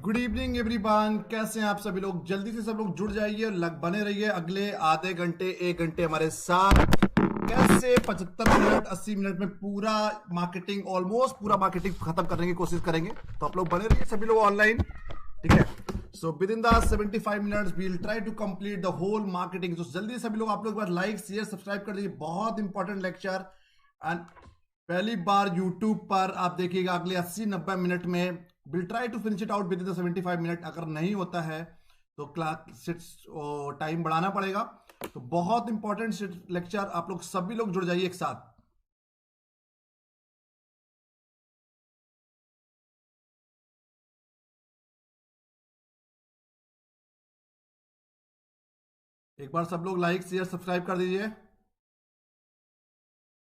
Good evening everyone, कैसे हैं आप सभी लोग। जल्दी से सब लोग जुड़ जाइए, बने रहिए अगले आधे घंटे 1 घंटे हमारे साथ। कैसे 75 मिनट 80 मिनट में पूरा मार्केटिंग, ऑलमोस्ट पूरा मार्केटिंग खत्म करने की कोशिश करेंगे। तो आप लोग बने रहिए सभी लोग ऑनलाइन, ठीक है। So within the 75 minutes we will try to complete the whole marketing. तो जल्दी सभी लोग आप लोग लाइक शेयर सब्सक्राइब कर दीजिए, बहुत इंपॉर्टेंट लेक्चर। एंड पहली बार यूट्यूब पर आप देखिएगा अगले 80-90 मिनट में। Will try to finish it out within 75 minute. अगर नहीं होता है तो क्लास टाइम बढ़ाना पड़ेगा। तो बहुत इंपॉर्टेंट लेक्चर, आप लोग सभी लोग जुड़ जाइए एक साथ। एक बार सब लोग लाइक शेयर सब्सक्राइब कर दीजिए।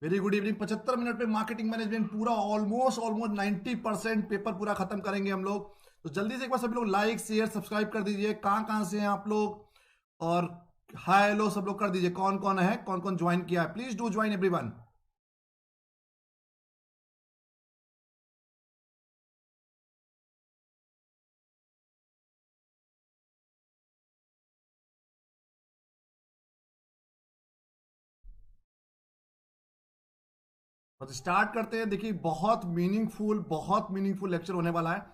Very good evening. 75 मिनट में मार्केटिंग मैनेजमेंट पूरा ऑलमोस्ट 90% पेपर पूरा खत्म करेंगे हम लोग। तो जल्दी से एक बार सभी लोग लाइक शेयर सब्सक्राइब कर दीजिए। कहां कहां से हैं आप लोग, और हाय हेलो सब लोग कर दीजिए। कौन कौन है, कौन कौन ज्वाइन किया है, प्लीज डू ज्वाइन एवरीवन। तो स्टार्ट करते हैं। देखिए बहुत मीनिंगफुल लेक्चर होने वाला है।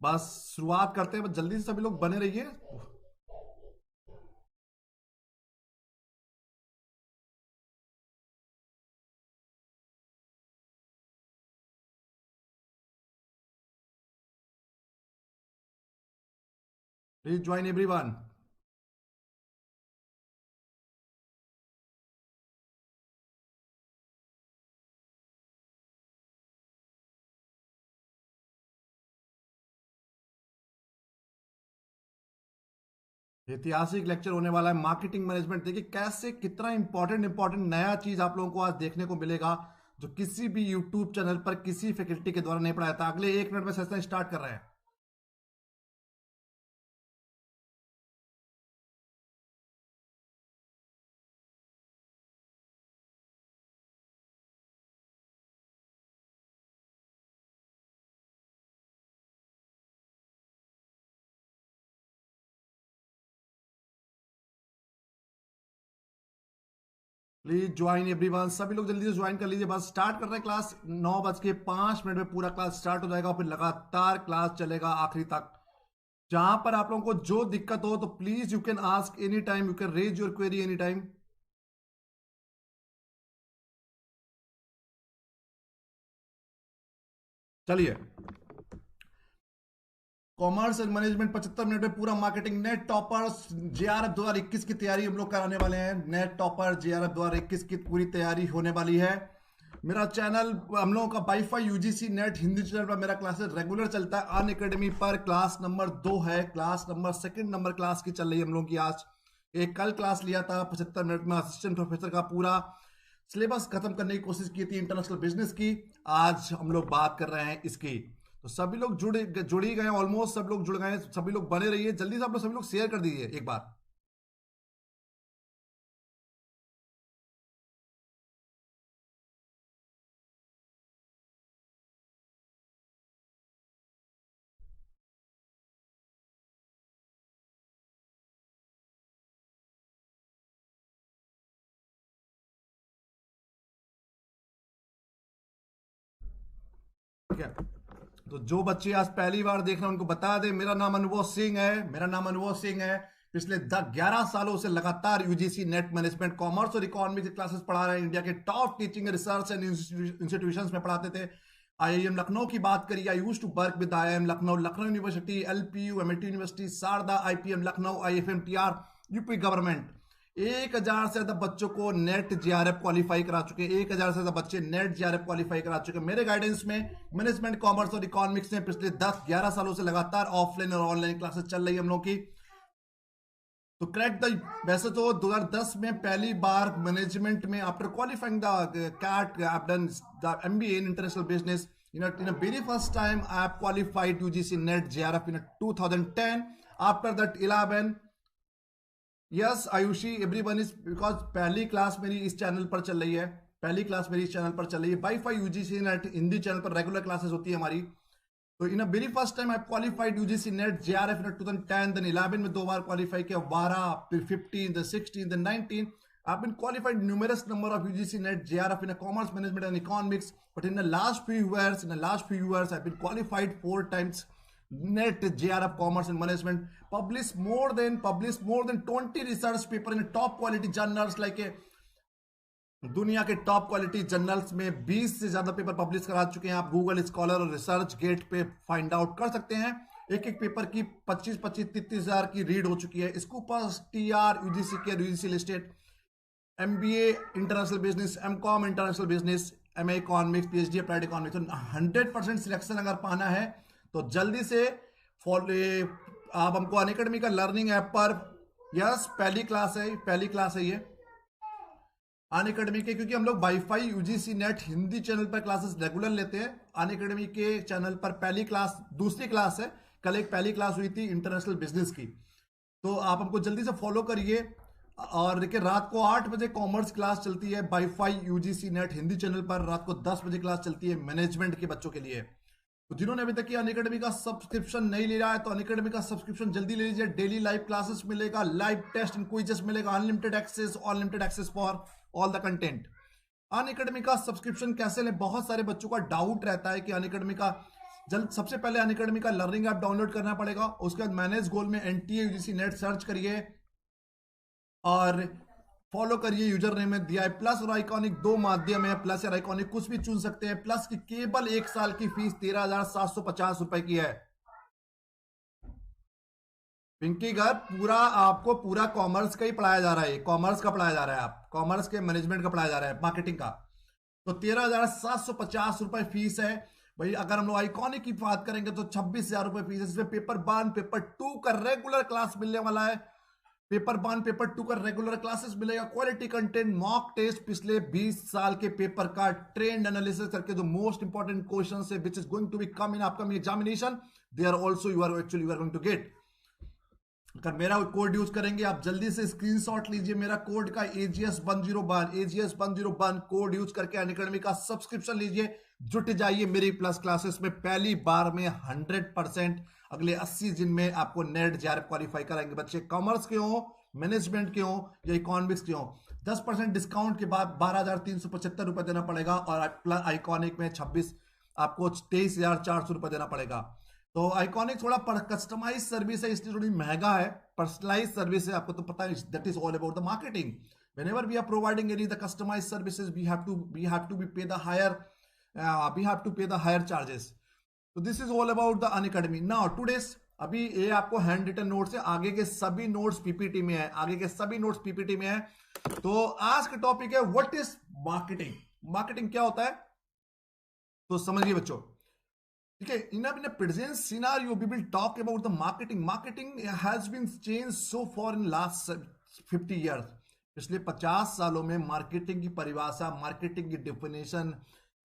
बस शुरुआत करते हैं, बस जल्दी से सभी लोग बने रहिए। Please join everyone. ऐतिहासिक लेक्चर होने वाला है मार्केटिंग मैनेजमेंट। देखिए कैसे कितना इंपॉर्टेंट नया चीज आप लोगों को आज देखने को मिलेगा, जो किसी भी यूट्यूब चैनल पर किसी फैकल्टी के द्वारा नहीं पढ़ाया था। अगले 1 मिनट में सेशन स्टार्ट कर रहे हैं। प्लीज ज्वाइन एवरीवन, सभी लोग जल्दी से ज्वाइन कर लीजिए। बस स्टार्ट कर रहे हैं क्लास। 9:05 में पूरा क्लास स्टार्ट हो जाएगा, फिर लगातार क्लास चलेगा आखिरी तक। जहां पर आप लोगों को जो दिक्कत हो तो please you can ask any time, you can raise your query any time. चलिए, कॉमर्स एंड मैनेजमेंट 75 मिनट में पूरा मार्केटिंग। नेट टॉपर्स जेआरएफ 2021 की तैयारी हम लोग कराने वाले हैं। नेट टॉपर जेआरएफ 2021 की पूरी तैयारी होने वाली है। मेरा चैनल, हम लोगों का wifi UGC NET Hindi channel पर मेरा क्लासेस रेगुलर चलता है। अन अकेडमी पर क्लास नंबर 2 है, class number second number class की चल रही है हम लोगों की आज। एक कल क्लास लिया था 75 मिनट में, असिस्टेंट प्रोफेसर का पूरा सिलेबस खत्म करने की कोशिश की थी इंटरनेशनल बिजनेस की। आज हम लोग बात कर रहे हैं इसकी। तो सभी लोग जुड़ ही गए, ऑलमोस्ट सब लोग जुड़ गए। सभी लोग बने रहिए, जल्दी से आप लोग सभी लोग शेयर कर दीजिए एक बार। ठीक है, तो जो बच्चे आज पहली बार देख रहे हैं उनको बता दें, मेरा नाम अनुभव सिंह है। पिछले 11 सालों से लगातार यूजीसी नेट मैनेजमेंट कॉमर्स और इकोनॉमिक्स की क्लासेस पढ़ा रहे हैं। इंडिया के top teaching research and institutions में पढ़ाते थे। आईआईएम लखनऊ की बात करिए, I used to work with IIM Lucknow, Lucknow university, LPU, MIT university, Sharda, IPM Lucknow, IFMTR, UP government. 1,000 से ज्यादा बच्चों को नेट जेआरएफ क्वालिफाई करा चुके हैं। 1,000 से ज्यादा बच्चे नेट जेआरएफ क्वालिफाई करा चुके हैं मेरे गाइडेंस में। मैनेजमेंट कॉमर्स और इकोनॉमिक्स में पिछले 10-11 सालों से लगातार ऑफलाइन और ऑनलाइन क्लासेस चल रही है हम लोग की। तो करेक्ट द, वैसे तो 2010 में पहली बार मैनेजमेंट में after qualifying the CAT I have done the MBA in international business. In a very first time, I have qualified UGC NET JRF in 2010. After that, 11. Yes, Ayushi, everyone is, because पहली class मेरी इस channel पर चल रही है। WiFi UGC NET Hindi channel पर regular classes होती है हमारी। तो in very first time I qualified UGC NET JRF in 2010, then 11 में 2 बार क्वालिफाई किया, 12, फिर 15, then 16, then 19. I've been qualified numerous number of UGC net JRF in a commerce management and economics, but in the last few years, I've been qualified 4 times net JRF commerce and management. Published more than 20 research paper in top quality journals like दुनिया के top quality journals में 20 से ज्यादा paper publish करा चुके हैं। आप Google scholar और रिसर्च गेट पे फाइंड आउट कर सकते हैं। एक एक पेपर की 25-30 हजार की रीड हो चुकी है। स्कूपर्स, टीआर, यूजीसी के, UGC listed, MBA international business, MCom international business, MA economics, PhD applied economics. तो 100% सिलेक्शन अगर पाना है तो जल्दी से आप हमको अनअकैडमी का लर्निंग ऐप पर, यस पहली क्लास है ये अनअकैडमी के, क्योंकि हम लोग wifi UGC NET Hindi channel पर क्लासेस रेगुलर लेते हैं। अनअकैडमी के चैनल पर दूसरी क्लास है। कल एक पहली क्लास हुई थी इंटरनेशनल बिजनेस की, तो आप हमको जल्दी से फॉलो करिए। और देखिए रात को 8 बजे कॉमर्स क्लास चलती है WiFi UGC NET Hindi channel पर। रात को 10 बजे क्लास चलती है मैनेजमेंट के बच्चों के लिए। तो जिन्होंने अभी तक ये अनअकैडमी का सब्सक्रिप्शन नहीं लिया है तो अनअकैडमी का सब्सक्रिप्शन जल्दी ले लीजिए। डेली लाइव क्लासेस मिलेगा, लाइव टेस्ट एंड क्विजेस मिलेगा, unlimited access for all the content. Unacademy का सब्सक्रिप्शन कैसे लें, बहुत सारे बच्चों का डाउट रहता है कि अनअकैडमी का सबसे पहले अनअकैडमी का लर्निंग ऐप डाउनलोड करना पड़ेगा। उसके बाद मैनेज गोल में एनटीए यूजीसी नेट सर्च करिए और फॉलो करिए। यूजर नेम में दिया है प्लस और आइकॉनिक, 2 माध्यम है, प्लस या आइकॉनिक कुछ भी चुन सकते हैं। प्लस की केवल 1 साल की फीस 13,750 रुपए की है। पिंकी घर आपको पूरा कॉमर्स का ही पढ़ाया जा रहा है, कॉमर्स का पढ़ाया जा रहा है, आप कॉमर्स के मैनेजमेंट का पढ़ाया जा रहा है, मार्केटिंग का। तो 13,750 रुपए फीस है भाई। अगर हम लोग आइकॉनिक की बात करेंगे तो 26,000 रुपए फीस है। इसमें पेपर 1, पेपर 2 का रेगुलर क्लास मिलने वाला है। पेपर 1, पेपर 2 का रेगुलर क्लासेस मिलेगा, क्वालिटी कंटेंट, मॉक टेस्ट, पिछले 20 साल के पेपर का ट्रेंड एनालिसिस करके जो मोस्ट इंपॉर्टेंट क्वेश्चन है which is going to be come in upcoming examination, they are also you are going to get. अगर मेरा कोड यूज करेंगे आप जल्दी से स्क्रीनशॉट लीजिए मेरा कोड का AGS101 कोड यूज करके अनअकैडमी का सब्सक्रिप्शन लीजिए, जुट जाइए मेरी प्लस क्लासेस में। पहली बार में 100% अगले 80 दिन में आपको नेट जेआरएफ क्वालिफाई कराएंगे बच्चे, कॉमर्स के हो, मैनेजमेंट के हो या इकोनॉमिक्स के हो। 10% डिस्काउंट के बाद 12,375 रुपए देना पड़ेगा और आइकॉनिक में 26 आपको 23,400 रुपए देना पड़ेगा। तो आइकॉनिक थोड़ा कस्टमाइज सर्विस है इसलिए थोड़ी महंगा है, पर्सनलाइज सर्विस है, आपको तो पता है। That is all about the marketing. whenever we are providing any the customized services we have to pay the higher charges. So this is all about the Unacademy. Now today's अभी ये आपको hand written notes है, आगे के सभी notes PPT में है, तो आज का टॉपिक है व्हाट इज मार्केटिंग। मार्केटिंग क्या होता है तो समझिए बच्चों, ठीक है। in a present scenario we will talk about the marketing has been changed so far in last 50 years. पिछले 50 सालों में मार्केटिंग की परिभाषा, मार्केटिंग की डेफिनेशन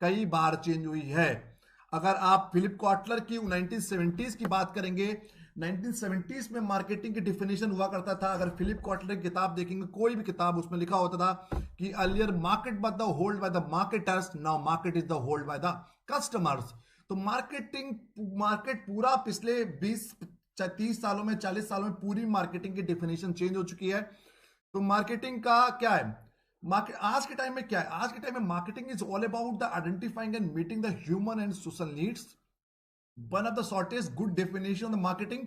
कई बार चेंज हुई है। अगर आप फिलिप कॉटलर की 1970s की बात करेंगे, 1970s में मार्केटिंग की डेफिनेशन हुआ करता था। अगर फिलिप कॉटलर की किताब देखेंगे, कोई भी किताब, उसमें लिखा होता था कि earlier market was the hold by the marketers, now market is the hold by the customers. तो मार्केट पूरा पिछले 20-30 सालों में, 40 सालों में पूरी मार्केटिंग की डेफिनेशन चेंज हो चुकी है। तो मार्केटिंग का क्या है, आज के टाइम में क्या है, आज के टाइम में marketing is all about the identifying and meeting the human and social needs. One of the shortest good definition of the marketing,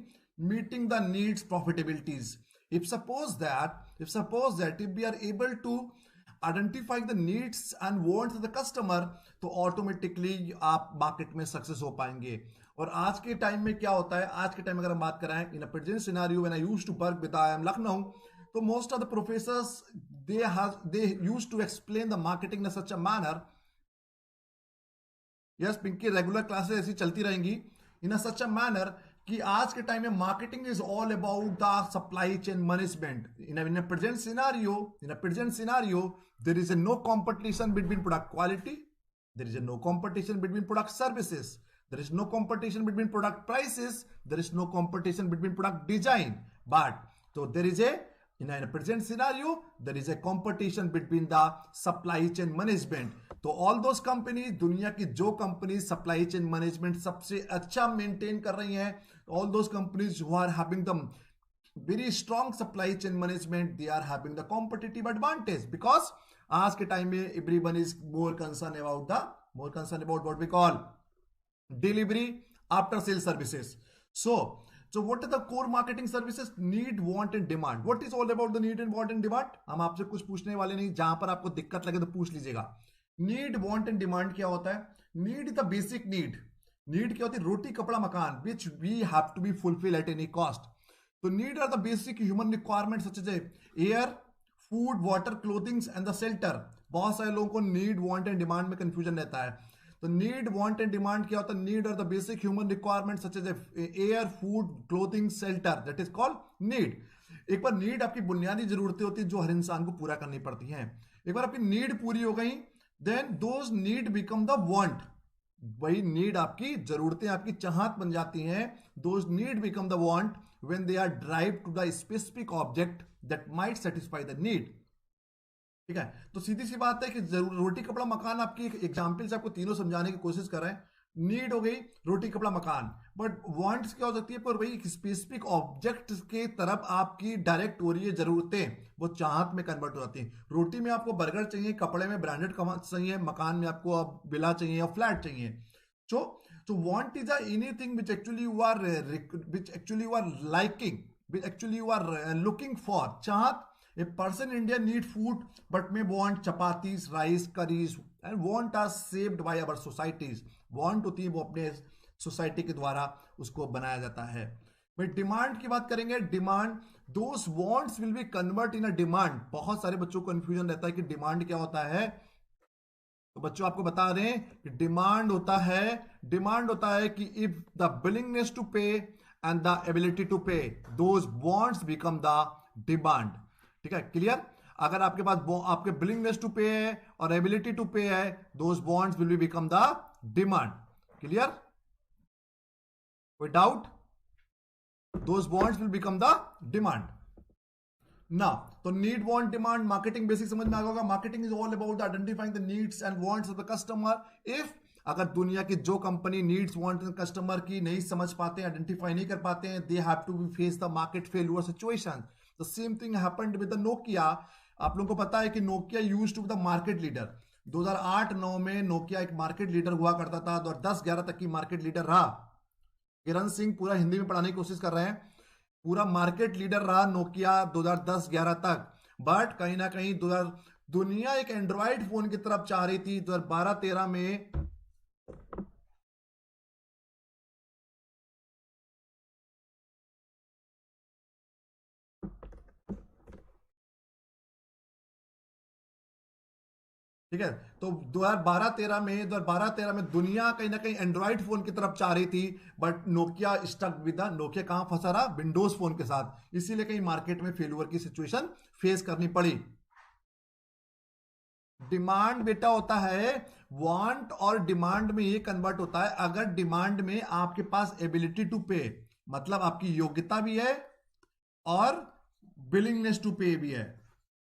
meeting the needs, profitabilities. If suppose that if we are able to identify the needs and wants of the customer, तो automatically आप market में success हो पाएंगे। और आज के time में क्या होता है, आज के टाइम में अगर हम बात करें in a present scenario when I used to work with IIM Lucknow, तो most of the professors they used to explain the marketing in such a manner. Yes Pinky, regular classes ऐसी चलती रहेंगी इन सच अ मैनर कि आज के time में marketing is all about the supply chain management. In a present scenario there is no competition between product quality, there is no competition between product services, there is no competition between product prices, there is no competition between product design, but तो there is a In a present scenario, there is a competition between the supply chain management. तो all those companies, दुनिया की जो company supply chain management सबसे अच्छा maintain कर रही हैं, all those companies who are having the very strong supply chain management, they are having the competitive advantage, because आज के टाइम में everyone is more concerned about what we call delivery after sale services. So what are the core marketing services? Need, want and demand. What is all about the need and want and demand? हम आपसे कुछ पूछने वाले नहीं, जहां पर आपको दिक्कत लगे तो पूछ लीजिएगा. नीड, वांट एंड डिमांड क्या होता है? Need is the basic need. Need क्या होती है? रोटी कपड़ा मकान, which we have to be fulfil at any cost. तो need are the basic human requirement such as air, food, water, clothings and the shelter. बहुत सारे लोगों को नीड, वांट एंड डिमांड में कंफ्यूजन रहता है. तो नीड, वांट एंड डिमांड क्या होता है? Need are the basic human requirement such as air, food, clothing, shelter. That is called need. एक बार नीड आपकी बुनियादी जरूरतें होती है जो हर इंसान को पूरा करनी पड़ती हैं. एक बार आपकी नीड पूरी हो गई, then those need become the want. वही नीड आपकी जरूरतें, आपकी चाहत बन जाती हैं. Those need become the want when they are drive to the specific object that might satisfy the need. ठीक है, तो सीधी सी बात है कि रोटी कपड़ा मकान, आपकी एक एग्जाम्पल से आपको तीनों समझाने की कोशिश कर रहे हैं. नीड हो गई रोटी कपड़ा मकान, बट वांट्स क्या हो सकती है? पर वही स्पेसिफिक ऑब्जेक्ट के तरफ आपकी डायरेक्ट हो रही है जरूरतें, वो चाहत में कन्वर्ट हो जाती हैं. रोटी में आपको बर्गर चाहिए, कपड़े में ब्रांडेड चाहिए, मकान में आपको विला चाहिए और फ्लैट चाहिए. So want is anything which actually you are liking, which actually you are looking for. चाहत. A person in India need food but may want chapatis, rice, curries, and want are shaped by our societies. Want होती है वो अपने society के द्वारा उसको बनाया जाता है. भाई डिमांड की बात करेंगे. Demand, those wants will B convert in a demand. बहुत सारे बच्चों को कंफ्यूजन रहता है कि डिमांड क्या होता है. तो बच्चों आपको बता रहे हैं कि डिमांड होता है कि इफ द विलिंगनेस टू पे एंड द एबिलिटी टू पे, those wants become the demand. ठीक है, क्लियर? अगर आपके पास आपके विलिंगनेस टू पे है और एबिलिटी टू पे है, those wants will be become the demand. Clear? कोई doubt? Those wants will become the demand. ना तो need, want, demand, marketing basic समझ में आ गया. Marketing is all about identifying the needs and wants of the customer. If अगर दुनिया की जो company needs, wants and customer की नहीं समझ पाते हैं, आइडेंटिफाई नहीं कर पाते हैं, they have to be face the market failure situation. The same thing happened with the Nokia. आप लोगों को पता है कि Nokia used to be the market leader. 2008-9 में नोकिया एक मार्केट लीडर हुआ करता था. 2010-11 तक की मार्केट लीडर रहा. किरण सिंह पूरा हिंदी में पढ़ाने की कोशिश कर रहे हैं. पूरा मार्केट लीडर रहा नोकिया 2010-11 तक. बट कहीं ना कहीं दुनिया एक एंड्रॉइड फोन की तरफ चाह रही थी. 2012-13 में ठीक है, तो 2012-13 में दुनिया कहीं ना कहीं एंड्रॉइड फोन की तरफ चाह रही थी. But Nokia stuck with Nokia कहां फंसा रहा? विंडोज फोन के साथ. इसीलिए कहीं मार्केट में फेल्यूर की सिचुएशन फेस करनी पड़ी. डिमांड बेटा होता है वांट, और डिमांड में ये कन्वर्ट होता है अगर डिमांड में आपके पास एबिलिटी टू पे, मतलब आपकी योग्यता भी है और विलिंगनेस टू पे भी है.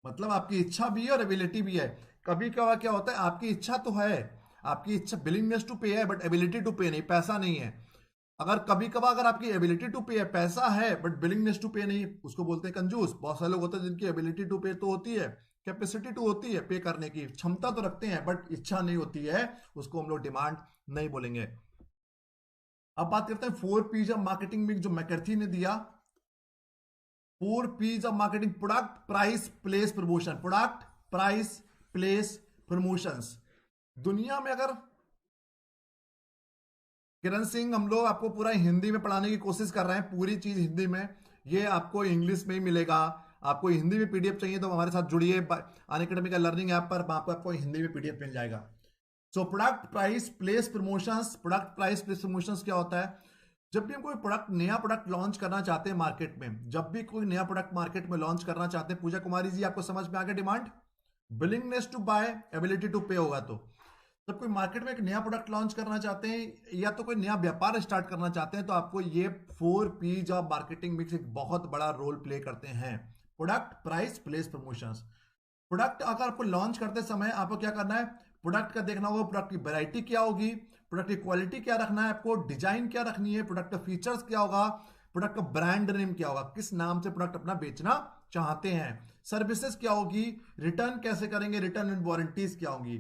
मतलब आपकी इच्छा भी है और एबिलिटी भी है. कभी कभार क्या होता है, आपकी इच्छा तो है, आपकी इच्छा विलिंगनेस टू पे है, बट एबिलिटी टू पे नहीं, पैसा नहीं है. अगर कभी कभार अगर आपकी एबिलिटी टू पे है, पैसा है, बट विलिंगनेस टू पे नहीं, उसको बोलते हैं कंजूस. बहुत सारे लोग होते हैं जिनकी एबिलिटी टू पे तो होती है, कैपेसिटी टू होती है, पे करने की क्षमता तो रखते हैं, बट इच्छा नहीं होती है, उसको हम लोग डिमांड नहीं बोलेंगे. अब बात करते हैं 4 P's ऑफ मार्केटिंग में जो मैकर्थी ने दिया. 4 P's of marketing: product, price, place, promotion. Product, price, place, promotions. दुनिया में अगर किरण सिंह, हम लोग आपको पूरा हिंदी में पढ़ाने की कोशिश कर रहे हैं, पूरी चीज हिंदी में. ये आपको इंग्लिश में ही मिलेगा. आपको हिंदी में पीडीएफ चाहिए तो हमारे साथ जुड़िए अनअकैडमी का लर्निंग ऐप पर, आपको हिंदी में पीडीएफ मिल जाएगा. So product, price, place, promotions. Product, price, place, promotions क्या होता है? जब भी हम कोई प्रोडक्ट, नया प्रोडक्ट लॉन्च करना चाहते हैं मार्केट में, जब भी कोई नया प्रोडक्ट मार्केट में लॉन्च करना चाहते हैं, पूजा कुमारी जी आपको समझ में आ गया? Demand, willingness to buy, ability to pay होगा. तो जब कोई मार्केट में एक नया प्रोडक्ट लॉन्च करना चाहते हैं या तो कोई नया व्यापार स्टार्ट करना चाहते हैं, तो आपको ये 4 P's ऑफ मार्केटिंग मिक्स एक बहुत बड़ा रोल प्ले करते हैं. Product, price, place, promotions. Product अगर आपको लॉन्च करते समय आपको क्या करना है, प्रोडक्ट का देखना होगा, प्रोडक्ट की वैरायटी क्या होगी, प्रोडक्ट की क्वालिटी क्या रखना है आपको, डिजाइन क्या रखनी है, प्रोडक्ट का फीचर्स क्या होगा, प्रोडक्ट का ब्रांड नेम क्या होगा, किस नाम से प्रोडक्ट अपना बेचना चाहते हैं, सर्विसेज क्या होगी, रिटर्न कैसे करेंगे, रिटर्न एंड वारंटीज क्या होंगी,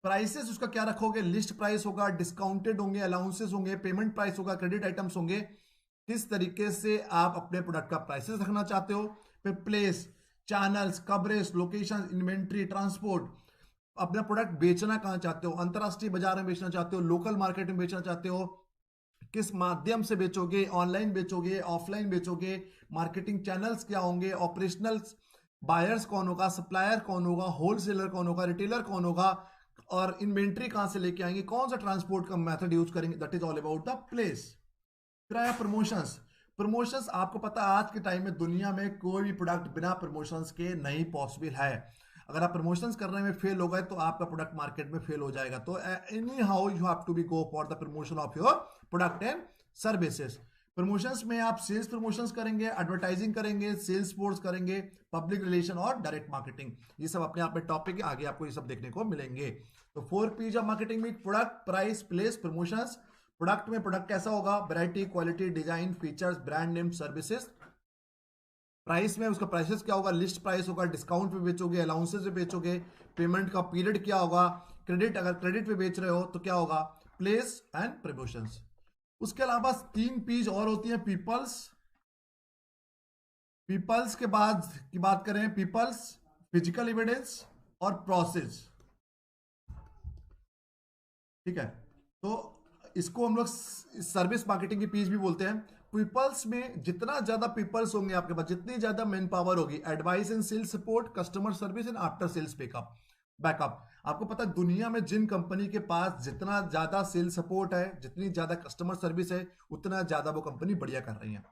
प्राइसेस उसका क्या रखोगे, लिस्ट प्राइस होगा, डिस्काउंटेड होंगे, अलाउंसेस होंगे, पेमेंट प्राइस होगा, क्रेडिट आइटम्स होंगे, किस तरीके से आप अपने प्रोडक्ट का प्राइसेस रखना चाहते हो। फिर place, channels, coverage, location, inventory, transport, अपना प्रोडक्ट बेचना कहां चाहते हो, अंतरराष्ट्रीय बाजार में बेचना चाहते हो, लोकल मार्केट में बेचना चाहते हो, किस माध्यम से बेचोगे, ऑनलाइन बेचोगे, ऑफलाइन बेचोगे, मार्केटिंग चैनल्स क्या होंगे, ऑपरेशनल बायर्स कौन होगा, सप्लायर कौन होगा, होलसेलर कौन होगा, रिटेलर कौन होगा, और इन्वेंट्री कहां से लेके आएंगे, कौन सा ट्रांसपोर्ट का मेथड यूज करेंगे, that is all about the place. फिर आया प्रमोशंस। प्रमोशंस आपको पता है आज के टाइम में दुनिया में कोई भी प्रोडक्ट बिना प्रमोशंस के नहीं पॉसिबल है। अगर आप प्रमोशंस करने में फेल हो गए तो आपका प्रोडक्ट मार्केट में फेल हो जाएगा। तो anyhow you have to be go for the promotion of your product and services. Promotions में आप सेल्स प्रमोशंस करेंगे, एडवर्टाइजिंग करेंगे, सेल्स फोर्स करेंगे, पब्लिक रिलेशन और डायरेक्ट मार्केटिंग। ये सब अपने आप में टॉपिक है, आगे आपको ये सब देखने को मिलेंगे। तो 4 P's ऑफ मार्केटिंग में product, price, place, promotions. Product में प्रोडक्ट कैसा होगा, variety, quality, design, features, brand name, services. Price में उसका प्राइसेस क्या होगा, लिस्ट प्राइस होगा, डिस्काउंट पे बेचोगे, अलाउंसेस पे बेचोगे, पेमेंट का पीरियड क्या होगा, क्रेडिट, अगर क्रेडिट पे बेच रहे हो तो क्या होगा, प्लेस एंड प्रमोशंस। उसके अलावा 3 P's और होती है, पीपल्स। पीपल्स के बाद की बात करें, पीपल्स, फिजिकल एविडेंस और प्रोसेस। ठीक है, तो इसको हम लोग सर्विस मार्केटिंग की पीस भी बोलते हैं। पीपल्स में जितना ज्यादा पीपल्स होंगे आपके पास, जितनी ज्यादा मैन पावर होगी, advice and sales support, customer service and after sales backup. आपको पता है दुनिया में जिन कंपनी के पास जितना ज्यादा सेल्स सपोर्ट है, जितनी ज्यादा कस्टमर सर्विस है, उतना ज्यादा वो कंपनी बढ़िया कर रही है।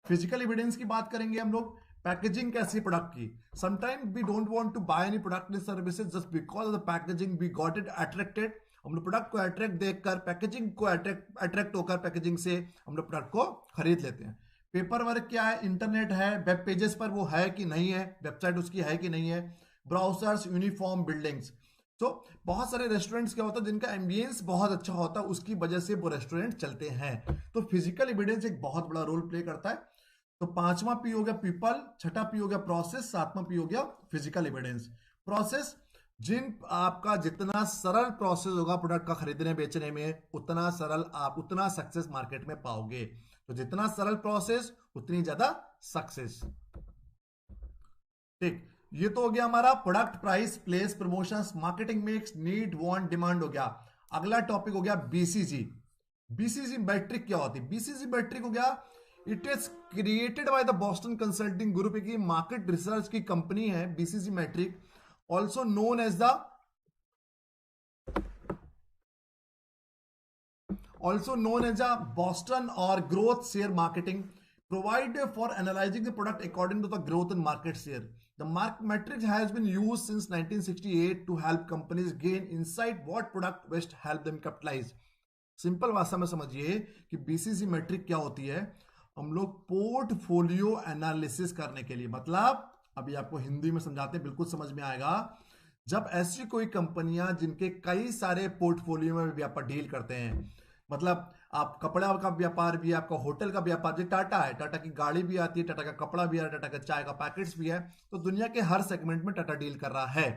फिजिकल एविडेंस की बात करेंगे हम लोग। पैकेजिंग कैसी प्रोडक्ट की, sometime we don't want to buy any product and services just because of the packaging, we got it attracted. हम लोग प्रोडक्ट को अट्रैक्ट देखकर, पैकेजिंग को अट्रैक्ट होकर पैकेजिंग से हम लोग प्रोडक्ट को खरीद लेते हैं। पेपर वर्क क्या है, इंटरनेट है, वेब पेजेस पर वो है कि नहीं है, वेबसाइट उसकी है कि नहीं है, ब्राउजर्स, यूनिफॉर्म, बिल्डिंग्स। तो बहुत सारे रेस्टोरेंट्स क्या होता है जिनका एम्बियंस बहुत अच्छा होता है, उसकी वजह से वो रेस्टोरेंट चलते हैं। तो फिजिकल एविडेंस एक बहुत बड़ा रोल प्ले करता है। तो 5वां पी हो गया पीपल, 6ठा पी हो गया प्रोसेस, 7वां पी हो गया फिजिकल एविडेंस। प्रोसेस, जिन आपका जितना सरल प्रोसेस होगा प्रोडक्ट का खरीदने बेचने में, उतना सरल आप उतना सक्सेस मार्केट में पाओगे। तो जितना सरल प्रोसेस उतनी ज्यादा सक्सेस। ठीक, ये तो हो गया हमारा product, price, place, promotions, marketing mix, need, want, demand हो गया। अगला टॉपिक हो गया बीसीजी। बीसीजी मैट्रिक क्या होती है, बीसीजी मैट्रिक हो गया, it is created by the Boston Consulting Group की मार्केट रिसर्च की कंपनी है BCG matrix, also known as a Boston or growth share marketing, provide for analyzing the product according to the growth in market share. The metric has been used since 1968 to help companies gain insight what product best help them capitalize. Simple भाषा में समझिए कि BCC matric क्या होती है। हम लोग portfolio analysis करने के लिए, मतलब अभी आपको हिंदी में समझाते हैं, बिल्कुल समझ में आएगा। जब ऐसी कोई कंपनियां जिनके कई सारे पोर्टफोलियो में व्यापार डील करते हैं, मतलब आप कपड़ा का व्यापार भी है, आपका होटल का व्यापार, जो टाटा है, टाटा की गाड़ी भी आती है, टाटा का कपड़ा भी है, टाटा का चाय का पैकेट्स भी है, तो दुनिया के हर सेगमेंट में टाटा डील कर रहा है।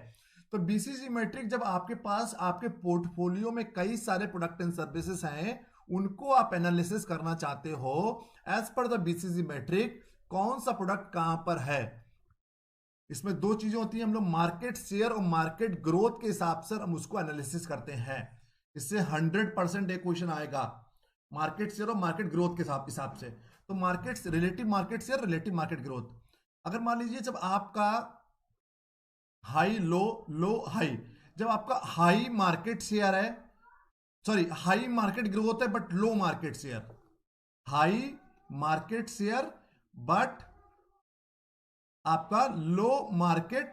तो बीसीसी मैट्रिक, जब आपके पास आपके पोर्टफोलियो में कई सारे प्रोडक्ट एंड सर्विसेज हैं, उनको आप एनालिसिस करना चाहते हो, as per the BCC matric कौन सा प्रोडक्ट कहां पर है। इसमें 2 चीजें होती हैं, हम लोग मार्केट शेयर और मार्केट ग्रोथ के हिसाब से हम उसको एनालिसिस करते हैं। इससे 100% एक क्वेश्चन आएगा, मार्केट शेयर और मार्केट ग्रोथ के हिसाब से। तो market, relative market share, relative market growth. अगर मान लीजिए जब आपका हाई लो लो हाई, जब आपका हाई मार्केट शेयर है, सॉरी हाई मार्केट ग्रोथ है but low market share, high market share but आपका low market,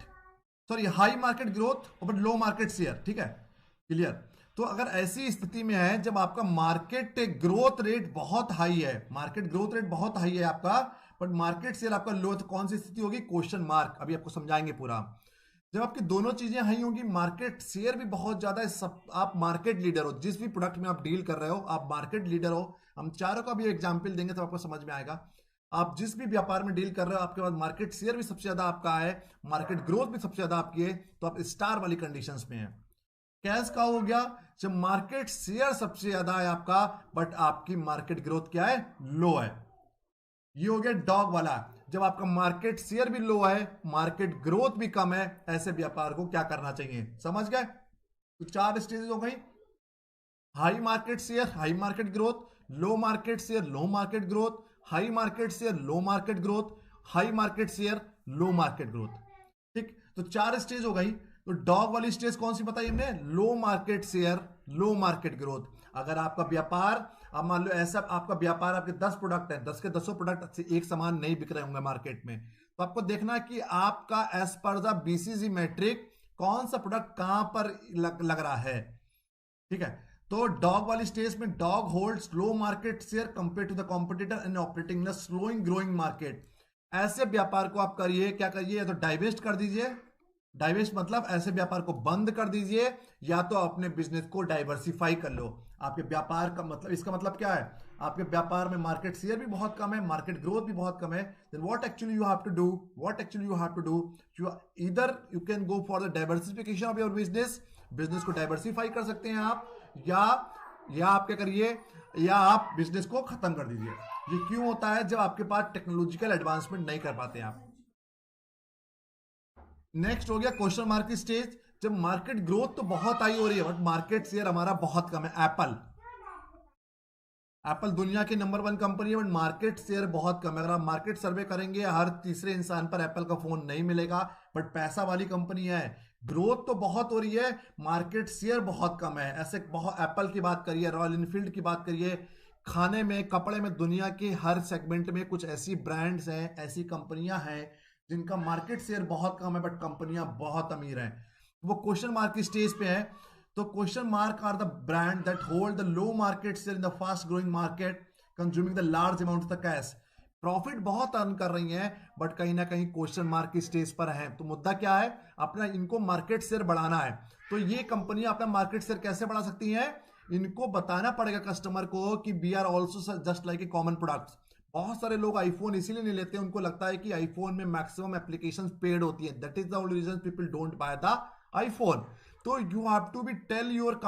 sorry high market growth but low market share, ठीक है, क्लियर। तो अगर ऐसी स्थिति में है जब आपका मार्केट ग्रोथ रेट बहुत हाई है, मार्केट ग्रोथ रेट बहुत हाई है आपका, बट मार्केट शेयर आपका लो, तो कौन सी स्थिति होगी? Question mark. अभी आपको समझाएंगे पूरा। जब आपकी दोनों चीजें हाई होंगी, मार्केट शेयर भी बहुत ज्यादा है, सब आप मार्केट लीडर हो, जिस भी प्रोडक्ट में आप डील कर रहे हो आप मार्केट लीडर हो। हम चारों का भी एग्जाम्पल देंगे तो आपको समझ में आएगा। आप जिस भी व्यापार में डील कर रहे हो आपके पास मार्केट शेयर भी सबसे ज्यादा आपका है, मार्केट ग्रोथ भी सबसे ज्यादा आपकी है, तो आप स्टार वाली कंडीशंस में है। कैश का हो गया जब मार्केट शेयर सबसे ज्यादा है आपका, बट आपकी मार्केट ग्रोथ क्या है? लो है। ये हो गया डॉग वाला, जब आपका मार्केट शेयर भी लो है, मार्केट ग्रोथ भी कम है, ऐसे व्यापार को क्या करना चाहिए? समझ गए? तो 4 स्टेजेस हो गई। High market share, high market growth, low market share, low market growth, high market share, low market growth, high market share, low market growth. ठीक, तो 4 स्टेज हो गई। तो डॉग वाली स्टेज कौन सी बताई हमने? लो market share, low market growth. अगर आपका व्यापार, अब मान लो ऐसा आपका व्यापार, आपके 10 प्रोडक्ट है, 10 के 10 प्रोडक्ट एक समान नहीं बिक रहे होंगे मार्केट में, तो आपको देखना है कि आपका as per the BCG matric कौन सा प्रोडक्ट कहां पर लग रहा है। ठीक है, तो डॉग वाली स्टेज में dog holds low market share compare to the competitor and operating in slowing growing market. ऐसे व्यापार को आप करिए, क्या करिए? या तो डाइवेस्ट कर दीजिए, डाइवेस्ट मतलब ऐसे व्यापार को बंद कर दीजिए, या तो अपने बिजनेस को डाइवर्सिफाई कर लो। आपके व्यापार का मतलब, इसका मतलब क्या है? आपके व्यापार में मार्केट शेयर भी बहुत कम है, मार्केट ग्रोथ भी बहुत कम है, then what actually you have to do, what actually you have to do, you either you can go for the diversification of your business, business को डाइवर्सिफाई कर सकते हैं आप, या आप क्या करिए, या आप बिजनेस को खत्म कर दीजिए। ये क्यों होता है? जब आपके पास टेक्नोलॉजिकल एडवांसमेंट नहीं कर पाते आप। नेक्स्ट हो गया क्वेश्चन मार्क की स्टेज, जब मार्केट ग्रोथ तो बहुत हाई हो रही है बट मार्केट शेयर हमारा बहुत कम है। एप्पल, एप्पल दुनिया की नंबर 1 कंपनी है बट मार्केट शेयर बहुत कम है। अगर आप मार्केट सर्वे करेंगे हर तीसरे इंसान पर एप्पल का फोन नहीं मिलेगा, बट पैसा वाली कंपनी है, ग्रोथ तो बहुत हो रही है, मार्केट शेयर बहुत कम है। ऐसे बहुत, एप्पल की बात करिए, रॉयल इनफील्ड की बात करिए, खाने में, कपड़े में, दुनिया के हर सेगमेंट में कुछ ऐसी ब्रांड्स हैं, ऐसी कंपनियां हैं जिनका मार्केट शेयर बहुत कम है बट कंपनियां बहुत अमीर हैं। वो क्वेश्चन मार्क की स्टेज पे है। तो question mark are the brand that hold the low market share in the fast growing market consuming the large amount of the cash. Profit बहुत अर्न कर रही हैं बट कहीं ना कहीं क्वेश्चन मार्क की स्टेज पर हैं। तो मुद्दा क्या है? अपना इनको मार्केट शेयर बढ़ाना है। तो ये कंपनी अपना मार्केट शेयर कैसे बढ़ा सकती हैं? इनको बताना पड़ेगा कस्टमर को कि we are also just like a common products. बहुत सारे लोग आईफोन इसीलिए नहीं लेते, उनको लगता है कि आईफोन में मैक्सिमम एप्लीकेशंस पेड होती है, that is the only reason people don't buy the iPhone. तो you have to be tell your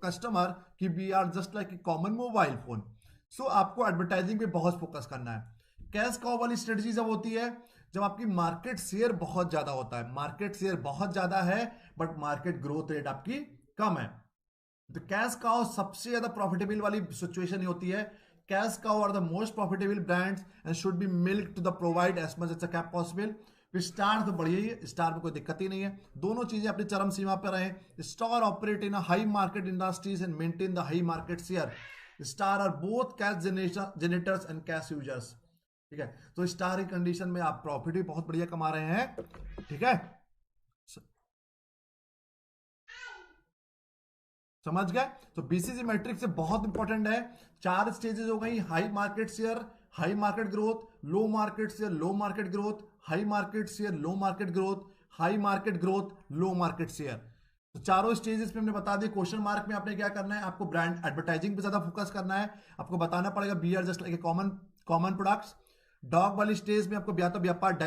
customer कि we are just like a common mobile phone. So आपको एडवर्टाइजिंग पे बहुत focus करना है। Cash cow वाली स्ट्रेटजी जब होती है, जब आपकी मार्केट शेयर बहुत ज्यादा होता है, मार्केट शेयर बहुत ज्यादा है बट मार्केट ग्रोथ रेट आपकी कम है, तो कैश काउ सबसे ज्यादा प्रॉफिटेबल वाली सिचुएशन होती है। Cash cow are the most profitable brands and should be milk to the provide as much as a cap possible. Star तो बढ़िया ही है, स्टार में कोई दिक्कत ही नहीं है, दोनों चीजें अपनी चरम सीमा पर रहे। Star operate in high market industries and maintain the high market share. Star are both cash generators and cash users. ठीक है, तो स्टार की कंडीशन में आप प्रॉफिट भी बहुत बढ़िया कमा रहे हैं। ठीक है, समझ गए? तो बीसीसी मैट्रिक्स से बहुत इंपॉर्टेंट है। 4 स्टेजेस हो गई, high market share, high market growth, low market share, low market growth, high market share, low market growth, high market growth, low market share. तो चारों स्टेजेस पे हमने बता दिया। क्वेश्चन मार्क में आपने क्या करना है? आपको ब्रांड एडवर्टाइजिंग पे ज्यादा फोकस करना है, आपको बताना पड़ेगा be are just like a common common products. Dog वाली स्टेज में आपको या तो व्यापार,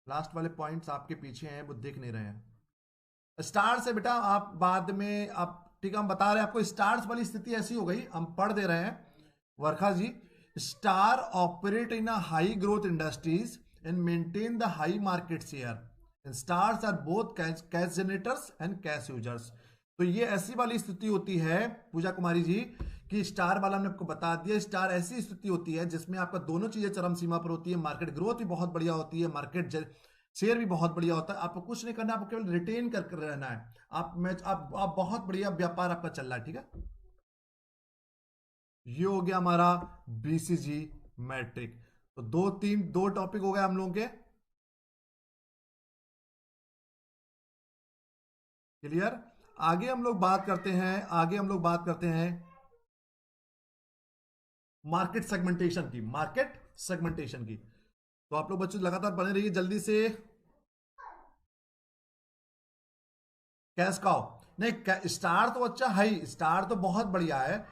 लास्ट वाले पॉइंट्स आपके पीछे हैं, वो देख नहीं रहे हैं। स्टार से बेटा आप बाद में, आप ठीक है, हम बता रहे हैं आपको स्टार्स वाली स्थिति ऐसी हो गई, हम पढ़ दे रहे हैं Varkha ji. Star operate in high growth industries and maintain the high market share. Stars are both cash generators and cash users. तो ये ऐसी वाली स्थिति होती है पूजा कुमारी जी कि स्टार वाला हमने आपको बता दिया, स्टार ऐसी स्थिति होती है जिसमें आपका दोनों चीजें चरम सीमा पर होती है, मार्केट ग्रोथ भी बहुत बढ़िया होती है, मार्केट शेयर भी बहुत बढ़िया होता है। आपको कुछ नहीं करना, आपको केवल रिटेन कर रहना है। आप बहुत बढ़िया व्यापार आपका चल रहा है। ठीक है, ये हो गया हमारा बीसीजी मैट्रिक। तो दो टॉपिक हो गए हम लोगों के, क्लियर। आगे हम लोग बात करते हैं, आगे हम लोग बात करते हैं मार्केट सेगमेंटेशन की, मार्केट सेगमेंटेशन की। तो आप लोग बच्चों लगातार बने रहिए जल्दी से। कैश काउ, नहीं स्टार तो अच्छा है ही, स्टार तो बहुत बढ़िया है,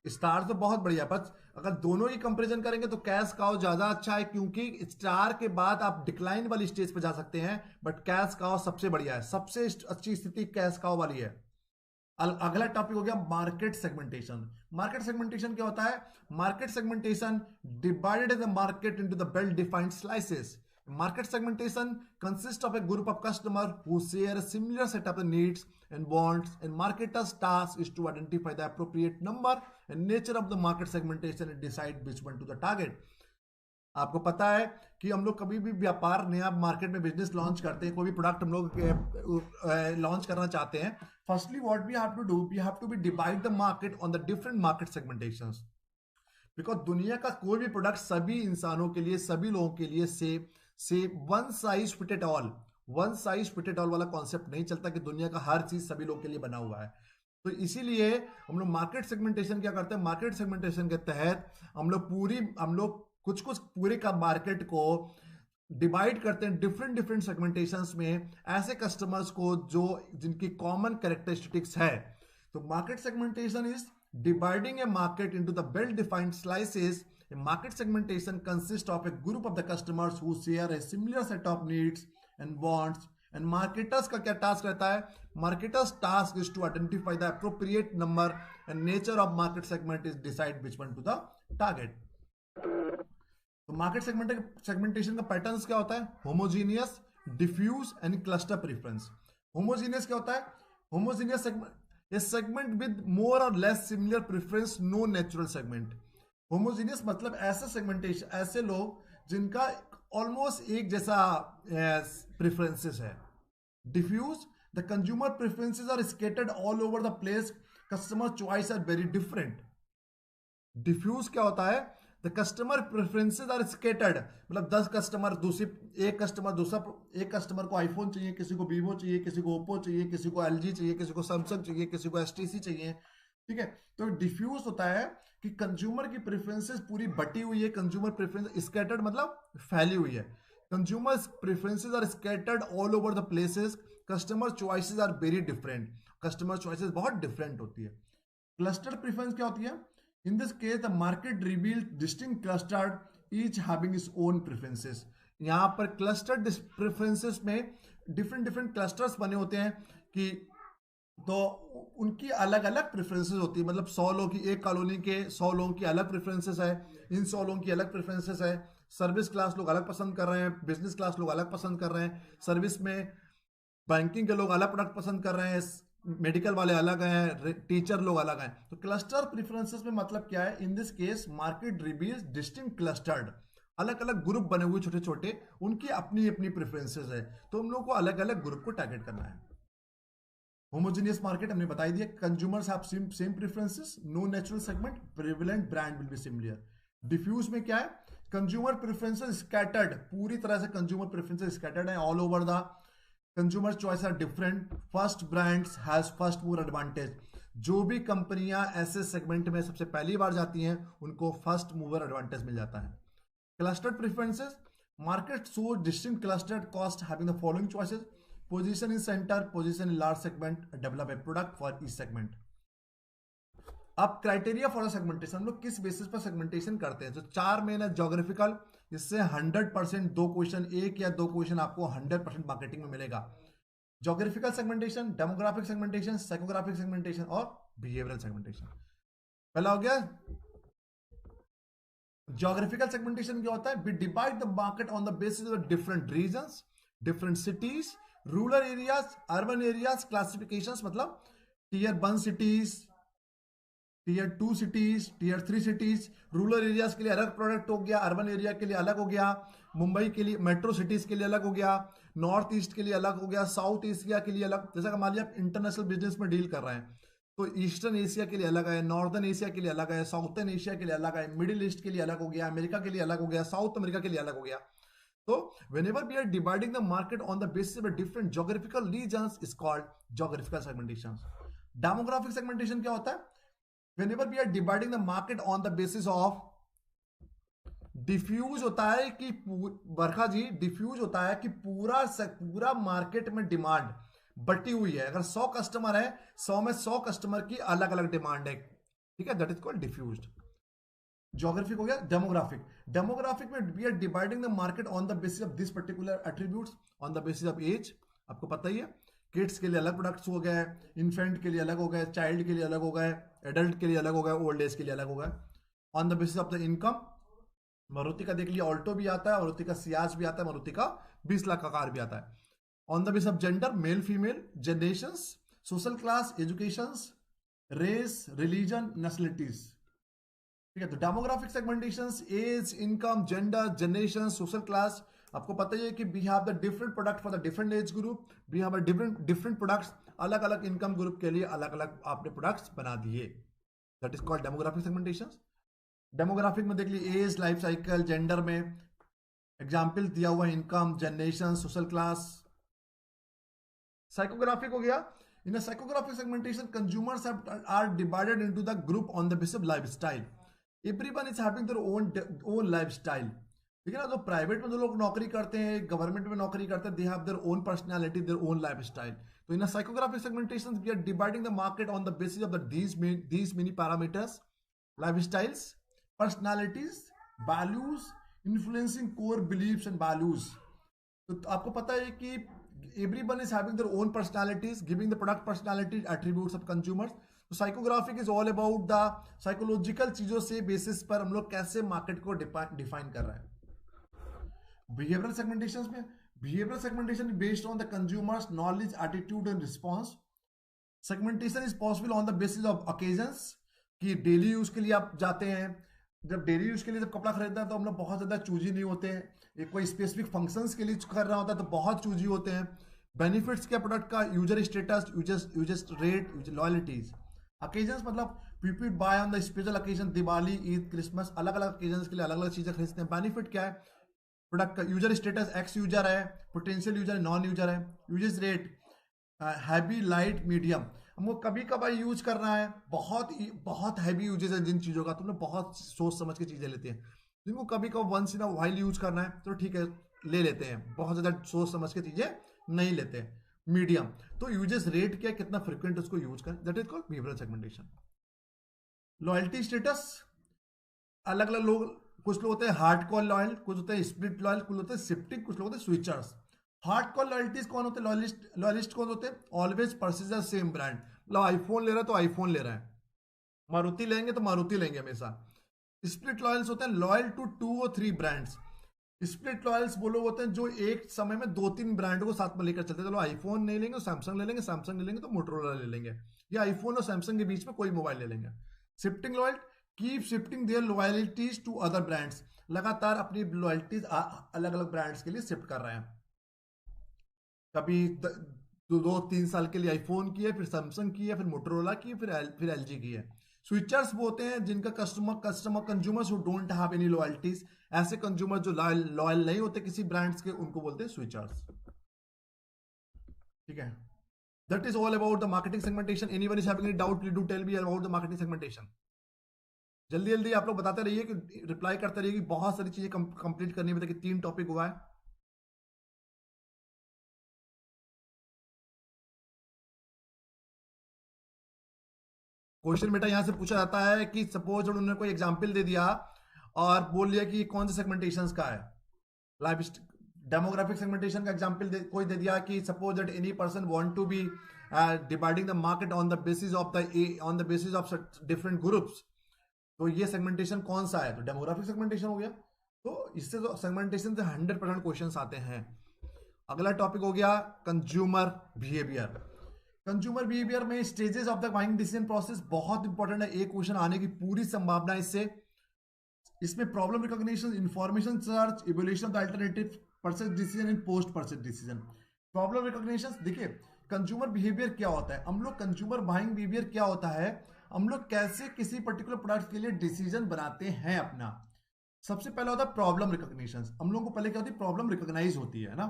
स्टार तो बहुत बढ़िया है, पर अगर दोनों की कंपैरिजन करेंगे तो कैश काउ ज्यादा अच्छा है, क्योंकि स्टार के बाद आप डिक्लाइन वाली स्टेज पे जा सकते हैं, बट कैश काउ सबसे बढ़िया है, सबसे अच्छी स्थिति कैश काउ वाली है। अगला टॉपिक हो गया मार्केट सेगमेंटेशन। मार्केट सेगमेंटेशन क्या होता है? Market segmentation divided the market into the well defined slices. Market segmentation consists of a group of customers who share a similar set of needs and wants, and marketer's task is to identify the appropriate number and nature of the market segmentation and decide which one to the target. आपको पता है कि हम लोग कभी भी व्यापार नया मार्केट में बिजनेस लॉन्च करते हैं, कोई भी प्रोडक्ट हम लोग लॉन्च करना चाहते हैं, firstly what we have to do, we have to be divide the market on the different market segmentations. Because दुनिया का कोई भी प्रोडक्ट सभी इंसानों के लिए, सभी लोगों के लिए से one size fitted all, one size fitted all वाला कॉन्सेप्ट नहीं चलता कि दुनिया का हर चीज सभी लोगों के लिए बना हुआ है। तो इसीलिए हम लोग मार्केट सेगमेंटेशन क्या करते हैं, मार्केट सेगमेंटेशन के तहत हम लोग कुछ पूरे का मार्केट को डिवाइड करते हैं डिफरेंट सेगमेंटेशंस में, ऐसे कस्टमर्स को जो जिनकी कॉमन कैरेक्टरिस्टिक्स है। तो market segmentation is dividing a market into the well-defined slices. A market segmentation consists of a group of the customers who share a similar set of needs and wants. And marketers का क्या task रहता है? Marketers task is to identify the appropriate number, and nature of market segment is decide which one to the target. तो market segmentation का patterns क्या होता है? Homogeneous, diffuse and cluster preference. Homogeneous क्या होता है? Homogeneous segment, a segment with more or less similar preference, no natural segment. Homogeneous मतलब ऐसा सेगमेंटेशन, ऐसे लोग जिनका ऑलमोस्ट एक जैसा प्रेफरेंसेस है। Diffuse, the consumer preferences are scattered all over the place, customer choice are very different. Diffuse क्या होता है? The customer preferences are scattered, मतलब 10 कस्टमर एक कस्टमर को आईफोन चाहिए, किसी को वीवो चाहिए, किसी को ओप्पो चाहिए, किसी को एलजी चाहिए, किसी को सैमसंग चाहिए, किसी को एसटीसी चाहिए, ठीक है। तो डिफ्यूज होता है कि कंज्यूमर की प्रेफरेंसेस पूरी बटी हुई है, कंज्यूमर प्रेफरेंस स्कैटर्ड मतलब फैली हुई है, consumer preferences are scattered all over the places, customer choices are very different, customer choices बहुत डिफरेंट होती है। क्लस्टर प्रेफरेंस क्या होती है? In this case, the market revealed distinct clustered, each having its own preferences. यहाँ पर clustered preferences में different clusters बने होते हैं कि तो उनकी अलग अलग प्रेफरेंसेस होती है, मतलब 100 लोगों की, एक कॉलोनी के 100 लोगों की अलग प्रेफरेंसेस है, इन 100 लोगों की अलग प्रेफरेंसेस है। सर्विस क्लास लोग अलग पसंद कर रहे हैं, बिजनेस क्लास लोग अलग पसंद कर रहे हैं, सर्विस में बैंकिंग के लोग अलग प्रोडक्ट पसंद कर रहे हैं, मेडिकल वाले अलग हैं, टीचर लोग अलग हैं। तो क्लस्टर प्रेफरेंसेस में मतलब क्या है? In this case market reveals distinct clustered, अलग अलग ग्रुप बने हुए छोटे छोटे, उनकी अपनी अपनी प्रेफरेंसेस है, तो हम लोग को अलग अलग ग्रुप को टारगेट करना है। होमोजेनियस मार्केट हमने बता दिया, consumers have same preferences, no natural segment, prevalent brand will be similar. Diffuse में क्या है? कंज्यूमर प्रेफरेंसेस स्कैटर्ड, पूरी तरह से कंज्यूमर प्रेफरेंसेस स्कैटर्ड है all over the, consumer choice are different, first brands has first mover advantage. जो भी कंपनियां ऐसे सेगमेंट में सबसे पहली बार जाती हैं उनको फर्स्ट मूवर एडवांटेज मिल जाता है। Clustered preferences, market so distinct clustered cost having the following choices, position in centre, position in large segment, develop a product for each segment. अब क्राइटेरिया फॉर सेगमेंटेशन, हम लोग किस बेसिस पर segmentation करते हैं? तो 4 मेन है। ज्योग्राफिकल, इससे 100% 2 क्वेश्चन, 1 या 2 क्वेश्चन आपको 100% मार्केटिंग में मिलेगा। Geographical segmentation, demographic segmentation, psychographic segmentation और बिहेवियरल सेगमेंटेशन। पहला हो गया ज्योग्राफिकल सेगमेंटेशन। क्या होता है? We divide the market on the basis of different regions, different cities, rural areas, urban areas, classifications, मतलब tier 1 cities, tier 2 cities, tier 3 cities, rural areas के लिए अलग प्रोडक्ट हो गया, अर्बन एरिया के लिए अलग हो गया, मुंबई के लिए मेट्रो सिटीज के लिए अलग हो गया, नॉर्थ ईस्ट के लिए अलग हो गया, साउथ एशिया के लिए अलग। जैसा कि मान लिया आप इंटरनेशनल बिजनेस में डील कर रहे हैं तो ईस्टर्न एशिया के लिए अलग है, नॉर्दर्न एशिया के लिए अलग है, साउथर्न एशिया के लिए अलग है, मिडिल ईस्ट के लिए अलग हो गया, अमेरिका के लिए अलग हो गया, साउथ अमेरिका के लिए अलग हो गया। तो whenever we are dividing the market on the basis of different geographical regions is called geographical segmentation. Demographic segmentation क्या होता है? Whenever we are dividing the market on the basis of diffuse होता है कि बरखा जी, डिफ्यूज होता है कि पूरा मार्केट में डिमांड बटी हुई है। अगर 100 कस्टमर है, 100 में 100 कस्टमर की अलग अलग डिमांड है, ठीक है, that is called diffused. Geographic हो गया। डेमोग्राफिक, डेमोग्राफिक में we are dividing the market on the basis of this particular attributes, on the basis of age. आपको पता ही है, किड्स के लिए अलग प्रोडक्ट्स हो गए, इन्फेंट के लिए अलग हो गए, चाइल्ड के लिए अलग हो गए, एडल्ट के लिए अलग हो गए, ओल्ड एज के लिए अलग हो गए। On the basis of the income, Maruti का देख लिया ऑल्टो भी आता है, मारुति का सियाज भी आता है, मारुति का 20 लाख का कार भी आता है। On the basis of gender, male female, generations, social class, educations, race, religion, nationalities, ठीक है। तो demographic segmentations, age, income, gender, generation, social class. आपको पता ही है कि we have the different product for the different age group, we have a different products, अलग अलग इनकम ग्रुप के लिए अलग अलग आपने प्रोडक्ट्स बना दिए, that is called demographic segmentations. Demographic में देख लीजिए एज, लाइफ साइकिल, जेंडर में एग्जाम्पल दिया हुआ, income, generation, social class. Psychographic हो गया। इन a psychographic segmentation, consumers are divided into the group on the basis of lifestyle. Everyone is having their own lifestyle. ठीक है ना। तो प्राइवेट में जो लोग नौकरी करते हैं, गवर्नमेंट में नौकरी करते हैं, they have their own personality, their own lifestyle. तो इन psychographic segmentation we are dividing the market on the basis of these many parameters, lifestyles, personalities, values, influencing core beliefs and values. तो आपको पता है कि everyone is having their own personalities, giving the product personality attributes of consumers. तो psychographic is all about the psychological चीजों से basis पर हम लोग कैसे मार्केट को डिफाइन कर रहे हैं। बिहेवियरल सेगमेंटेशन में, behavioural segmentation based on the consumers knowledge, attitude and response. Segmentation is possible on the basis of occasions, कि डेली यूज के लिए आप जाते हैं, जब डेली यूज के लिए जब कपड़ा खरीदते हैं तो हम लोग बहुत ज्यादा चूजी नहीं होते हैं, एक कोई स्पेसिफिक फंक्शंस के लिए कर रहा होता है तो बहुत चूजी होते हैं। बेनिफिट्स के प्रोडक्ट का, user status, user rate, loyalties. Occasions मतलब people buy on the special occasion, Diwali, Eid, Christmas, अलग अलग अकेजन्स के लिए अलग अलग चीजें खरीदते हैं। बेनिफिट क्या है प्रोडक्ट का, यूजर स्टेटस, एक्स यूजर है, पोटेंशियल यूजर, नॉन यूजर है। User rate, heavy, light, medium. हमको कभी कभार यूज करना है, बहुत हैवी यूजेज है जिन चीजों का, तुम लोग बहुत सोच समझ के चीजें लेते हैं। जिनको कभी कभी once in a while use करना है तो ठीक है ले लेते हैं, बहुत ज्यादा सोच समझ के चीजें नहीं लेते हैं। मीडियम, तो यूजेस रेट क्या, कितना फ्रिक्वेंट उसको यूज करें, that is called behavioural segmentation. Loyalty status, अलग अलग लोग, कुछ लोग होते हैं हार्ड कॉर लॉयल, कुछ होते हैं स्प्लिट लॉयल, कुछ होते हैं शिफ्टिंग, कुछ लोग होते हैं स्विचर्स। हार्ड कॉर लॉयल्टीज कौन होते हैं, लॉयलिस्ट कौन होते हैं, always purchase the same brand, मतलब आईफोन ले रहा है तो आईफोन ले रहा है, मारुति लेंगे तो मारुति लेंगे हमेशा। स्प्लिट लॉयल्स होते हैं लॉयल टू 2 और 3 ब्रांड्स। स्प्लिट लॉयल्स वो लोग होते हैं जो एक समय में 2-3 ब्रांड को साथ में लेकर चलते हैं, चलो आईफोन नहीं लेंगे तो सैमसंग ले लेंगे, सैमसंग ले लेंगे तो मोटरोला ले लेंगे, या आईफोन और सैमसंग के बीच में कोई मोबाइल ले लेंगे। Shifting loyal, keep shifting their loyalties to other brands, लगातार अपनी लॉयल्टीज अलग अलग ब्रांड्स के लिए शिफ्ट कर रहे हैं। कभी 2-3 साल के लिए आईफोन की है, फिर सैमसंग की है, फिर मोटरोला की है, फिर एलजी की है। स्विचर्स वो होते हैं जिनका consumers who don't have any loyalties, ऐसे कंज्यूमर जो लॉयल नहीं होते किसी ब्रांड्स के, उनको बोलते हैं स्विचर्स। ठीक है, that is all about the marketing segmentation. Anyone is having any doubt, please do tell me about the marketing segmentation. जल्दी जल्दी आप लोग बताते रहिए, कि रिप्लाई करते रहिए, कि बहुत सारी चीजें कंप्लीट करनी है। देखिए 3 टॉपिक हुआ है। क्वेश्चन बेटा यहां से पूछा जाता है कि सपोज उन्होंने कोई एग्जांपल दे दिया और बोल लिया कि कौन से सेगमेंटेशंस का है, लाइफ डेमोग्राफिक सेगमेंटेशन का एग्जांपल कोई दे दिया कि suppose that any person want to be dividing the market on the basis of different groups, तो ये सेगमेंटेशन कौन सा है, तो डेमोग्राफिक सेगमेंटेशन हो गया। तो इससे तो सेगमेंटेशन से 100% क्वेश्चन आते हैं। अगला टॉपिक हो गया कंज्यूमर बिहेवियर। कंज्यूमर बिहेवियर में stages of the buying decision process बहुत इंपॉर्टेंट है, एक क्वेश्चन आने की पूरी संभावना इससे। इसमें problem recognition, information search, evolution of the alternative, purchase decision and post purchase decision. Problem recognition, देखिए कंज्यूमर बिहेवियर क्या होता है, हम लोग कंज्यूमर बाइंग बिहेवियर क्या होता है, हम लोग कैसे किसी पर्टिकुलर प्रोडक्ट के लिए डिसीजन बनाते हैं अपना। सबसे पहला होता है प्रॉब्लम रिकॉग्निशन। हम लोगों को पहले क्या होती है, प्रॉब्लम रिकॉग्नाइज होती है ना।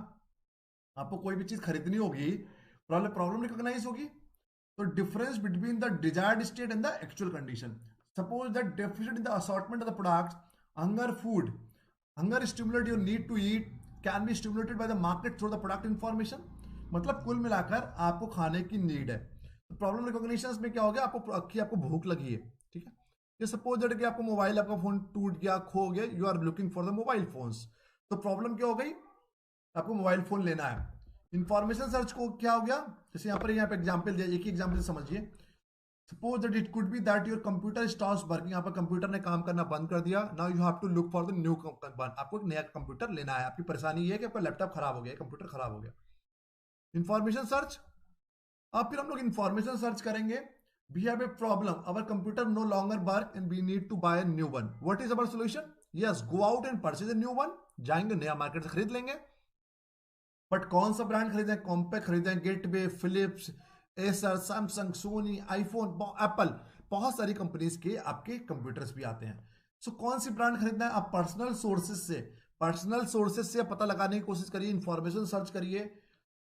आपको कोई भी चीज खरीदनी होगी, प्रॉब्लम रिकॉग्नाइज होगी, तो difference between the desired state and the actual condition. Suppose that deficit in the assortment of the products, hunger food, hunger stimulate your need to eat can be stimulated by the market through the product information. मतलब कुल मिलाकर आपको खाने की need है, तो problem recognition में क्या हो गया, आपको भूख लगी है, ठीक है। ये सपोज दैट कि आपको मोबाइल, आपका फोन टूट गया, खो गया, you are looking for the mobile phones, तो प्रॉब्लम क्या हो गई, आपको मोबाइल फोन लेना है। इंफॉर्मेशन सर्च को क्या हो गया, जैसे यहाँ पे एग्जाम्पल दिया, एक ही एग्जाम्पल से समझिए। Suppose that it could be that your computer stops working, यहाँ पर कंप्यूटर ने काम करना बंद कर दिया। Now you have to look for the new, आपको एक नया कंप्यूटर लेना है। आपकी परेशानी ये है कि आपका लैपटॉप खराब हो गया, कंप्यूटर खराब हो गया। इंफॉर्मेशन सर्च, अब फिर हम लोग इंफॉर्मेशन सर्च करेंगे। We have a problem, our computer no longer work and we need to buy a new one, what is our solution, yes go out and purchase a new one, जाएंगे नया market से खरीद लेंगे। But कौन सा brand खरीदें, compact खरीदें, Gateway, Philips, Acer, Samsung, Sony, iPhone, Apple, बहुत सारी कंपनीज के आपके कंप्यूटर्स भी आते हैं। सो कौन सी ब्रांड खरीदना है, आप पर्सनल सोर्सेज से पता लगाने की कोशिश करिए, इंफॉर्मेशन सर्च करिए,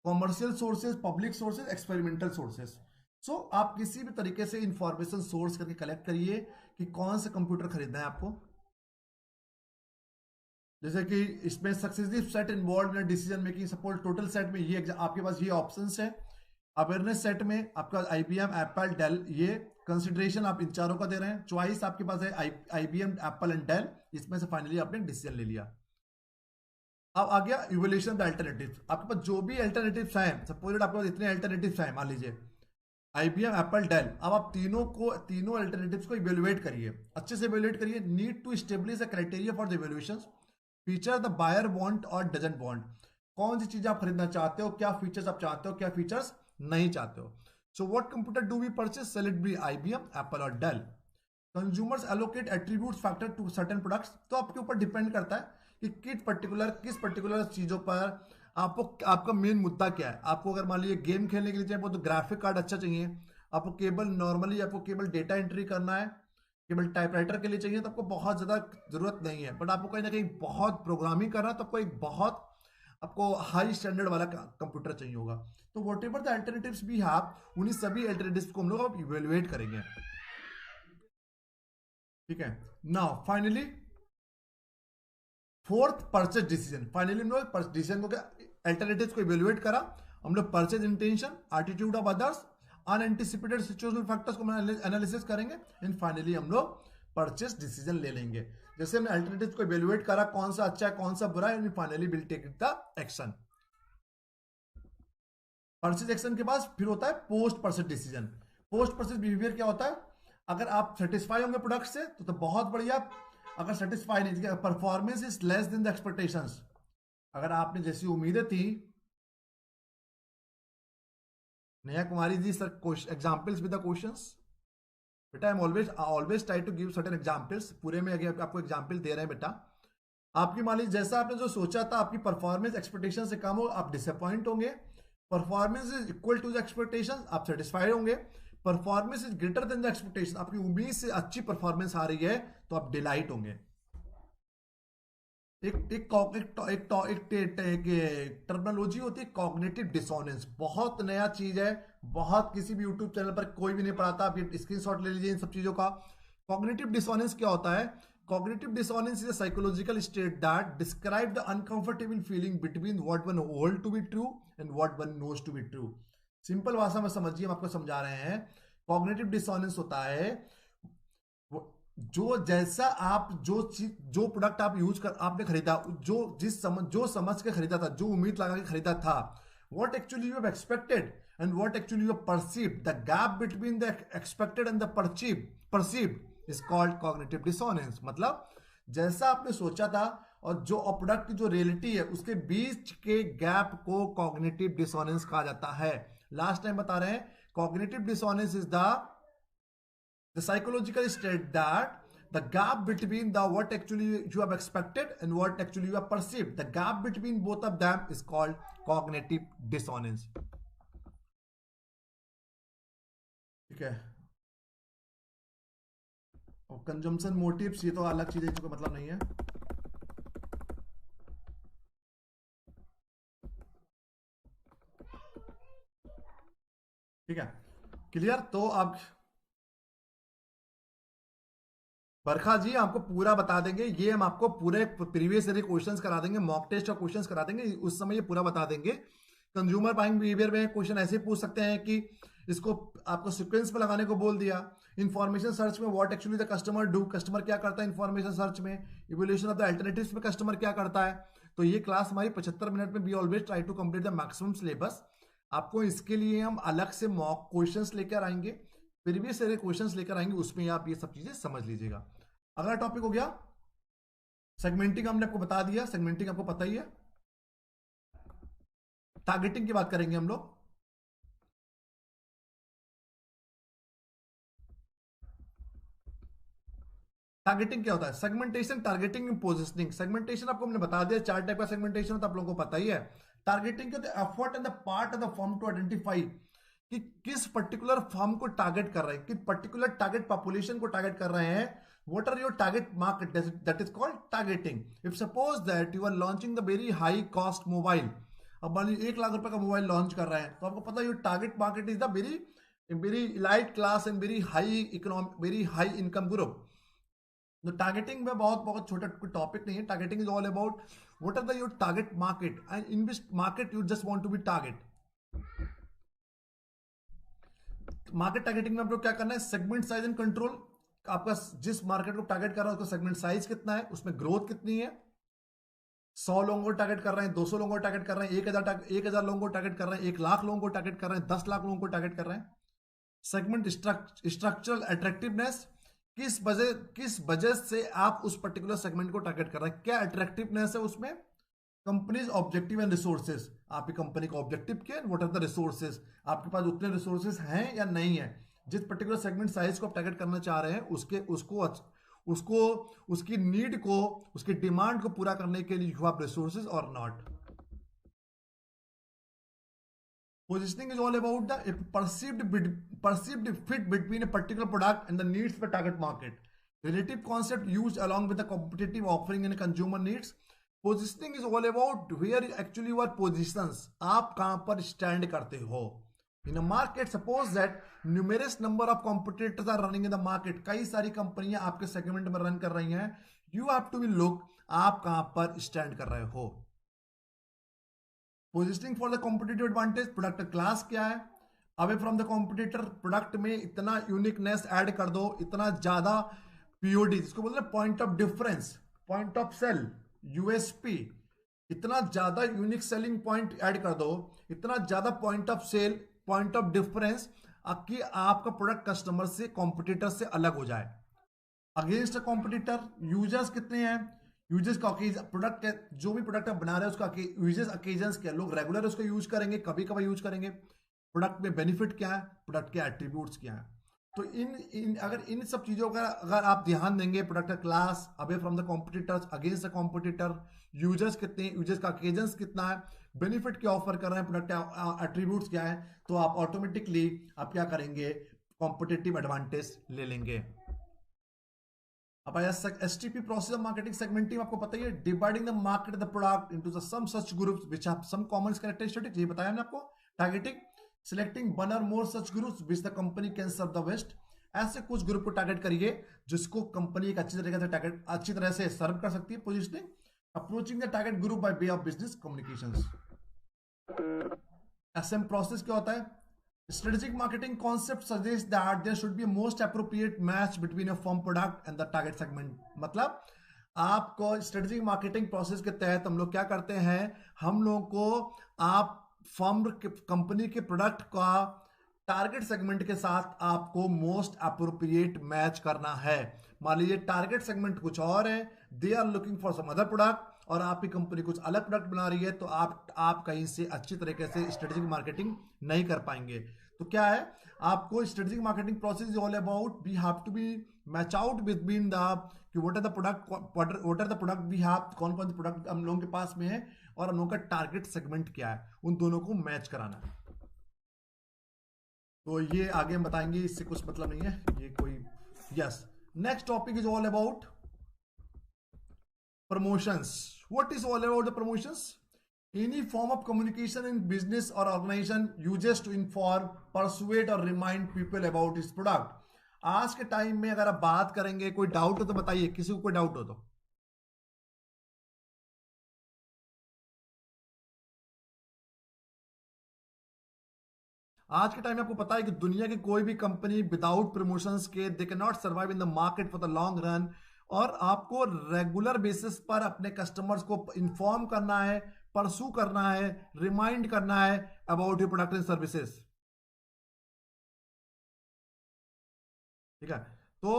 commercial sources, public sources, experimental sources. So आप किसी भी तरीके से इंफॉर्मेशन सोर्स करके कलेक्ट करिए कि कौन सा कंप्यूटर खरीदना है आपको। जैसे कि इसमें successive set involve in decision making, suppose total set में ये आपके पास ये ऑप्शंस है। अवेयरनेस सेट में आपका आईबीएम, एप्पल, डेल, ये कंसिडरेशन आप इन चारों का दे रहे हैं। चॉइस आपके पास है आईबीएम, एप्पल एंड डेल, इसमें से फाइनली आपने डिसीजन ले लिया। अब आ गया इवोल्यूशन द अल्टरनेटिव, आपके पास जो भी अल्टरनेटिव्स हैं, सपोज आपके पास इतने अल्टरनेटिव्स हैं, मान लीजिए आईबीएम, एप्पल, डेल, अब आप तीनों अल्टरनेटिव्स को इवेलुएट करिए, अच्छे से इवेलुएट करिए। Need to establish a criteria for the evolution, feature the buyer want or doesn't want, कौन सी चीज आप खरीदना चाहते हो, क्या फीचर्स आप चाहते हो, क्या फीचर्स नहीं चाहते हो। So what computer do we purchase, sell it be IBM, Apple और Dell. Consumers allocate attributes factor to certain products, तो आपके ऊपर डिपेंड करता है कि किस पर्टिकुलर चीजों पर आपको, आपका मेन मुद्दा क्या है। आपको अगर मान लीजिए गेम खेलने के लिए चाहिए तो ग्राफिक कार्ड अच्छा चाहिए, आपको केवल डेटा एंट्री करना है, केवल टाइपराइटर के लिए चाहिए, तो आपको बहुत ज़्यादा ज़रूरत नहीं है। बट आपको कहीं ना कहीं बहुत प्रोग्रामिंग करना है, तो आपको एक बहुत आपको हाई स्टैंडर्ड वाला कंप्यूटर चाहिए होगा। तो वॉट एवर द अल्टरनेटिव्स भी हैव, उन्हीं सभी अल्टरनेटिव्स को हम लोग अब इवेलुएट करेंगे, ठीक है। Now finally fourth, purchase decision. Finally हम लोग डिसीजन को, अल्टरनेटिव को इवेलुएट करा हम लोग, purchase intention, attitude of others, unanticipated situational factors को एनालिसिस करेंगे, एंड फाइनली हम लोग परचेज डिसीजन ले लेंगे। जैसे हमने अल्टरनेटिव को इवेलुएट करा, कौन सा अच्छा है, कौन सा बुरा है, finally will take the action. Purchase action के बाद फिर होता है post purchase decision. Post purchase behaviour क्या होता है, अगर आप सेटिस्फाई होंगे प्रोडक्ट से तो बहुत बढ़िया, अगर सेटिस्फाई नहीं, performance is less than the expectations, अगर आपने जैसी उम्मीदें थी। Neha Kumari ji sir, examples with the questions. बेटा I always try to give certain examples, पूरे में अगर आपको एग्जाम्पल दे रहे हैं बेटा, आपकी मान लीजिए जैसा आपने जो सोचा था, आपकी परफॉर्मेंस एक्सपेक्टेशन से कम हो, आप डिसअपॉइंट होंगे। Performance is equal to the expectation, आप सेटिस्फाइड होंगे। Performance is greater than the expectation, आपकी उम्मीद से अच्छी परफॉर्मेंस आ रही है, तो आप डिलाइट होंगे। एक टर्मिनोलॉजी होती है कॉग्निटिव डिसोनेंस, बहुत नया चीज है, बहुत किसी भी यूट्यूब चैनल पर कोई भी नहीं पढ़ाता, आप ये स्क्रीनशॉट ले लीजिए इन सब चीजों का। कॉग्निटिव डिसोनेंस क्या होता है, cognitive dissonance is a psychological state that describe the uncomfortable feeling between what one hold to be true and what one knows to be true. Simple भाषा में समझिए, हम आपको समझा रहे हैं। कॉग्निटिव डिसोनेंस होता है जो जैसा आप जो चीज, जो प्रोडक्ट आप यूज कर आपने खरीदा, जो समझ के खरीदा था, जो उम्मीद लगा के खरीदा था, what actually you have expected and what actually you have perceived, the gap between the expected and the perceived is called cognitive dissonance. मतलब जैसा आपने सोचा था और जो प्रोडक्ट की जो रियलिटी है, उसके बीच के गैप को कॉग्निटिव डिसोनेंस कहा जाता है। लास्ट टाइम बता रहे हैं, cognitive dissonance is the psychological state that the gap between the what actually you have expected and what actually you have perceived, the gap between both of them is called cognitive dissonance, ठीक है। और consumption motives, ये तो अलग चीज है, इसका मतलब नहीं है, ठीक है। क्लियर, तो अब बरखा जी आपको पूरा बता देंगे, ये हम आपको पूरे प्रीवियस ईयर क्वेश्चंस करा देंगे, मॉक टेस्ट और क्वेश्चंस करा देंगे, उस समय ये पूरा बता देंगे। कंज्यूमर बाइंग बिहेवियर में क्वेश्चन ऐसे पूछ सकते हैं कि इसको आपको सीक्वेंस पे लगाने को बोल दिया। इंफॉर्मेशन सर्च में what actually the customer do, customer क्या करता है इंफॉर्मेशन सर्च में। इवोल्यूशन ऑफ द अल्टरनेटिव्स में कस्टमर क्या करता है। तो ये क्लास हमारी 75 मिनट में, be always try to complete the maximum syllabus. आपको इसके लिए हम अलग से मॉक क्वेश्चंस लेकर आएंगे, प्रीवियस ईयर क्वेश्चंस लेकर आएंगे, उसमें आप ये सब चीजें समझ लीजिएगा। अगला टॉपिक हो गया सेगमेंटिंग, हमने आपको बता दिया, सेगमेंटिंग आपको पता ही है। टारगेटिंग की बात करेंगे हम लोग। टारगेटिंग क्या होता है, सेगमेंटेशन, टारगेटिंग, पोजिशनिंग। सेगमेंटेशन आपको हमने बता दिया, चार टाइप का सेगमेंटेशन होता है, आप लोगों को पता ही है। टारगेटिंग क्या होता है, effort and the part of the firm to identify कि किस पर्टिकुलर फर्म को टारगेट कर रहे हैं, कि पर्टिकुलर टारगेट पॉपुलेशन को टारगेट कर रहे हैं। What are your target market? That is called targeting. If suppose that you are launching the very high cost mobile, अब मान लीजिए 1 लाख रुपए का मोबाइल लॉन्च कर रहे हैं, तो आपको पता है your target market is the very very elite class and very high economic, very high income group. तो टारगेटिंग में बहुत बहुत छोटा टॉपिक नहीं है। Targeting is all about what are the your target market and in which market you just want to be target. Market targeting में आप लोग क्या करना है, सेगमेंट साइज एंड कंट्रोल। आपका जिस मार्केट को टारगेट कर रहा है उसका सेगमेंट साइज कितना है, उसमें ग्रोथ कितनी है। 100 लोगों को टारगेट कर रहे हैं, 200 लोगों को टारगेट कर रहे हैं, 1000 लोगों को टारगेट कर रहे हैं, 1 लाख लोगों को टारगेट कर रहे हैं, 10 लाख लोगों को टारगेट कर रहे हैं। सेगमेंट स्ट्रक्चरल अट्रैक्टिवनेस, किस वजह से आप उस पर्टिकुलर सेगमेंट को टारगेट कर रहे हैं, क्या अट्रैक्टिवनेस है उसमें। कंपनीज ऑब्जेक्टिव एंड रिसोर्सेज, आपकी कंपनी का ऑब्जेक्टिव क्या है, व्हाट आर द रिसोर्सेज, आपके पास उतने रिसोर्सेज हैं या नहीं है। जिस पर्टिकुलर सेगमेंट साइज को आप टारगेट करना चाह रहे हैं उसको उसकी नीड को, उसकी डिमांड को पूरा करने के लिए यू हैव रिसोर्सेज और not. Positioning is all about the perceived fit between a particular product and the needs of the target market. Relative concept used along with the competitive offering and consumer needs. Positioning is all about where actually your positions. आप कहां पर stand करते हो. In a market, suppose that numerous number of competitors are running in the market. कई सारी कंपनियां आपके segment में रन कर रही हैं. You have to be look, आप कहां पर stand कर रहे हो. Positioning for the competitive advantage, product class क्या है, away from the competitor, product में इतना यूनिकनेस ऐड कर दो, इतना ज्यादा पीओडी, जिसको बोलते हैं point of difference, point of sale, USP, इतना ज्यादा यूनिक सेलिंग पॉइंट ऐड कर दो, इतना ज्यादा point of sale, point of difference, कि आपका प्रोडक्ट कस्टमर से, कॉम्पिटिटर से अलग हो जाए। अगेंस्ट कॉम्पिटिटर, यूजर्स कितने हैं, यूजर्स का प्रोडक्ट, जो भी प्रोडक्ट आप बना रहे हैं उसका यूजर्स अकेजन्स क्या, लोग रेगुलर उसको यूज करेंगे, कभी कभी यूज करेंगे। प्रोडक्ट में बेनिफिट क्या है, प्रोडक्ट के एट्रीब्यूट्स क्या है। तो अगर इन सब चीजों का अगर आप ध्यान देंगे, प्रोडक्ट का class, away from the competitors, against the competitor, users कितने, यूजर्स का अकेजन्स कितना है, बेनिफिट क्या ऑफर कर रहे हैं, प्रोडक्ट का एट्रीब्यूट्स क्या है, तो आप ऑटोमेटिकली आप क्या करेंगे, कॉम्पिटिटिव एडवांटेज ले लेंगे। अब आया STP, process of marketing segmenting, आपको पता ही है, dividing the market the product into some such groups which have some common characteristics, ये बताया मैंने आपको। टारगेटिंग, सिलेक्टिंग वन और more such groups which the company can serve the best, ऐसे कुछ ग्रुप को टारगेट करिए जिसको कंपनी एक अच्छी तरह से सर्व कर सकती है। Positioning, approaching the target group by way of business communications. SM process क्या होता है, strategic marketing concept suggests that there should be a most appropriate match between a firm product and the target segment। मतलब आपको strategic marketing process के तहत हम लोग क्या करते हैं, हम लोग को आप फर्म कंपनी के प्रोडक्ट का टारगेट सेगमेंट के साथ आपको मोस्ट अप्रोप्रिएट मैच करना है। मान लीजिए टारगेट सेगमेंट कुछ और है, they are looking for some other product, और आपकी कंपनी कुछ अलग प्रोडक्ट बना रही है, तो आप कहीं से अच्छी तरीके से स्ट्रेटेजिक मार्केटिंग नहीं कर पाएंगे। तो क्या है, आपको strategic marketing process is all about we have to be match out between the कि what are the product we have, कौन कौन से प्रोडक्ट हम लोगों के पास में है और हम लोगों का टारगेट सेगमेंट क्या है, उन दोनों को मैच कराना है। तो ये आगे हम बताएंगे, इससे कुछ मतलब नहीं है ये कोई। Yes, next topic is all about promotions. What is all about the promotions? Any form of communication in business or organization uses to inform, persuade or remind people about its product. आज के time में अगर आप बात करेंगे, कोई doubt हो तो बताइए, किसी को कोई डाउट हो तो। आज के टाइम में आपको पता है कि दुनिया की कोई भी कंपनी विदाउट प्रमोशंस के they can not survive in the market for the long run. और आपको रेगुलर बेसिस पर अपने कस्टमर्स को इन्फॉर्म करना है, परसू करना है, रिमाइंड करना है about your product and services. ठीक है, तो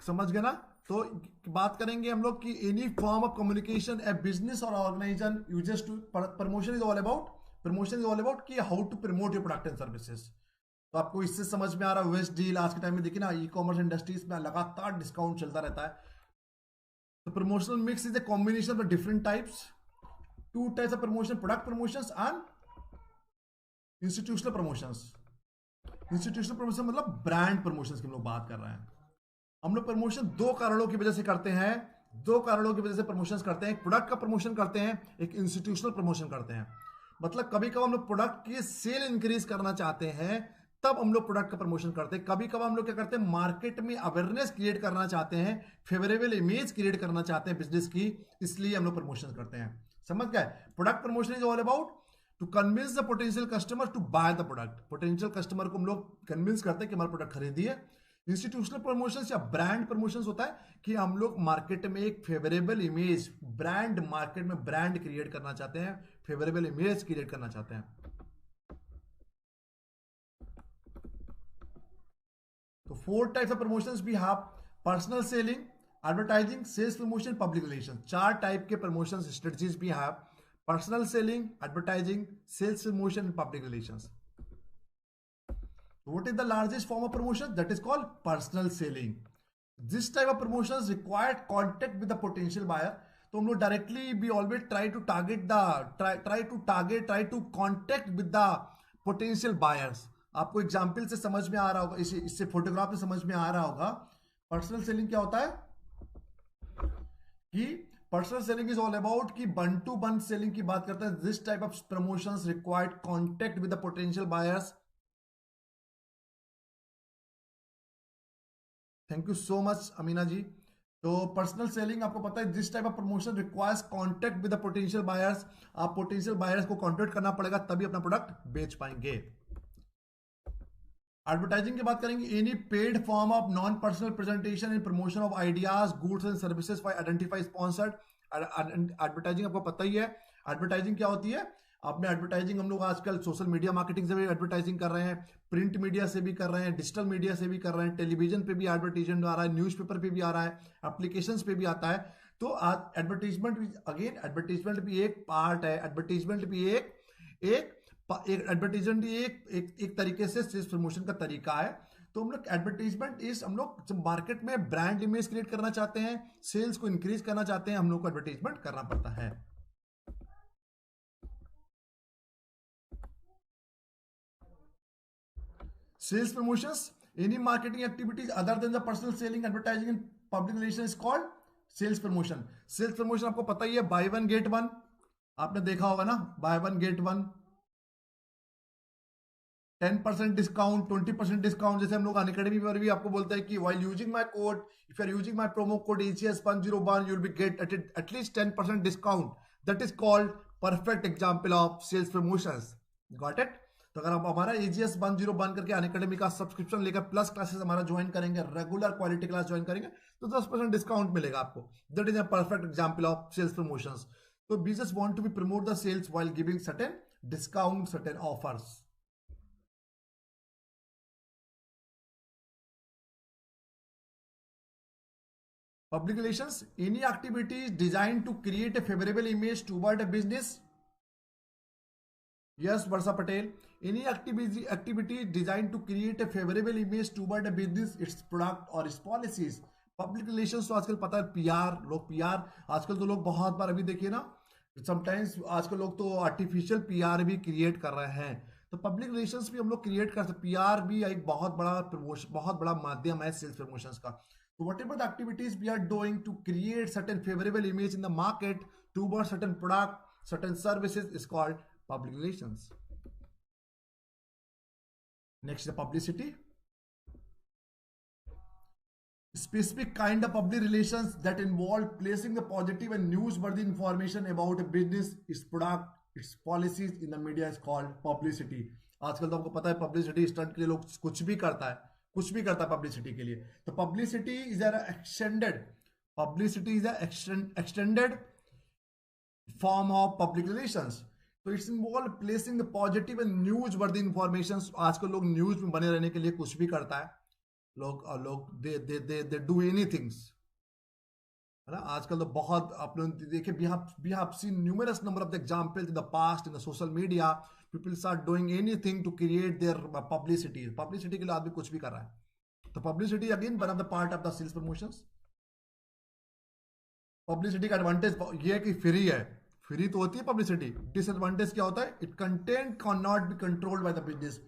समझ गए ना। तो बात करेंगे हम लोग कि any form of communication a business और organisation uses to promotion is all about, promotion is all about कि how to promote your product and services. तो आपको इससे समझ में आ रहा है वेस्ट डील आज के टाइम में देखिए ना, ई कॉमर्स इंडस्ट्रीज में लगातार डिस्काउंट चलता रहता है। तो promotional mix is a combination of different types, two types of promotion, product promotions and institutional promotions. Institutional promotion मतलब ब्रांड प्रमोशंस की हम लोग बात कर रहे हैं। हम लोग प्रमोशन दो कारणों की वजह से करते हैं, दो कारणों की वजह से प्रमोशंस करते हैं। एक प्रोडक्ट का प्रमोशन करते हैं, एक इंस्टीट्यूशनल प्रमोशन करते हैं। मतलब कभी कभी हम लोग प्रोडक्ट की सेल इंक्रीज करना चाहते हैं, तब हम लोग प्रोडक्ट का प्रमोशन करते हैं। कभी कभी हम लोग क्या करते हैं, मार्केट में अवेयरनेस क्रिएट करना चाहते हैं, फेवरेबल इमेज क्रिएट करना चाहते हैं बिजनेस की, इसलिए हम लोग प्रमोशन करते हैं। समझ गए। Product promotion is all about to convince the potential customer to buy the product. Potential customer को हम लोग कन्विंस करते हैं कि हमारा प्रोडक्ट खरीदिए। इंस्टीट्यूशनल प्रमोशंस या ब्रांड प्रमोशंस होता है कि हम लोग मार्केट में एक फेवरेबल इमेज, ब्रांड, मार्केट में ब्रांड क्रिएट करना चाहते हैं, फेवरेबल इमेज क्रिएट करना चाहते हैं। तो 4 टाइप्स ऑफ प्रमोशंस भी have, personal selling, advertising, sales promotion, public relation. 4 type के प्रमोशन स्ट्रेटजीज भी have, personal selling, advertising, sales promotion and public relations. What is the largest form of promotion? That is called personal selling. This type of promotions require contact with the potential buyer. तो हम लोग directly we always try to target the try to contact with the potential buyers. आपको example से समझ में आ रहा होगा, इससे फोटोग्राफ से समझ में आ रहा होगा पर्सनल सेलिंग क्या होता है। कि personal selling is all about कि 1 to 1 सेलिंग की बात करते हैं। This type of promotions required contact with the potential buyers. Thank you so much Amina ji. तो पर्सनल सेलिंग आपको पता है, this type of promotion requires contact with the potential buyers. आप पोटेंशियल बायर्स को कांटेक्ट करना पड़ेगा, तभी अपना प्रोडक्ट बेच पाएंगे। एडवर्टाइजिंग की बात करेंगे, any paid form of non personal presentation in promotion of ideas, goods and services for identify sponsored. Advertising आपको पता ही है, एडवर्टाइजिंग क्या होती है। आपने एडवर्टाइजिंग हम लोग आजकल सोशल मीडिया मार्केटिंग से भी एडवर्टाइजिंग कर रहे हैं, प्रिंट मीडिया से भी कर रहे हैं, डिजिटल मीडिया से भी कर रहे हैं, टेलीविजन पे भी एडवर्टाइजमेंट आ रहा है, न्यूज़पेपर पे भी आ रहा है, एप्लीकेशंस पे भी आता है। तो आज एडवर्टाइजमेंट भी, अगेन एडवर्टाइजमेंट भी एक पार्ट है, एडवर्टाइजमेंट भी एक एक एडवर्टाइजमेंट एक तरीके से सेल्स प्रमोशन का तरीका है। तो हम लोग एडवर्टाइजमेंट इज, हम लोग जब मार्केट में ब्रांड इमेज क्रिएट करना चाहते हैं, सेल्स को इंक्रीज करना चाहते हैं, हम लोग को एडवर्टाइजमेंट करना पड़ता है। Sales promotions, any marketing activities other than the personal selling, advertising and public relations is called sales promotion. Sales promotion आपको पता ही है, buy one get one, आपने देखा होगा ना, buy one get one, 10% discount, 20% discount. जैसे हम लोग अनअकैडमी पर भी आपको बोलते हैं कि while using my code, if you are using my promo code ACS101, you will be get at least 10% discount. That is called perfect example of sales promotions. Got it? तो अगर आप हमारा AGS 101 करके अनअकैडमी का subscription लेकर plus classes हमारा join करेंगे, regular quality class join करेंगे, तो 10% डिस्काउंट मिलेगा आपको। That is a perfect example of sales promotions. तो business want to be promote the sales while giving certain discount, certain offers. Public relations, any activity is designed to create a favorable image toward a business. Yes, Varsa Patel. Any activity designed to create a favorable image toward a business, its product or its policies. Public relations तो आजकल पता है, PR, लोग PR आजकल तो लोग बहुत बार, अभी देखिए ना, समटाइम्स आजकल लोग तो आर्टिफिशियल पीआर भी क्रिएट कर रहे हैं। तो पब्लिक रिलेशंस भी हम लोग क्रिएट कर सकते। पीआर भी एक बहुत बड़ा प्रमोशन, बहुत बड़ा माध्यम है सेल्स प्रमोशंस का। So whatever the activities we are doing to create certain favorable image in the market towards certain product, certain services is called public relations. Next, the publicity. specific kind of public relations that involve placing the positive and newsworthy information about a business, its product, its policies in the media is called publicity. आजकल तो आपको पता है publicity stunt के लिए लोग कुछ भी करता है पब्लिसिटी के लिए. तो publicity is extended form of public relations. तो it's involve placing the positive and news वर्दी इंफॉर्मेशन. आजकल लोग न्यूज में बने रहने के लिए कुछ भी करता है. लोग दे डू एनीथिंग्स, है ना. आजकल तो बहुत आप लोग देखिए, we have seen numerous number of the examples in the past in the social media. People are doing anything to create their publicity के लिए आदमी कुछ भी कर रहा है. तो publicity again one of the part of the sales promotions. Publicity का एडवांटेज ये है कि फ्री है. फ्री तो होती है पब्लिसिटी. डिसएडवांटेज क्या होता है? It content can not be controlled by the business.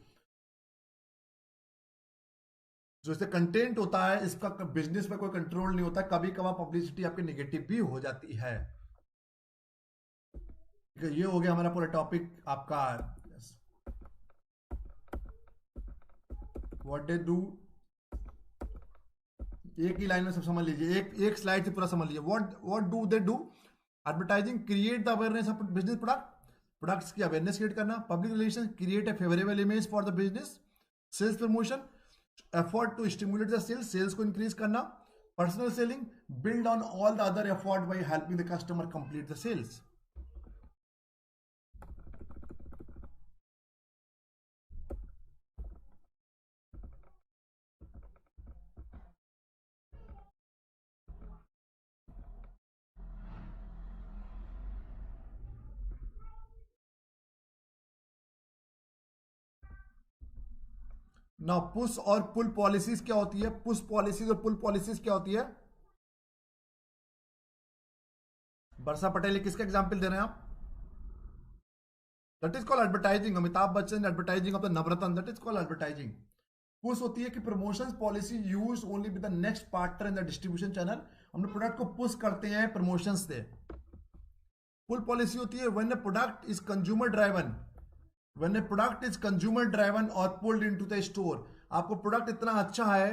जो इससे कंटेंट होता है इसका बिजनेस पे कोई कंट्रोल नहीं होता. कभी कभार पब्लिसिटी आपकी नेगेटिव भी हो जाती है. ये हो गया हमारा पूरा टॉपिक आपका. व्हाट दे डू, एक ही लाइन में सब समझ लीजिए, एक स्लाइड से पूरा समझ लीजिए. What do they do? Advertising create the awareness of business products की अवेयरनेस क्रिएट करना. Public relation create a favourable image for the business. Sales promotion effort to stimulate the sales को इंक्रीज करना. Personal selling build on all the other effort by helping the customer complete the sales. Now push or pull policies क्या होती है? Push policies और pull policies क्या होती है? वर्षा पटेल किसका एग्जांपल दे रहे हैं आप? That is called advertising. Amitabh Bachchan advertising of the Navratna, that is called advertising. Push होती है कि promotion policy use only with the next partner in the distribution channel. हम लोग प्रोडक्ट को पुश करते हैं प्रमोशन से. पुल पॉलिसी होती है when a product is consumer driven. When a product is consumer driven or pulled into the store. आपको product इतना अच्छा है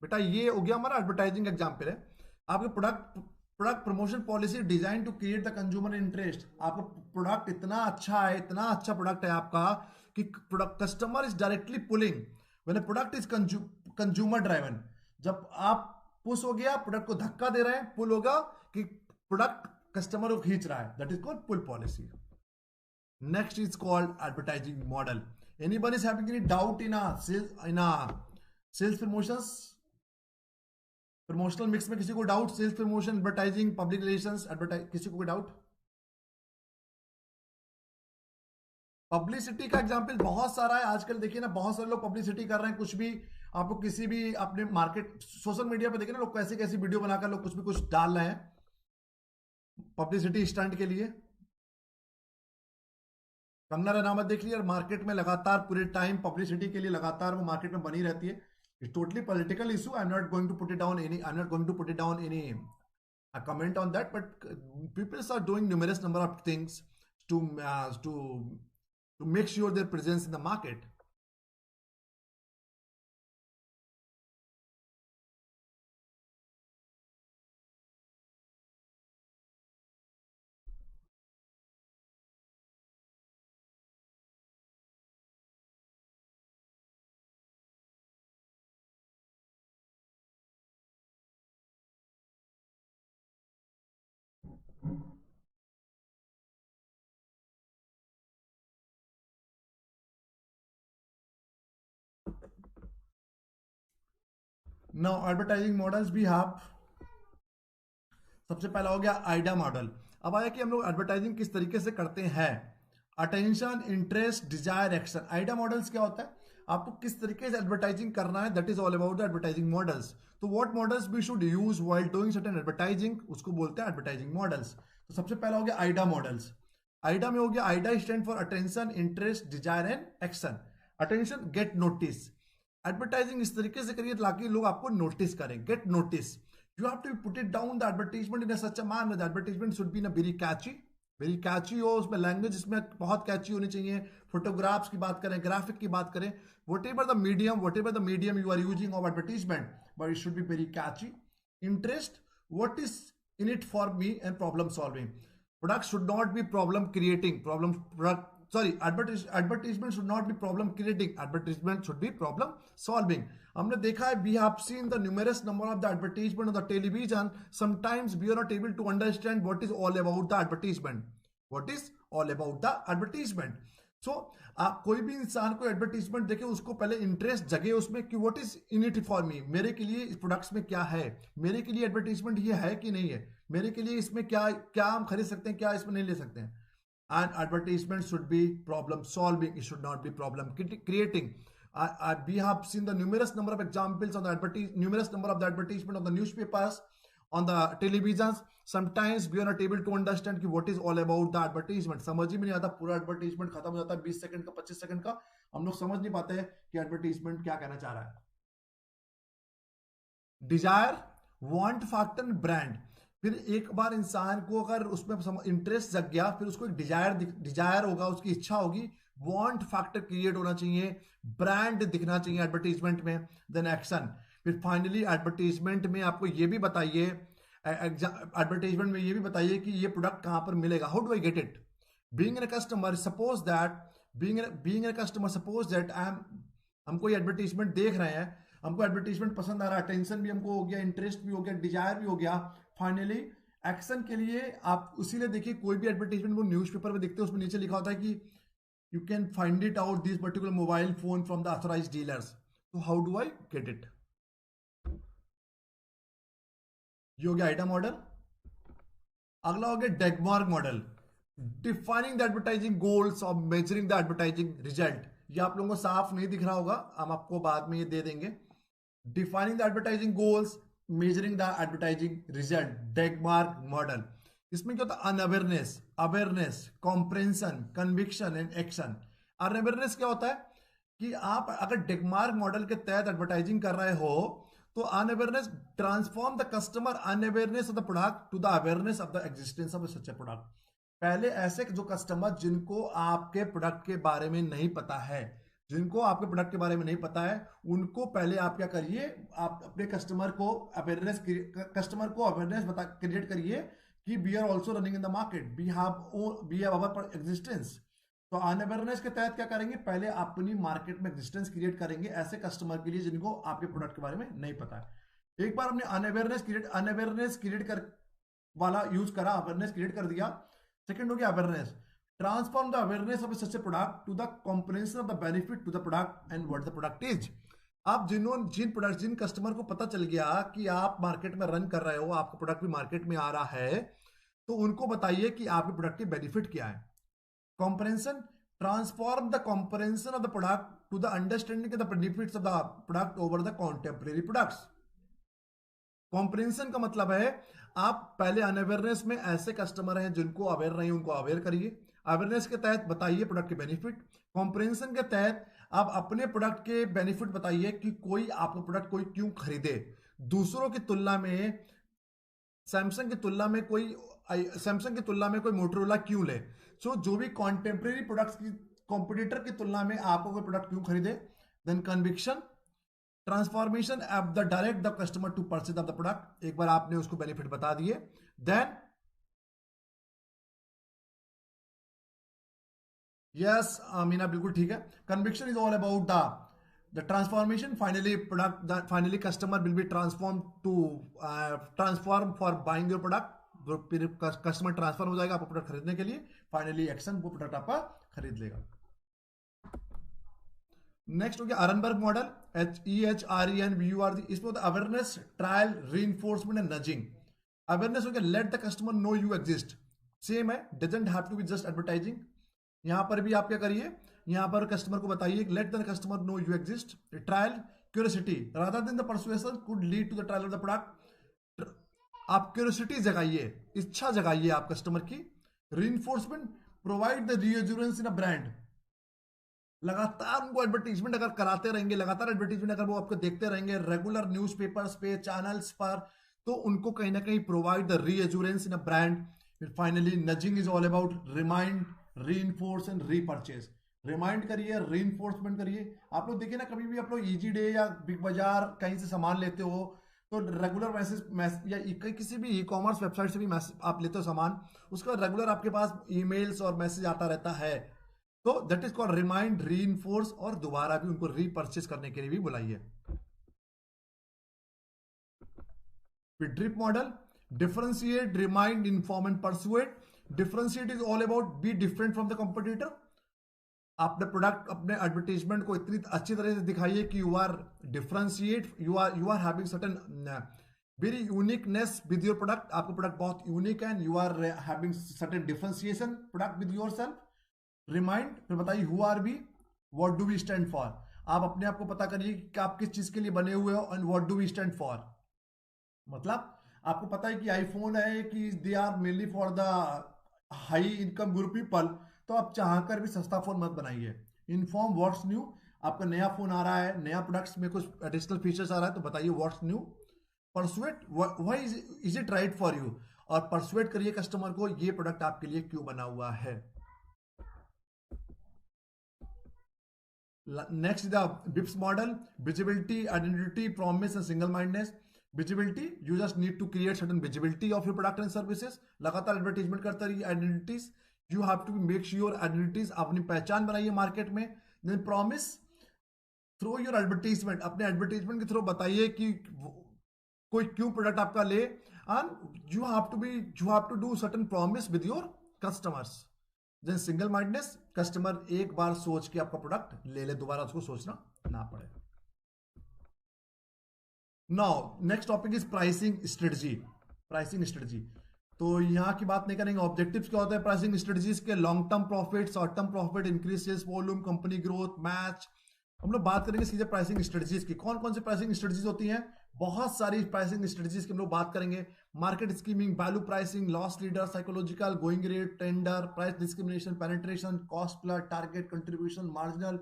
बेटा, ये हो गया हमारा एडवर्टाइजिंग एग्जांपल है. आपके product promotion policy design to create the consumer interest. आपका प्रोडक्ट इतना अच्छा है, इतना अच्छा प्रोडक्ट है आपका कि product customer is directly pulling. When a product is consumer driven, जब आप पुश हो गया, प्रोडक्ट को धक्का दे रहे हैं, पुल होगा कि प्रोडक्ट कस्टमर को खींच रहा है, that is called pull policy. Next is called advertising model. Anybody is having any doubt in a sales promotions? Promotional mix में किसी को doubt? Sales promotion, advertising, public relations, किसी को कोई डाउट? पब्लिसिटी का एग्जांपल बहुत सारा है. आजकल देखिए ना, बहुत सारे लोग पब्लिसिटी कर रहे हैं. कुछ भी आपको किसी भी अपने मार्केट सोशल मीडिया पे देखिए ना, लोग कैसी कैसी वीडियो बनाकर लोग कुछ भी कुछ डाल रहे हैं पब्लिसिटी स्टंट के लिए. कंगना रनावत देख लिया, मार्केट में लगातार पूरे टाइम पब्लिसिटी के लिए लगातार वो मार्केट में बनी रहती है. It's totally political issue. I am not going to put it down any a comment on that, but people are doing numerous number of things to make sure their presence in the market. Now advertising models भी have. सबसे पहला हो गया Aida model. अब आया कि हम लोग एडवर्टाइजिंग किस तरीके से करते हैं. Attention, interest, desire, action. AIDA models क्या होता है? आपको किस तरीके से एडवर्टाइजिंग करना है, that is all about the advertising models. तो what models we should use while doing certain advertising, उसको बोलते हैं एडवर्टाइजिंग मॉडल्स. तो सबसे पहला हो गया आइडा मॉडल्स. आइडा में हो गया, AIDA stand for attention, interest, desire and action. Attention, get notice. Advertising इस तरीके से करिए ताकि लोग आपको नोटिस करें. Get notice. You have to put it down the advertisement in a such a manner. The advertisement should be in a very catchy, very catchy हो, उसमें लैंग्वेज इसमें बहुत कैची होनी चाहिए। फोटोग्राफ्स की बात करें, ग्राफिक की बात करें, whatever the medium you are using of advertisement, but it should be very catchy. Interest, what is in it for me, and problem solving. Product should not be problem creating, advertisement should not be problem creating, advertisement should be problem solving. हमने देखा है, we have seen the numerous number of the advertisement on the television. Sometimes we are not able to understand what is all about the advertisement. सो कोई भी इंसान को advertisement देखे, उसको पहले इंटरेस्ट जगे उसमें कि what is in it for me, मेरे के लिए इस प्रोडक्ट्स में क्या है, मेरे के लिए एडवर्टीजमेंट ये है कि नहीं है, मेरे के लिए इसमें क्या क्या हम खरीद सकते हैं, क्या इसमें नहीं ले सकते हैं। And advertisement should be problem solving, it should not be problem creating. We have seen the numerous number of examples on the numerous number of the advertisement on the newspapers, on the televisions. Sometimes we are not able to understand कि what is all about the advertisement. समझ ही में नहीं आता, पूरा advertisement खत्म हो जाता है 20 सेकंड का, 25 सेकंड का, हम लोग समझ नहीं पाते हैं कि एडवर्टीजमेंट क्या कहना चाह रहा है. Desire, want factor, brand. फिर एक बार इंसान को अगर उसमें इंटरेस्ट जग गया, फिर उसको एक डिजायर होगा, उसकी इच्छा होगी, वांट फैक्टर क्रिएट होना चाहिए, ब्रांड दिखना चाहिए एडवर्टीजमेंट में, देन एक्शन. फिर फाइनली एडवर्टीजमेंट में आपको ये भी बताइए, एडवर्टाइजमेंट में ये भी बताइए कि ये प्रोडक्ट कहां पर मिलेगा, how do I get it. Being a customer, suppose that हम कोई एडवर्टीजमेंट देख रहे हैं, हमको एडवर्टीजमेंट पसंद आ रहा है, टेंशन भी हमको हो गया, इंटरेस्ट भी हो गया, डिजायर भी हो गया. फाइनली एक्शन के लिए आप उसीलिए देखिए, कोई भी एडवर्टीजमेंट वो न्यूज़पेपर में देखते हैं, उसमें नीचे लिखा होता है कि you can find it out this particular mobile phone from the authorised dealers. तो how do I get it. ये हो गया आइटम मॉडल. अगला हो गया DAGMAR model, defining the advertising goals और मेजरिंग द एडवर्टाइजिंग रिजल्ट. ये आप लोगों को साफ नहीं दिख रहा होगा, हम आपको बाद में ये दे देंगे. Defining the advertising goals, measuring the advertising result, DAGMAR model. इसमें क्या होता है, unawareness, awareness, comprehension, conviction and action. Unawareness क्या होता है कि आप अगर डेगमार्क मॉडल के तहत एडवर्टाइजिंग कर रहे हो, तो unawareness, transform the customer unawareness of the product to the awareness of the existence of such a product. पहले ऐसे जो कस्टमर जिनको आपके प्रोडक्ट के बारे में नहीं पता है, जिनको आपके प्रोडक्ट के बारे में नहीं पता है, उनको पहले आप क्या करिए, आप अपने कस्टमर को अवेयरनेस क्रिएट करिए कि we are also running in the market, we have our existence. तो अनअवेयरनेस के तहत क्या करेंगे, पहले अपनी मार्केट में एग्जिस्टेंस क्रिएट करेंगे ऐसे कस्टमर के लिए जिनको आपके प्रोडक्ट के बारे में नहीं पता है. एक बार हमने अनअवेयरनेस क्रिएट कर वाला यूज करा, अवेयरनेस क्रिएट कर दिया. सेकंड हो गया awareness, transform the awareness of such a product to the comprehension of the benefit to the product and what the product is. आप जिन कस्टमर को पता चल गया कि आप मार्केट में रन कर रहे हो, आपका प्रोडक्ट भी मार्केट में आ रहा है, तो उनको बताइए कि आपके प्रोडक्ट के बेनिफिट क्या है. Comprehension, transform the comprehension of the product to the understanding of the benefits of the product over the contemporary products. Comprehension का मतलब है, आप पहले अनअवेयरनेस में ऐसे कस्टमर हैं जिनको अवेयर नहीं, उनको अवेयर करिए. अवेयरनेस के तहत बताइए प्रोडक्ट के बेनिफिट. कॉम्प्रेंशन के तहत आप अपने प्रोडक्ट के बेनिफिट बताइए कि कोई आपका प्रोडक्ट कोई क्यों खरीदे. दूसरों की तुलना में, सैमसंग की तुलना में कोई मोटोरोला क्यों ले. सो जो भी कॉन्टेम्परेरी प्रोडक्ट्स की कॉम्पिटिटर की तुलना में आपको कोई प्रोडक्ट क्यों खरीदे. Then conviction, transformation of the direct the customer to purchase of the product. एक बार आपने उसको बेनिफिट बता दिए. देन यस मीना, बिल्कुल ठीक है. Conviction is all about the transformation. Finally customer will be transform for buying your product. फिर कस्टमर ट्रांसफर हो जाएगा आपको प्रोडक्ट खरीदने के लिए. फाइनली एक्शन, वो प्रोडक्ट आपका खरीद लेगा. नेक्स्ट हो गया अरनबर्ग मॉडल, EHRENBURG. इसमें होता है awareness, trial, reinforcement and nudging. Awareness हो गया let the customer know you exist. Same है, doesn't have to be just advertising. यहां पर भी आप क्या करिए, यहां पर कस्टमर को बताइए let the customer know you exist. Trial, curiosity rather than the persuasion could lead to the trial of the product. आप क्यूरियोसिटी जगाइए, इच्छा जगाइए आप कस्टमर की. Reinforcement, provide the reassurance in a brand. लगातार उनको एडवर्टीजमेंट अगर कराते रहेंगे, लगातार एडवर्टीजमेंट अगर वो आपको देखते रहेंगे रेगुलर न्यूज़पेपर्स पे, चैनल्स पर, तो उनको कहीं ना कहीं provide the reassurance in a brand. फिर finally nudging is all about remind, reinforce and repurchase. Remind करिए, रीइंफोर्समेंट करिए। आप लोग देखिए ना, कभी भी आप लोग ईजी डे या बिग बाजार कहीं से सामान लेते हो तो रेगुलर मैसेज या किसी भी ई कॉमर्स वेबसाइट से भी मैसेज आप लेते हो सामान, उसका रेगुलर आपके पास ईमेल्स और मैसेज आता रहता है। तो that is called remind, reinforce, और दोबारा भी उनको रीपर्चेज करने के लिए भी बुलाइए। फिर drip model, differentiate, remind, inform and persuade. Differentiate is all about be different from the competitor. अपने प्रोडक्ट, अपने एडवर्टीजमेंट को इतनी अच्छी तरह से दिखाइए कि you are differentiate, you are having certain very uniqueness with your product. आपका प्रोडक्ट बहुत यूनिक है, you are having certain differentiation product with yourself. Remind, फिर बताइए who are we, what do we stand for. आप अपने आप को पता करिए कि आप किस चीज के लिए बने हुए हो, and what do we stand for. मतलब आपको पता है कि आईफोन है कि they are mainly for the high income group people, तो आप चाहकर भी सस्ता फोन मत बनाइए। इन्फॉर्म व्हाट्स न्यू, आपका नया फोन आ रहा है, नया प्रोडक्ट्स में कुछ एडिशनल फीचर्स आ रहा है, तो बताइए what's new. Persuade, why is it right for you, और परसुएट करिए कस्टमर को ये प्रोडक्ट आपके लिए क्यों बना हुआ है। Next is the BIPS model: visibility, identity, promise and single mindedness. Visibility, you just need to create certain visibility of your product and services. लगातार एडवर्टीजमेंट करते रहिए। Identities, you have to make sure identities, अपनी पहचान बनाइए market में। Then promise, through your advertisement, अपने advertisement के through बताइए कि कोई क्यों प्रोडक्ट आपका ले, and you have to do certain promise with your customers. Then single mindness, customer एक बार सोच के आपका प्रोडक्ट ले ले, दोबारा उसको सोचना ना पड़े। Now next topic is pricing strategy. Pricing strategy, तो यहां की बात नहीं करेंगे। ऑब्जेक्टिव्स क्या होता है प्राइसिंग स्ट्रेटजीज के? Long term profit, short term profit, increase sales volume, company growth, match. हम लोग बात करेंगे सीधे प्राइसिंग स्ट्रेटजीज की। कौन कौन सी प्राइसिंग स्ट्रेटजीज होती हैं? बहुत सारी प्राइसिंग स्ट्रेटजीज की हम लोग बात करेंगे। Market skimming, value pricing, loss leader, psychological, going rate, tender, price discrimination, penetration, cost plus, target, contribution, marginal,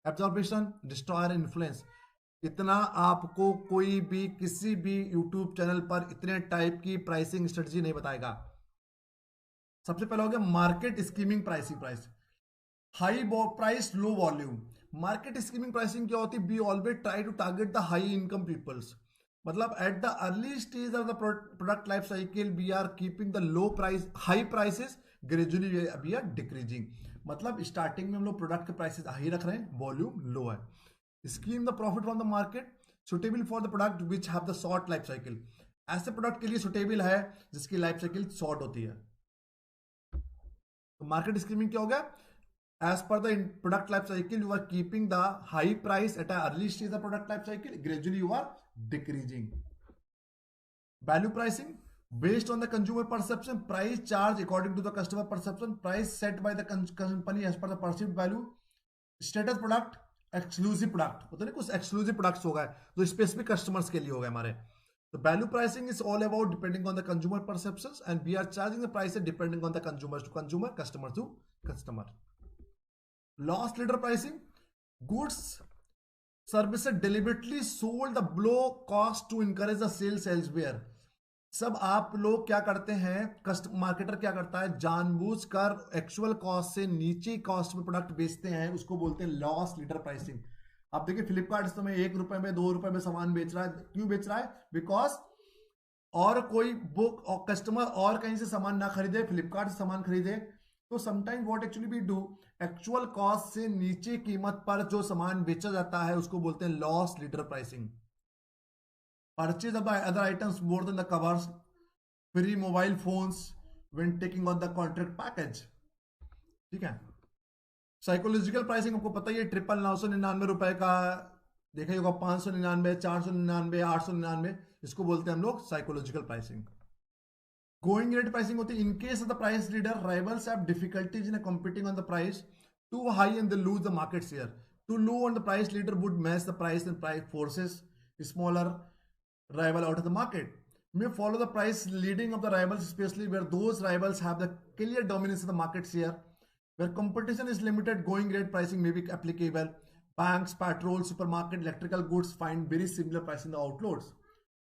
absorption, destroyer, influence. इतना आपको कोई भी किसी भी यूट्यूब चैनल पर इतने टाइप की प्राइसिंग स्ट्रेटजी नहीं बताएगा। सबसे पहला हो गया market skimming pricing. Price high price, low volume. Market skimming pricing क्या होती है? We always try to target the high income peoples. मतलब at the early stage of the product life cycle we are keeping the low price, high prices, gradually we are decreasing. मतलब starting में हम लोग product के prices high रख रहे हैं, volume low है। Scheme the profit from the market, suitable for the product which have the short life cycle. ऐसे प्रोडक्ट के लिए सुटेबल है जिसकी लाइफ साइकिल शॉर्ट होती है। तो मार्केट स्कीमिंग क्या हो गया? As per the product life cycle, you are keeping the high price at an early stage of the product life cycle. Gradually, you are decreasing. Value pricing, based on the consumer perception, price charge according to the customer perception, price set by the company as per the perceived value. Status product, exclusive product. होता है ना, कुछ exclusive products हो गए जो specific customers के लिए हो गए हमारे। तो value pricing is all about depending on the consumer perceptions, and we are charging the prices depending on the consumers to consumer, customer to customer. Loss leader pricing, goods services deliberately sold the below cost to encourage the sales elsewhere. सब आप लोग क्या करते हैं, marketer क्या करता है, जानबूझकर एक्चुअल कॉस्ट से नीचे कॉस्ट में प्रोडक्ट बेचते हैं, उसको बोलते हैं लॉस लीडर प्राइसिंग। आप देखिए फ्लिपकार्ट इस समय ₹1 में, ₹2 में सामान बेच रहा है। क्यों बेच रहा है? बिकॉज और कोई बुक और कस्टमर और कहीं से सामान ना खरीदे, फ्लिपकार्ट से सामान खरीदे। तो sometime what actually we do, actual cost से नीचे कीमत पर जो सामान बेचा जाता है उसको बोलते हैं loss leader pricing. Purchase of the other items more than the covers, free mobile phones when taking on the contract package. ठीक है। साइकोलॉजिकल प्राइसिंग आपको पता ही है, ₹999 का देखा ही होगा, 599, 499, 899, इसको बोलते हैं हम लोग psychological pricing. Going rate pricing होती है, in case of the price leader rivals have difficulties in competing on the price too high and they lose the market share, too low on the price leader would match the price and price forces smaller rival out of the market, may follow the price leading of the rivals, especially where those rivals have the clear dominance of the market share. Where competition is limited, going rate pricing may be applicable. Banks, petrol, supermarket, electrical goods find very similar pricing in the outlets.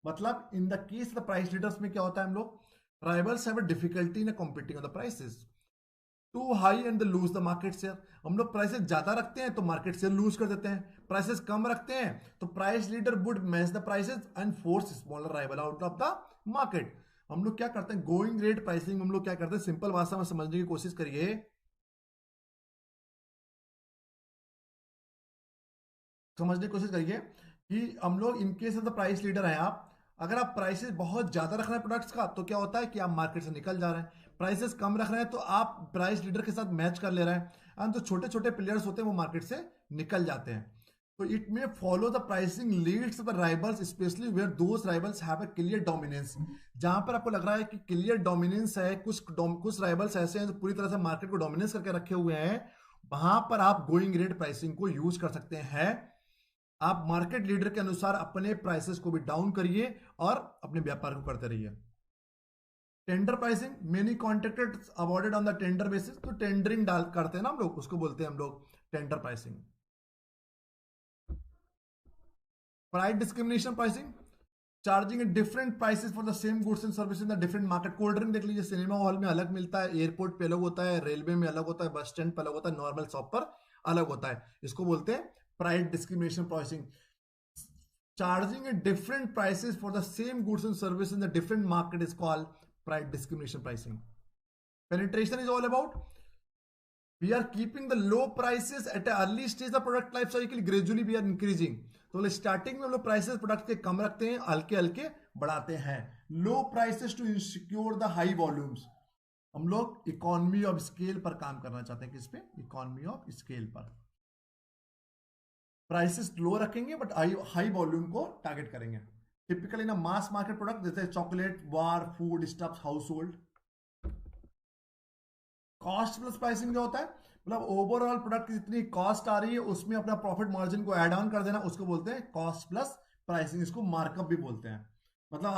मतलब in the case of the price leaders में क्या होता है, हम लोग Rivals have a difficulty in competing on the prices. Too high and they lose the market share. हम लोग prices ज्यादा रखते हैं तो मार्केट शेयर लूज कर देते हैं, प्राइसेस कम रखते हैं तो price leader would match the prices and force smaller rival out of the market. हम लोग क्या करते हैं, गोइंग रेट प्राइसिंग हम लोग क्या करते हैं, सिंपल भाषा में समझने की कोशिश करिए. कि हम लोग in case of the price leader हैं, आप अगर आप प्राइसेस बहुत ज्यादा रख रहे हैं प्रोडक्ट्स का तो क्या होता है कि आप मार्केट से निकल जा रहे हैं. प्राइसेस कम रख रहे हैं तो आप प्राइस लीडर के साथ मैच कर ले रहे हैं एंड जो छोटे छोटे प्लेयर्स होते हैं वो मार्केट से निकल जाते हैं. तो it may follow the pricing leads the rivals specially where those rivals have a clear dominance. जहां पर आपको लग रहा है कि क्लियर डोमिनेंस है, कुछ राइवल्स ऐसे हैं जो पूरी तरह से मार्केट को डोमिनेंस करके रखे हुए हैं, वहां पर आप गोइंग रेट प्राइसिंग को यूज कर सकते हैं. आप मार्केट लीडर के अनुसार अपने प्राइसेस को भी डाउन करिए और अपने व्यापार को करते रहिए. Tender pricing, many contracted awarded on the tender basis. तो टेंडरिंग डाल करते हैं ना हम लोग, उसको बोलते हैं हम लोग tender pricing. Price discrimination pricing, charging different prices for the same goods and service in the different market. Cold drink देख लीजिए, सिनेमा हॉल में अलग मिलता है, एयरपोर्ट पे अलग होता है, रेलवे में अलग होता है, बस स्टैंड पर अलग होता है, नॉर्मल शॉप पर अलग होता है. इसको बोलते हैं price discrimination pricing. Charging at different prices for the same goods and service in the different market is called price discrimination pricing. Penetration is all about we are keeping the low prices at an early stage of product life cycle, gradually we are increasing. तो starting में हम लोग prices product के कम रखते हैं, हल्के हल्के बढ़ाते हैं. Low prices to insecure the high volumes. हम लोग इकोनॉमी ऑफ स्केल पर काम करना चाहते हैं. किस पे? इकोनॉमी ऑफ स्केल पर. प्राइसेस लो रखेंगे बट हाई वॉल्यूम को टारगेट करेंगे. टिपिकली ना मास मार्केट प्रोडक्ट जैसे चॉकलेट, वार, food stuffs, household. Cost plus pricing जो होता है, मतलब ओवरऑल प्रोडक्ट की जितनी कॉस्ट आ रही है उसमें अपना प्रॉफिट मार्जिन को ऐड ऑन कर देना, उसको बोलते हैं कॉस्ट प्लस प्राइसिंग. इसको मार्कअप भी बोलते हैं. मतलब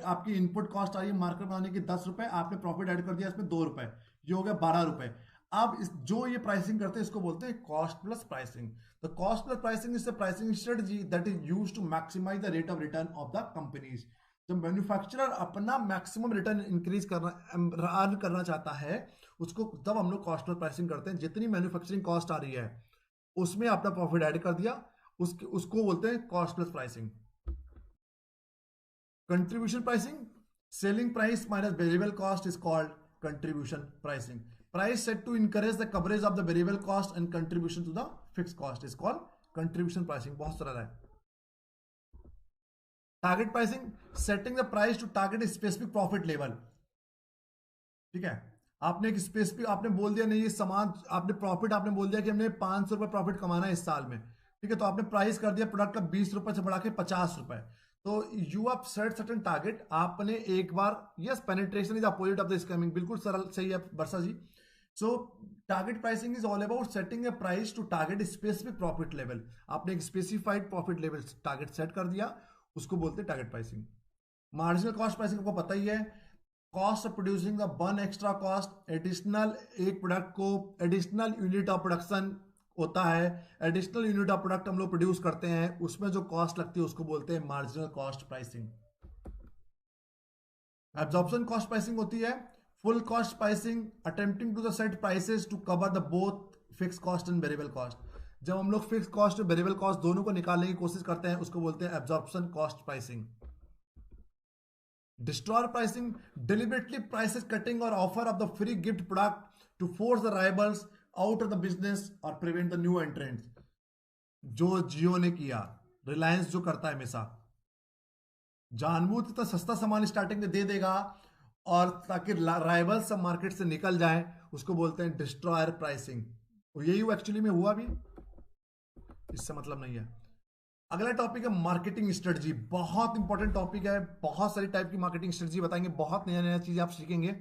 आपकी इनपुट कॉस्ट आ रही है मार्केट बनाने की 10 रुपए, आपने प्रॉफिट ऐड कर दिया इसमें 2 रुपए, ये हो गया 12 रुपए. अब जो ये प्राइसिंग करते हैं इसको बोलते हैं कॉस्ट प्लस प्राइसिंग. तो cost plus pricing is the pricing strategy that is used to maximise the rate of return of the companies. जब मैन्युफैक्चरर अपना मैक्सिमम रिटर्न इंक्रीज अर्न करना चाहता है, उसको तब हम लोग कॉस्ट प्लस प्राइसिंग करते हैं. जितनी मैन्युफैक्चरिंग कॉस्ट आ रही है उसमें अपना प्रॉफिट ऐड कर दिया, उसको बोलते हैं cost plus pricing. Contribution pricing, selling price minus variable cost is called contribution pricing. Price set to encourage the coverage of the variable cost and contribution to the fixed cost is called contribution pricing. बहुत सरल है. Target pricing, setting the price to target a specific profit level. ठीक है, आपने एक specific आपने बोल दिया नहीं ये सामान, आपने प्रॉफिट आपने बोल दिया कि हमने 500 रुपए प्रॉफिट कमाना है इस साल में. ठीक है, तो आपने प्राइस कर दिया प्रोडक्ट का 20 रुपए से बढ़ा के 50 रुपए. तो you have set certain target. आपने एक बार, yes penetration is opposite of the skimming, बिल्कुल सरल सही है वर्षा जी. So target pricing is all about setting a price to target a specific profit level. आपने एक specified profit level target set कर दिया, उसको बोलते हैं target pricing. Marginal cost pricing आपको पता ही है, cost of producing the one extra cost, additional एक प्रोडक्ट को additional unit of production होता है, additional unit of product हम लोग प्रोड्यूस करते हैं, उसमें जो कॉस्ट लगती है उसको बोलते हैं marginal cost pricing. Absorption cost pricing होती है full cost pricing, attempting to the set prices to cover the both fixed cost and variable cost. जब हम लोग फिक्स कॉस्ट और वेरिएबल कॉस्ट दोनों को निकालने की कोशिश करते हैं उसको बोलते हैं absorption cost pricing. Destroyer pricing, deliberately prices cutting और offer of the free gift product to force the rivals out of the business और प्रिवेंट द न्यू एंट्रेंट्स. जो जियो ने किया, रिलायंस जो करता है हमेशा, जानबूझ के सस्ता सामान स्टार्टिंग में दे देगा और ताकि राइवल सब मार्केट से निकल जाए, उसको बोलते हैं डिस्ट्रॉयर प्राइसिंग. और यही एक्चुअली में हुआ भी, इससे मतलब नहीं है. अगला टॉपिक है मार्केटिंग स्ट्रेटजी. बहुत इंपॉर्टेंट टॉपिक है, बहुत सारी टाइप की मार्केटिंग स्ट्रेटजी बताएंगे, बहुत नया नया चीज आप सीखेंगे.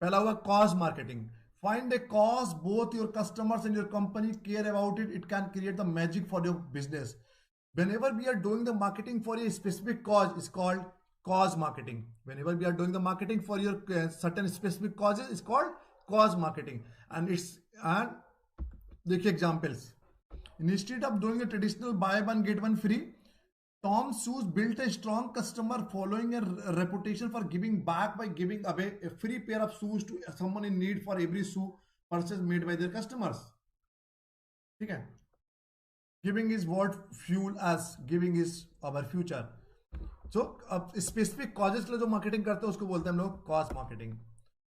पहला हुआ cause marketing. Find A cause both your customers and your company care about it. It can create the magic for your business. Whenever we are doing the marketing for a specific cause is called cause marketing. Whenever we are doing the marketing for your certain specific causes is called cause marketing. And देखिए examples. Instead of doing a traditional buy one get one free, Tom Shoes built a strong customer following and reputation for giving back by giving away a free pair of shoes to someone in need for every shoe purchase made by their customers. ठीक है. Giving is what fuel us. Giving is our future. So अब specific causes के लिए जो marketing करते हैं उसको बोलते हैं हम लोग कॉज मार्केटिंग.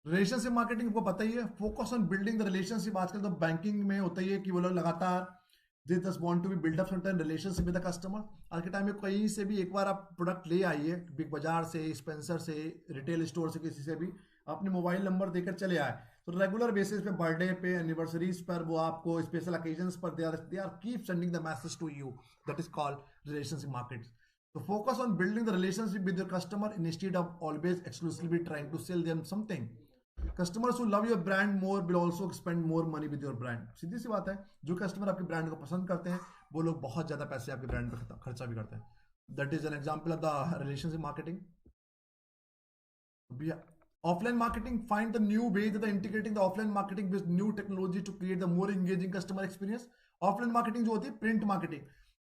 रिलेशनशिप मार्केटिंग को पता ही है, focus on building the relationship. आजकल तो बैंकिंग में होता ही है कि वो लोग लगातार they just want to be build up certain relationship with the customer. आज के टाइम में कहीं से भी एक बार आप प्रोडक्ट ले आइए, बिग बाजार से, स्पेंसर से, रिटेल स्टोर से, किसी से भी अपने मोबाइल नंबर देकर चले आए, तो रेगुलर बेसिस पे, बर्थडे पे, एनिवर्सरीज पर वो आपको स्पेशल ओकेजन्स पर they are keep sending the message to you. That is called relationship market. So focus on building the relationship with your customer instead of always exclusively trying to sell them something. Customers who love your brand more will also spend more money with your brand. सीधी सी बात है, जो customer आपके brand को पसंद करते हैं वो लोग बहुत ज्यादा पैसे आपके ब्रांड पर खर्चा भी करते हैं. That is an example of the relationship marketing. Offline marketing, find the new way that integrating the offline marketing with new technology to create the more engaging customer experience. Offline marketing जो होती है print marketing.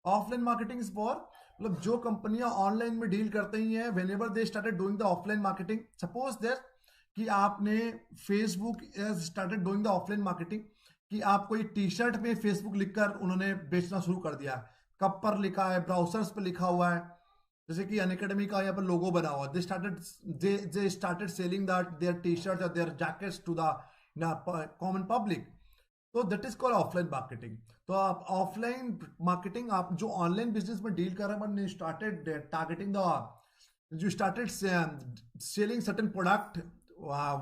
Offline marketing is for, मतलब जो कंपनियां online में deal करते ही हैं, when ever they started doing the offline marketing. Suppose that कि आपने Facebook started doing the offline marketing, कि आप कोई टी शर्ट में फेसबुक लिखकर उन्होंने बेचना शुरू कर दिया, कप पर लिखा है, ब्राउजर्स पर लिखा हुआ है, जैसे कि अनअकैडमी का यहाँ पर लोगो बना हुआ. They started selling that their T shirt और their jackets to the common public. तो that is called offline marketing. तो आप ऑफलाइन मार्केटिंग, आप जो ऑनलाइन बिजनेस में डील कर रहे हैं, started targeting the, you started selling certain product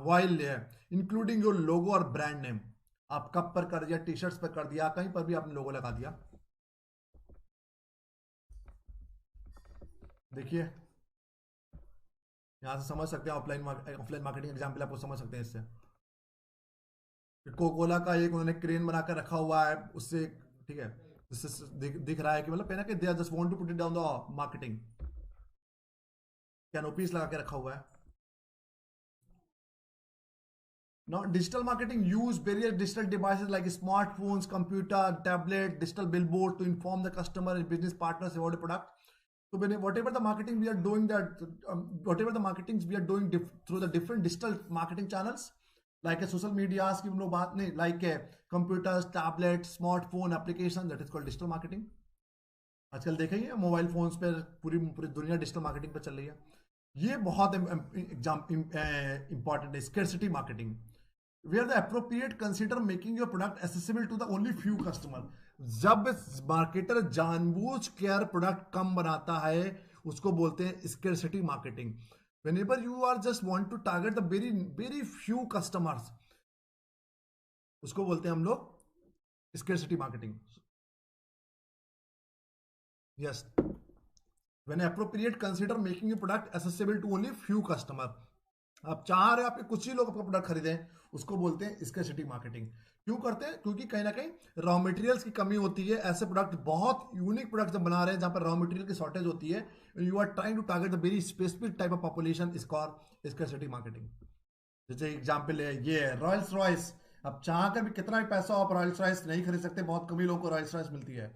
while including your logo और brand name. आप कप पर कर दिया, टी शर्ट्स पर कर दिया, कहीं पर भी आपने लोगो लगा दिया. देखिए यहां से समझ सकते हैं ऑफलाइन मार्केटिंग एग्जाम्पल आपको समझ सकते हैं इससे. कोकोला का एक उन्होंने क्रेन बनाकर रखा हुआ है, उससे ठीक है, जिससे दिख रहा है कि मतलब कहना कि they are just want to put it down the marketing. Canopies लगा के रखा हुआ है. Now, digital marketing use various digital devices like smartphones, computer, tablet, digital billboard to inform the customer and business partners about the product. So, whatever the marketing we are doing, whatever the marketing we are doing through the different digital marketing channels, like a social media की हम लोग बात नहीं, like a computers, tablet, smartphone application, that is called digital marketing. आजकल देखेंगे mobile phones पर पूरी दुनिया डिजिटल मार्केटिंग पर चल रही है. ये बहुत इंपॉर्टेंट है. Scarcity marketing, where the appropriate consider making your product accessible to the only few customer. जब मार्केटर जानबूझ कर प्रोडक्ट कम बनाता है उसको बोलते हैं scarcity marketing. whenever you are just want to target the very few customers, उसको बोलते हैं हम लोग scarcity marketing. yes, when appropriate consider making your product accessible to only few customer. आप चाह रहे आपके कुछ ही लोग आपका प्रोडक्ट खरीदें, उसको बोलते हैं स्कैर्सिटी मार्केटिंग. क्यों करते हैं? क्योंकि कहीं ना कहीं रॉ मटेरियल्स की कमी होती है. ऐसे प्रोडक्ट, बहुत यूनिक प्रोडक्ट जब बना रहे हैं जहां पर रॉ मटेरियल की शॉर्टेज होती है, you are trying to target the very specific type of population, is called scarcity marketing. जैसे एग्जाम्पल है ये रॉयल्स रॉयस. अब चाह कर भी कितना भी पैसा आप रॉयल्स रॉयस नहीं खरीद सकते, बहुत कम ही लोगों को रॉयल्स रॉयस मिलती है.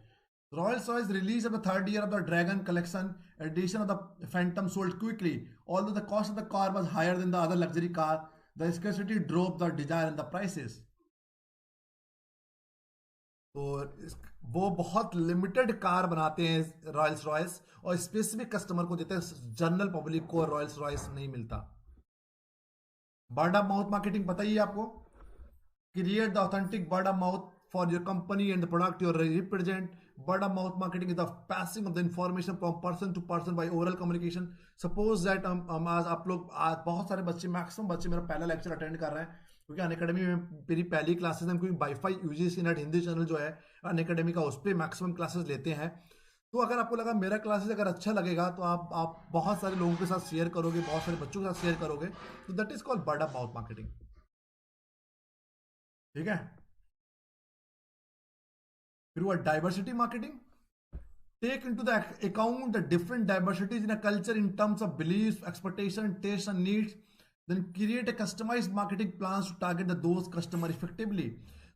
Rolls-Royce release of the third year of the Dragon collection edition of the Phantom sold quickly. Although the cost of the car was higher than the other luxury car, the scarcity drove the desire and the prices. तो वो बहुत limited car बनाते हैं Royals Royce, और specific customer को देते हैं. General public को रॉयल्स रॉयस नहीं मिलता. वर्ड ऑफ माउथ मार्केटिंग पता ही है आपको. Create the authentic word of mouth for your company and the product you represent. Word of mouth marketing is the passing of the information from person to person by oral communication. Suppose that आज आप लोग, आज बहुत सारे बच्चे, maximum बच्चे मेरा पहला लेक्चर अटेंड कर रहे हैं, क्योंकि अनअकैडमी में मेरी पहली क्लासेस है, क्योंकि wifi UGC NET Hindi channel जो है अनअकैडमी का, उस पर मैक्सिमम क्लासेस लेते हैं. तो अगर आपको लगा मेरा क्लासेस अगर अच्छा लगेगा तो आप बहुत सारे लोगों के साथ शेयर करोगे, बहुत सारे बच्चों के साथ शेयर करोगे. तो that is called word of mouth marketing. ठीक है. फिर हुआ diversity marketing. Take into the account the different diversities in a culture in terms of belief, expectation, taste and needs, then create a customised marketing plans to target the those customer effectively.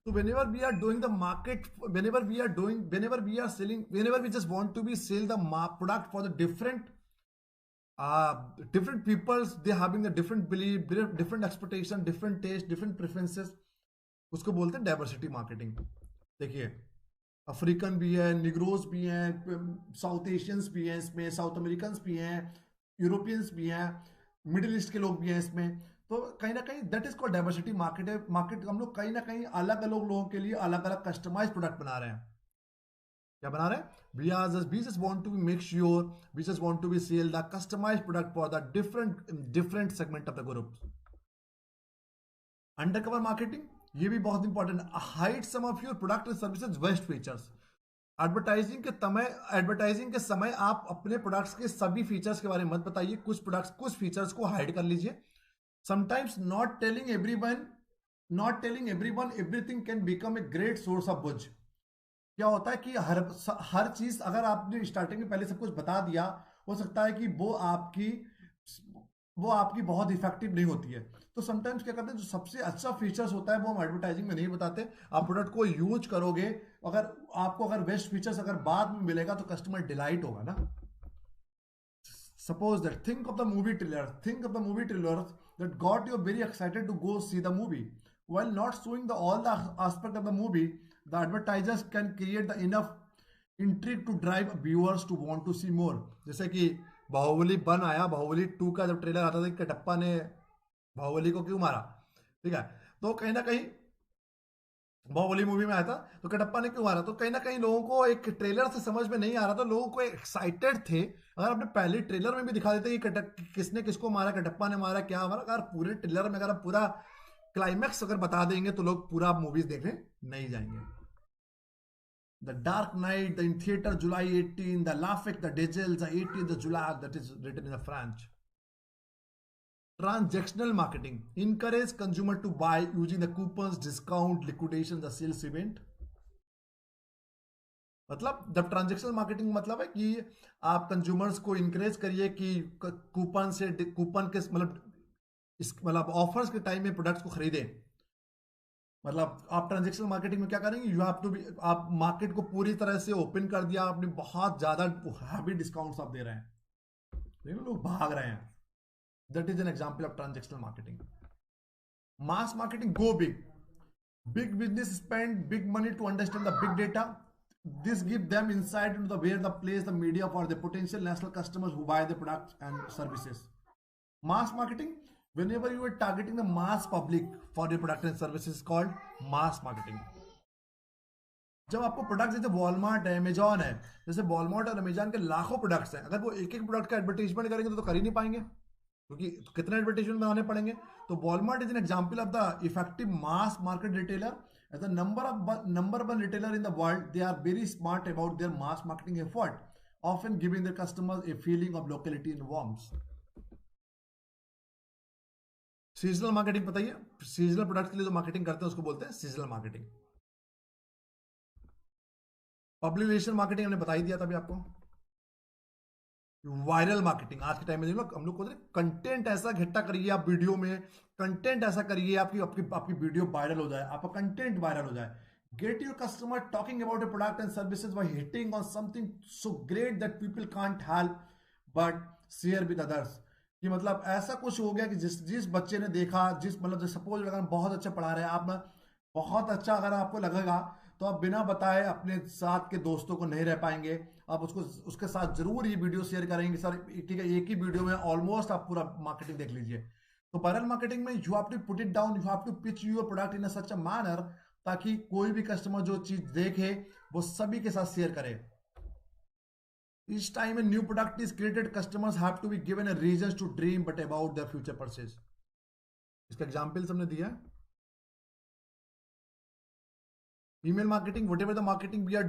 So whenever we are doing the market, whenever we are selling, whenever we just want to be sell the product for the different peoples, they having the different belief, different expectation, different taste, different preferences, उसको बोलते हैं diversity marketing. देखिए African भी है, Negroes भी हैं, south Asians भी हैं इसमें, साउथ अमेरिकन भी हैं, यूरोपियंस भी हैं, मिडिल ईस्ट के लोग भी हैं इसमें। तो कहीं ना कहीं that is called diversity market है। मार्केट हम लोग कहीं ना कहीं अलग अलग लोगों के लिए अलग अलग कस्टमाइज प्रोडक्ट बना रहे हैं। क्या बना रहे हैं? we just want to make sure, we just want to be sell the customized product for the different segment of the group. Undercover marketing, ये भी बहुत इंपॉर्टेंट है। Hide some of your product and services best features. Advertising के समय आप अपने products के सभी फीचर्स के बारे में मत बताइए, कुछ फीचर्स को हाइड कर लीजिए। Sometimes not telling everyone everything can become a great source of buzz. क्या होता है कि हर चीज अगर आपने स्टार्टिंग में पहले सब कुछ बता दिया, हो सकता है कि वो आपकी बहुत इफेक्टिव नहीं होती है। तो समटाइम्स क्या करते हैं, जो सबसे अच्छा फीचर्स होता है वो हम एडवर्टाइजिंग में नहीं बताते। आप प्रोडक्ट को यूज करोगे, अगर बेस्ट फीचर्स अगर बाद में मिलेगा तो कस्टमर डिलाइट होगा ना। Suppose that think of the movie trailer that got you very excited to go see the movie. While not showing all the aspect of the movie, the advertisers can create the enough intrigue to drive viewers to want to see more. जैसे कि बाहुबली 1 आया, बाहुबली 2 का जब trailer आता था कि कटप्पा ने बाहुबली को क्यों मारा, ठीक है, तो कहीं ना कहीं बाहुबली मूवी में आया था तो कटप्पा ने क्यों मारा, तो कहीं ना कहीं लोगों को एक ट्रेलर से समझ में नहीं आ रहा था, लोगों को एक्साइटेड थे। अगर आपने पहले ट्रेलर में भी दिखा देते कि किसने किसको मारा, कटप्पा ने मारा, क्या मारा, अगर पूरे ट्रेलर में अगर आप पूरा क्लाइमैक्स अगर बता देंगे तो लोग पूरा मूवीज देखने नहीं जाएंगे। The Dark Knight, in theater July 18, The Laugh the Diesel, the 18th July, that is written in the French. Transactional marketing, encourage consumer to buy using the coupons, discount, liquidation, the sales event. मतलब जब transactional marketing मतलब है कि आप consumers को encourage करिए कि coupon के मतलब ऑफर्स के टाइम में प्रोडक्ट्स को खरीदें। मतलब आप ट्रांजेक्शनल मार्केटिंग में क्या करेंगे, यू हैव टू बी, आप मार्केट को पूरी तरह से ओपन कर दिया आपने, बहुत ज्यादा हैवी डिस्काउंट्स आप दे रहे हैं, लेकिन लोग भाग रहे हैं। That is an example of transactional marketing. Mass marketing, go big. Big business spend big money to understand the big data. This give them insight into the where the place the media for the potential national customers who buy the products and services. Mass marketing, whenever you are targeting the mass public for your product and services, is called mass marketing. जब आपको product, जैसे Walmart है, Amazon है, जैसे Walmart और Amazon के लाखों products हैं, अगर वो एक एक प्रोडक्ट का एडवर्टाइजमेंट करेंगे तो कर ही नहीं पाएंगे, क्योंकि कितने एडवर्टाइजमेंट बनाने पड़ेंगे। तो Walmart is an example of the effective mass market retailer. As the number one retailer in the world, they are very smart about their mass marketing effort, often giving their customers a feeling of locality in warmth. Seasonal marketing बताइए, seasonal product के लिए जो marketing करते हैं उसको बोलते हैं seasonal marketing. Public relation marketing हमने बता ही दिया था अभी आपको। वायरल मार्केटिंग, आज के टाइम में हम लोग को कंटेंट ऐसा इकट्ठा करिए, आप वीडियो में कंटेंट ऐसा करिए आपकी वीडियो वायरल हो जाए, आपका कंटेंट वायरल हो जाए। Get your customer talking about a product and services by hitting on something so great that people can't help but share with others. कि मतलब ऐसा कुछ हो गया कि जिस बच्चे ने देखा, मतलब सपोज अगर बहुत अच्छा पढ़ा रहे हैं आप, बहुत अच्छा अगर आपको लगेगा तो आप बिना बताए अपने साथ के दोस्तों को नहीं रह पाएंगे, आप उसके साथ जरूर ये वीडियो शेयर करेंगे। सर ठीक है, एक ही वीडियो में ऑलमोस्ट आप पूरा मार्केटिंग देख लीजिए। तो वायरल मार्केटिंग में you have to put it down, you have to pitch your product in such a manner ताकि कोई भी कस्टमर जो चीज देखे वो सभी के साथ शेयर करे। Each time a new product is created, customers have to be given a reasons to dream but about their future purchase. इसका एग्जाम्पल हमने दिया है। Email marketing, whatever the marketing we are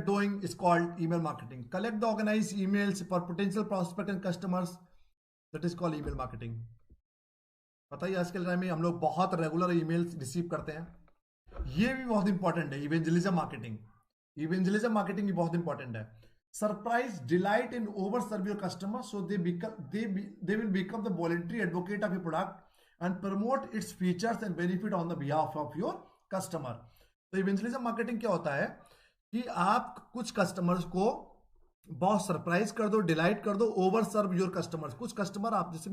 doing is called email marketing. Collect the organized emails for potential prospect and customers, that is called email marketing. पता ही आज के time में हम लोग बहुत रेगुलर ईमेल्स रिसीव करते हैं, ये भी बहुत इंपॉर्टेंट है। इवेंजलिज्म मार्केटिंग भी बहुत इंपॉर्टेंट है। surprise, delight, and overserve your customer, so they will become the voluntary advocate of your product and promote its features and benefit on the behalf of your customer. तो evangelism marketing क्या होता है कि आप कुछ customers को बहुत surprise कर दो, डिलाइट कर दो, ओवर सर्व योर कस्टमर्स. कुछ कस्टमर आप जैसे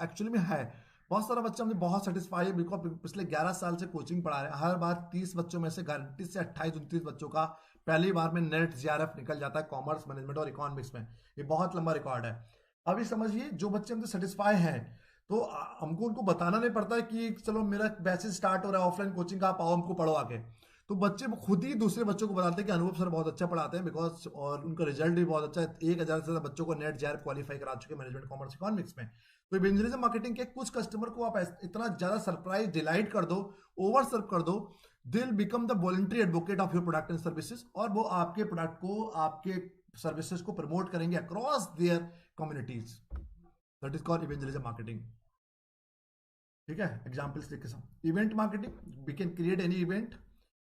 एक्चुअली में है, बहुत सारा बच्चा हमने बहुत सेटिस्फाई है, बिकॉज पिछले 11 साल से कोचिंग पढ़ा रहे हैं. हर बार 30 बच्चों में से गारंटी से 28-29 बच्चों का पहली बार में नेट जीआरएफ निकल जाता है कॉमर्स, मैनेजमेंट और इकोनॉमिक्स में. ये बहुत लंबा रिकॉर्ड है. अभी समझिए, जो बच्चे हमसे सेटिस्फाई हैं, तो हमको उनको बताना नहीं पड़ता है कि चलो मेरा बैचेस स्टार्ट हो रहा है ऑफलाइन कोचिंग का, आप आओ हमको पढ़ो आके. तो बच्चे खुद ही दूसरे बच्चों को बताते हैं कि अनुभव सर बहुत अच्छा पढ़ाते हैं, बिकॉज और उनका रिजल्ट भी बहुत अच्छा है. 1000 से ज्यादा बच्चों को नेट जीआरएफ क्वालिफाई करा चुके मैनेजमेंट, कॉमर्स, इकोनॉमिक्स में. तो इवेंजलिज्म मार्केटिंग के कुछ कस्टमर को आप इतना ज्यादा सरप्राइज, डिलाइट कर दो, ओवर सर्व कर दो, they will become the voluntary advocate of your product and services, और वो आपके प्रोडक्ट को, आपके सर्विसेज को प्रमोट करेंगे across their communities. That is called evangelism marketing. ठीक है, एग्जाम्पल्स देख के साथ. Event marketing, we can create any event.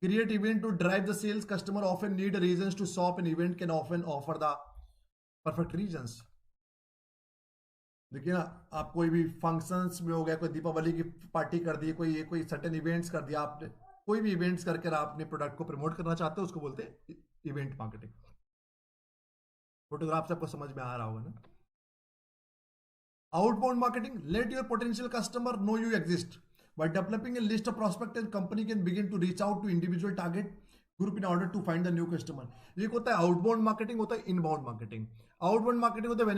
Create event to drive the sales. Customer often need reasons to shop. An event can often offer the perfect reasons. देखिए ना, आप कोई भी फंक्शंस में हो गया, कोई दीपावली की पार्टी कर दी, कोई सर्टेन इवेंट्स कर दिया आपने, कोई भी इवेंट्स करके आप अपने प्रोडक्ट को प्रमोट करना चाहते हो, उसको बोलते हैं इवेंट मार्केटिंग. फोटोग्राफ से आपको समझ में आ रहा होगा ना. Outbound marketing, let your potential customer know you exist. By developing a list of prospects, and company can begin to reach out to individual target group in order to find the new customer. एक होता है outbound marketing, होता है inbound marketing. Outbound marketing होता है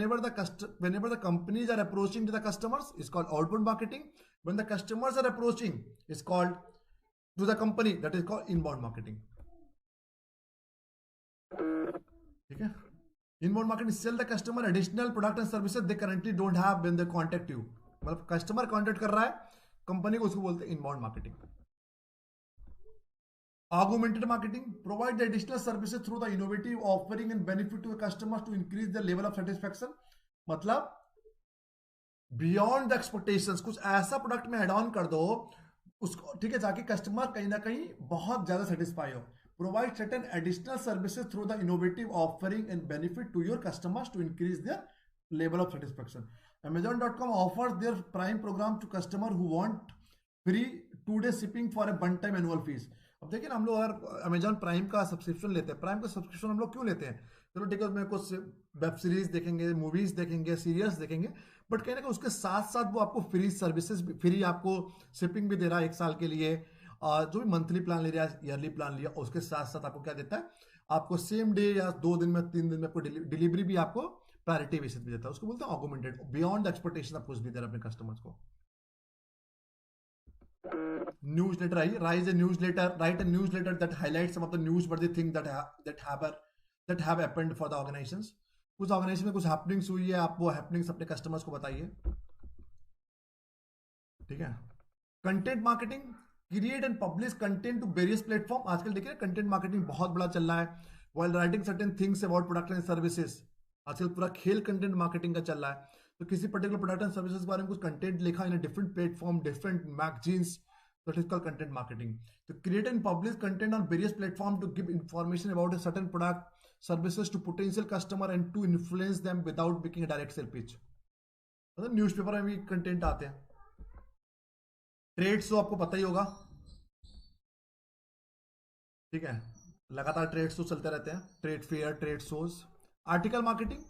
whenever the companies are approaching to the customers, is called outbound marketing. When the customers are approaching, is called to the company, that is called inbound marketing. ठीक है. Inbound marketing, sell the customer additional product and services they currently don't have when they contact you. मतलब customer contact कर रहा है company को, उसको बोलते हैं inbound marketing. Augmented marketing, provide the additional services through the innovative offering and benefit to the customers to increase the level of satisfaction. मतलब beyond the expectations, कुछ ऐसा प्रोडक्ट में एड ऑन कर दो उसको, ठीक है, ताकि कस्टमर कहीं ना कहीं बहुत ज्यादा सेटिस्फाई हो. Provide certain additional services through the innovative offering and benefit to your customers to increase their level of satisfaction. Amazon.com offers their Prime program to customer who want free 2-day shipping for a one-time annual fees. अब देखिए ना, हम लोग अगर Amazon Prime का subscription लेते हैं, prime का सब्सक्रिप्शन हम लोग क्यों लेते हैं? चलो ठीक है, उसमें कुछ वेब सीरीज देखेंगे, मूवीज देखेंगे, सीरियल्स देखेंगे, बट कहीं ना कहीं उसके साथ साथ वो आपको फ्री सर्विसेज, फ्री आपको शिपिंग भी दे रहा है 1 साल के लिए. जो भी मंथली प्लान ले रहा है, ईयरली प्लान लिया, उसके साथ साथ आपको क्या देता है? आपको सेम डे या 2 दिन में, 3 दिन में आपको डिलीवरी भी आपको प्रायोरिटी बेसिस पे देता है. उसको बोलते हैं ऑगमेंटेड, बियॉन्ड द एक्सपेक्टेशन आप कुछ भी दे रहे अपने कस्टमर्स को. Newsletter I, write a newsletter that highlight some of the newsworthy thing that have happened for the organisations. कुछ ऑर्गेनाइजेशन में कुछ हैपनिंग्स हुई है, आप वो हैपनिंग्स अपने कस्टमर्स को बताइए. ठीक है. Content marketing, create and publish content to various platform. आजकल देखिए कंटेंट मार्केटिंग बहुत बड़ा चल रहा है. While writing certain things about product and services, आजकल पूरा खेल कंटेंट मार्केटिंग का चल रहा है. तो किसी पर्टिकुलर प्रोडक्ट एंड सर्विसेज के बारे में कुछ कंटेंट लिखा in different platform, different magazines, that is called content marketing. तो create and publish content on various platform to give information about a certain product, services to potential customer and to influence them without making a direct sale pitch. मतलब newspaper में भी content आते हैं. Trade show आपको पता ही होगा, ठीक है, लगातार ट्रेड शो चलते रहते हैं, trade fair, trade shows. Article marketing,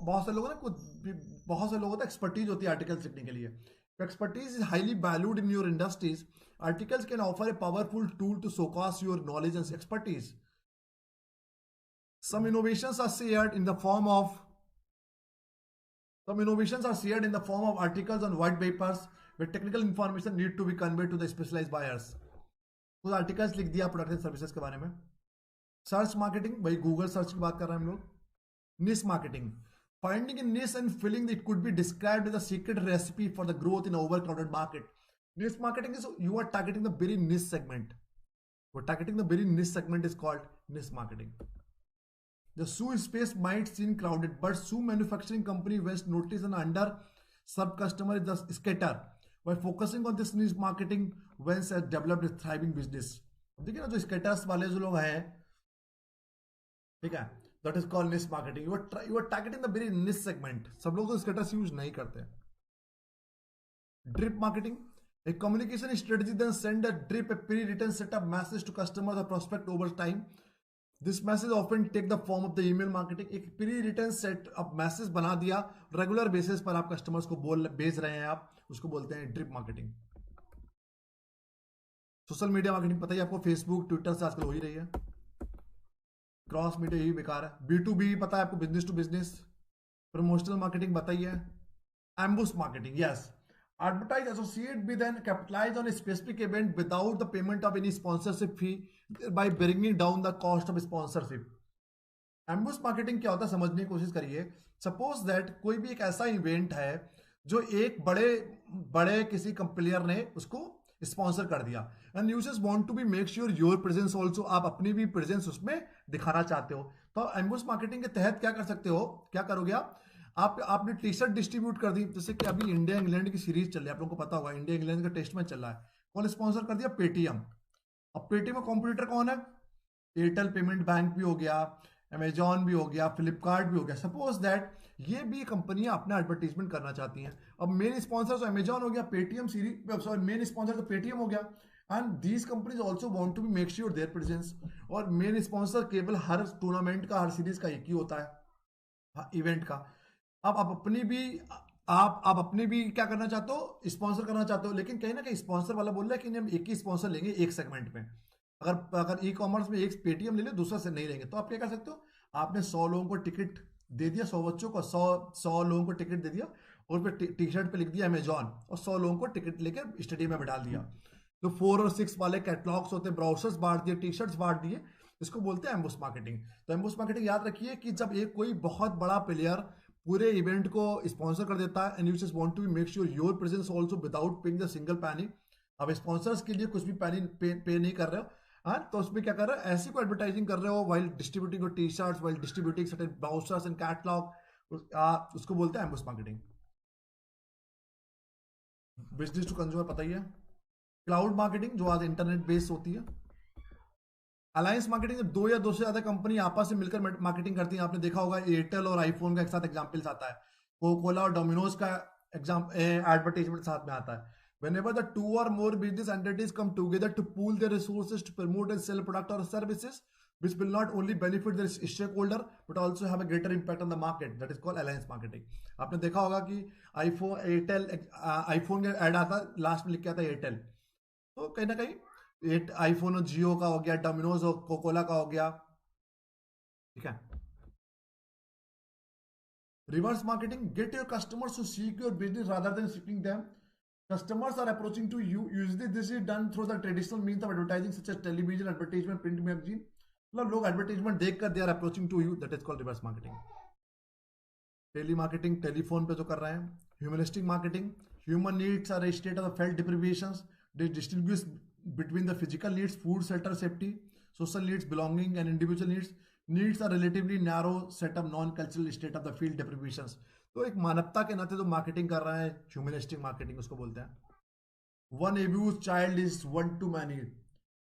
बहुत से लोगों को एक्सपर्टीज होती है आर्टिकल्स लिखने के लिए. Expertise is highly valued in your industries. Articles can offer a powerful tool to showcase your knowledge and expertise. Some innovations are shared in the form of articles on white papers where technical information need to be conveyed to the specialized buyers. कुछ articles लिख दिया product and services के बारे में. Search marketing, भाई Google search की बात कर रहे हैं हम लोग. निश marketing, finding a niche and feeling it could be described as a secret recipe for the growth in overcrowded market. Niche marketing is you are targeting the very niche segment. Targeting the very niche segment is called niche marketing. The shoe space might seem crowded, but shoe manufacturing company West notice an under-served customer is the skater. By focusing on this niche marketing, West has developed a thriving business. देखिए ना, जो skaters वाले जो लोग हैं, ठीक है, that is called niche marketing. You are targeting the very niche segment. सब लोग तो स्टेटस यूज नहीं करते. Drip marketing, a communication strategy then send a drip, a pre-written setup message to customers or prospect over time. This message often take the form of the email marketing. एक pre-written set up message बना दिया, regular basis पर आप customers को भेज रहे हैं, आप उसको बोलते हैं drip marketing. Social media marketing पता ही आपको, फेसबुक ट्विटर से आजकल हो ही रही है. क्रॉस मीडिया ही बेकार है. B2B पता है आपको, business to business. Promotional marketing बताइए. Ambush marketing, yes. Advertise, associate with and capitalize on a specific event without the payment of any sponsorship fee by bringing down the cost of sponsorship. Ambush marketing क्या होता है समझने की कोशिश करिए. Suppose that कोई भी एक ऐसा इवेंट है जो एक बड़े बड़े किसी प्लेयर ने उसको स्पॉन्सर कर दिया, and you just want to be make sure your presence also. आप अपनी भी प्रेजेंस उसमें दिखाना चाहते हो. तो एम्बुश मार्केटिंग के तहत क्या कर सकते हो, क्या करोगे आपने टी शर्ट डिस्ट्रीब्यूट कर दी. जैसे कि अभी इंडिया इंग्लैंड की सीरीज चल रही है, आप लोगों को पता होगा, इंडिया इंग्लैंड का टेस्ट मैच चल रहा है. कौन स्पॉन्सर कर दिया? पेटीएम. अब पेटीएम का कॉम्पिटिटर कौन है? एयरटेल पेमेंट बैंक भी हो गया, अमेजॉन भी हो गया, फ्लिपकार्ट भी हो गया. सपोज दैट ये भी कंपनियां अपना एडवर्टीजमेंट करना चाहती हैं. अब मेन स्पॉन्सर तो अमेजॉन हो गया, Paytm series, sorry main sponsor तो पेटीएम हो गया, and these companies also want to be make sure their presence. और मेन स्पॉन्सर केवल हर टूर्नामेंट का, हर सीरीज का एक ही होता है, इवेंट का. अब आप अपनी भी क्या करना चाहते हो? स्पॉन्सर करना चाहते हो. लेकिन कहीं ना कहीं स्पॉन्सर वाला बोल रहा है कि हम एक ही स्पॉन्सर लेंगे एक सेगमेंट में. अगर ई कॉमर्स में एक पेटीएम ले लो, दूसरा से नहीं लेंगे, तो आप क्या कर सकते हो? आपने 100 लोगों को टिकट दे दिया, 100 बच्चों को 100 लोगों को टिकट दे दिया, और फिर टी शर्ट पे लिख दिया अमेजॉन, और 100 लोगों को टिकट लेकर स्टेडियम में बैठा दिया. तो 4 और 6 वाले कैटलॉग्स होते हैं, ब्राउजर्स बांट दिए, टी शर्ट्स बांट दिए. इसको बोलते हैं एम्बुश मार्केटिंग. तो एम्बुश मार्केटिंग याद रखिए कि जब एक कोई बहुत बड़ा प्लेयर पूरे इवेंट को स्पॉन्सर कर देता है, and you just want to be make sure your presence also without paying the single penny. अब स्पॉन्सर्स के लिए कुछ भी पैनी पे नहीं कर रहे हो, हाँ, तो उसमें क्या कर रहे हो? ऐसी को एडवर्टाइजिंग कर रहे हो while distributing your T shirts, while distributing certain browsers and catalogue. उसको बोलते हैं ambush marketing. Business to consumer पता ही है. क्लाउड मार्केटिंग जो आज इंटरनेट बेस्ड होती है. अलायंस मार्केटिंग, दो या दो से ज्यादा कंपनी आपस में मिलकर मार्केटिंग करती हैं. आपने देखा होगा एयरटेल और आईफोन का एक साथ एग्जांपल्स आता है, कोकोला और डोमिनोज का एडवर्टाइजमेंट साथ में आता है. Whenever the two or more business entities come together to pool their resources to promote and sell product or services, which will not only benefit their stakeholder but also have a greater impact on the market, that is called alliance marketing. आपने देखा होगा कि iPhone का add आता, last में लिख के आता है एयरटेल. तो कहीं ना कहीं आईफोन और जियो का हो गया, डोमिनोज और कोकोला का हो गया. ठीक है. Reverse marketing, get your customers to seek your business rather than seeking them. Customers are approaching to you. Usually this is done through the traditional means of advertising such as television, advertisement, print magazine. मतलब लोग advertisement देखकर they are approaching to you. That is called reverse marketing. Telemarketing, telephone पे जो कर रहे हैं. Humanistic marketing, human needs are a state of the felt deprivations. They distinguish between the physical needs, food, shelter, safety, social needs, belonging, and individual needs. Needs are relatively narrow set of non-cultural state of the field deprivations. तो एक मानवता के नाते जो marketing कर रहा है, humanistic marketing उसको बोलते हैं. One abuse child is one too many.